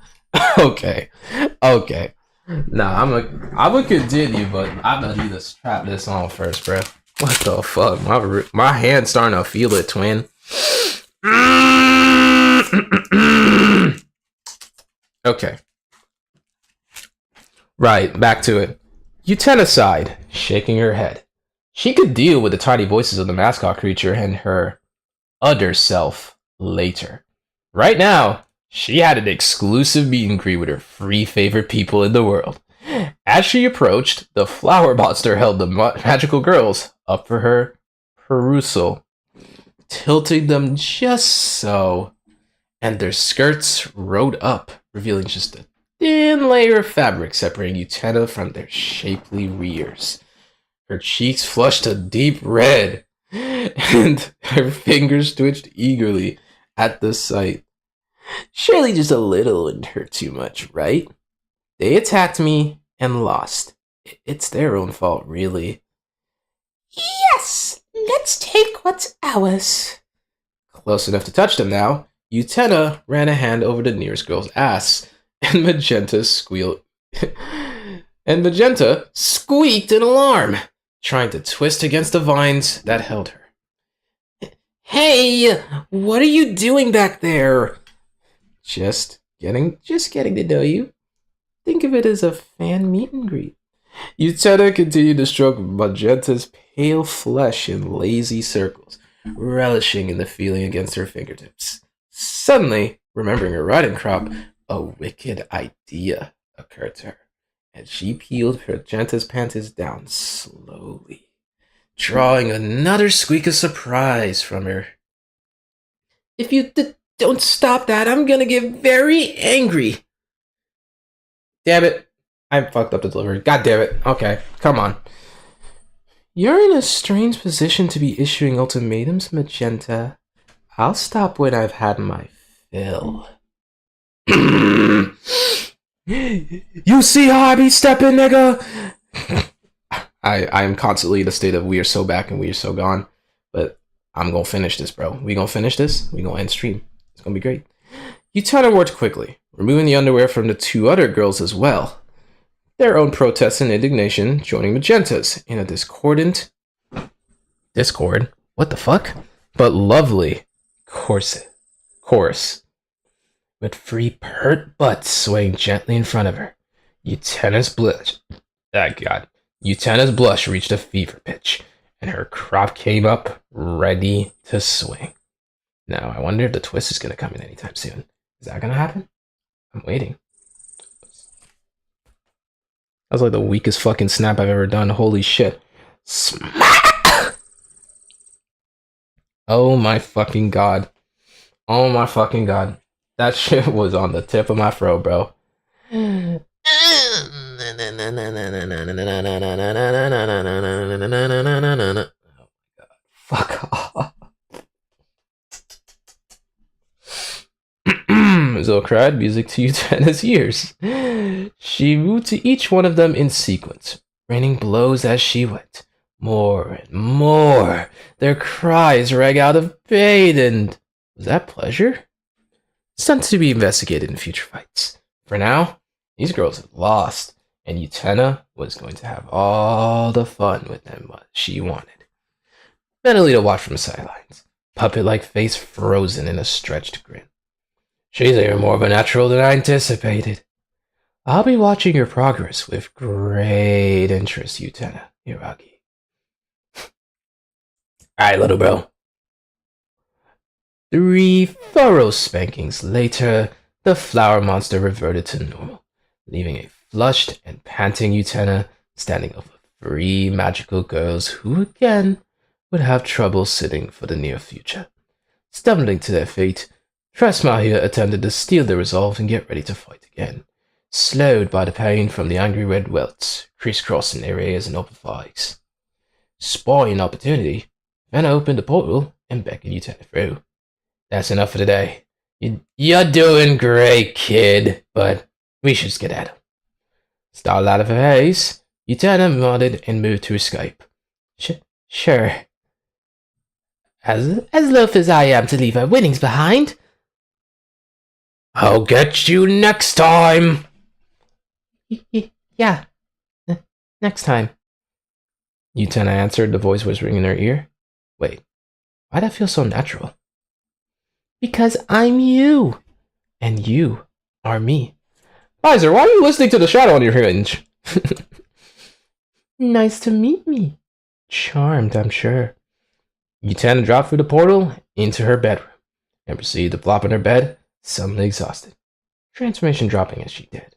Speaker 1: Okay. Nah, I'm gonna continue, but I'm gonna need to strap this on first, bro. What the fuck? My hand's starting to feel it, twin. Okay. Right, back to it. Utena sighed, shaking her head. She could deal with the tiny voices of the mascot creature and her other self later. Right now, she had an exclusive meet and greet with her 3 favorite people in the world. As she approached, the flower monster held the magical girls up for her perusal, tilting them just so, and their skirts rode up, revealing just a thin layer of fabric separating Utena from their shapely rears. Her cheeks flushed a deep red, and her fingers twitched eagerly at the sight. Surely just a little wouldn't hurt too much, right? They attacked me and lost. It's their own fault, really.
Speaker 2: Yes! Let's take what's ours.
Speaker 1: Close enough to touch them now, Utena ran a hand over the nearest girl's ass, and Magenta squealed. And Magenta squeaked in alarm, trying to twist against the vines that held her. Hey, what are you doing back there? Just getting to know you. Think of it as a fan meet and greet. Utena continued to stroke Magenta's pale flesh in lazy circles, relishing in the feeling against her fingertips. Suddenly, remembering her riding crop, a wicked idea occurred to her, and she peeled Magenta's panties down slowly, drawing another squeak of surprise from her. If you don't stop that, I'm gonna get very angry. Damn it. I fucked up the delivery. God damn it. Okay, come on. You're in a strange position to be issuing ultimatums, Magenta. I'll stop when I've had my fill. You see how I be stepping, nigga? I am constantly in a state of we are so back and we are so gone. But I'm gonna finish this, bro. We gonna finish this. We gonna end stream. It's gonna be great. Utena worked quickly, removing the underwear from the two other girls as well. Their own protests and indignation joining Magenta's in a discord, what the fuck? But lovely chorus, with free pert butts swaying gently in front of her. Utena's blush reached a fever pitch, and her crop came up, ready to swing. Now, I wonder if the twist is going to come in anytime soon. Is that going to happen? I'm waiting. That was like the weakest fucking snap I've ever done. Holy shit. Smack! Oh my fucking god. Oh my fucking god. That shit was on the tip of my throat, bro. Oh my god. Fuck off. Zoe cried, music to Utena's ears. She moved to each one of them in sequence, raining blows as she went. More and more. Their cries rang out of pain and... Was that pleasure? Something to be investigated in future fights. For now, these girls had lost, and Utena was going to have all the fun with them what she wanted. Benelita watched from the sidelines, puppet-like face frozen in a stretched grin. She's even more of a natural than I anticipated. I'll be watching your progress with great interest, Utena Hiragi. Alright, little bro. 3 thorough spankings later, the flower monster reverted to normal, leaving a flushed and panting Utena standing over 3 magical girls who again would have trouble sitting for the near future. Stumbling to their feet, Tresmahia attempted to steal their resolve and get ready to fight again, slowed by the pain from the angry red welts crisscrossing their ears and upper thighs. Spying an opportunity, Vanna opened the portal and beckoned Utena through. That's enough for today. You're doing great, kid, but we should skedaddle. Startled out of her haze, Utena nodded and moved to escape. Sure. As loath as I am to leave our winnings behind. I'll get you next time! Yeah, next time. Utena answered, the voice whispering in her ear. Wait, why'd that feel so natural? Because I'm you, and you are me. Visor, why are you listening to the shadow on your hinge? Nice to meet me. Charmed, I'm sure. Utena dropped through the portal into her bedroom, and proceeded to flop in her bed, suddenly exhausted, transformation dropping as she did.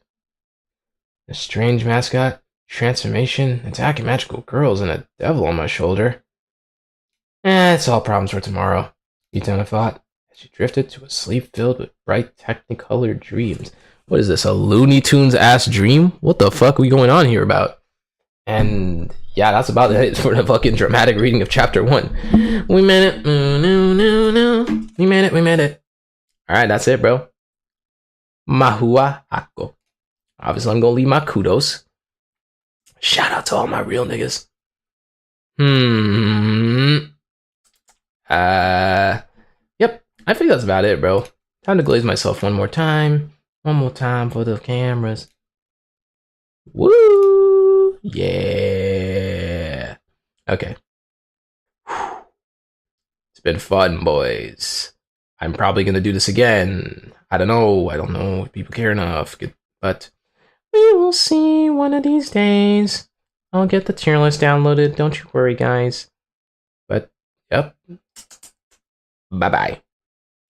Speaker 1: A strange mascot, transformation, attacking magical girls, and a devil on my shoulder. It's all problems for tomorrow, Utena thought, as she drifted to a sleep filled with bright technicolored dreams. What is this, a Looney Tunes ass dream? What the fuck are we going on here about? And yeah, that's about it for the fucking dramatic reading of chapter 1. We made it. We made it. Alright, that's it, bro. Mahouako. Obviously, I'm gonna leave my kudos. Shout out to all my real niggas. Yep. I think that's about it, bro. Time to glaze myself one more time. One more time for the cameras. Woo! Yeah. Okay. It's been fun, boys. I'm probably gonna do this again. I don't know. I don't know if people care enough. But we will see one of these days. I'll get the tier list downloaded. Don't you worry, guys. But, yep. Bye-bye.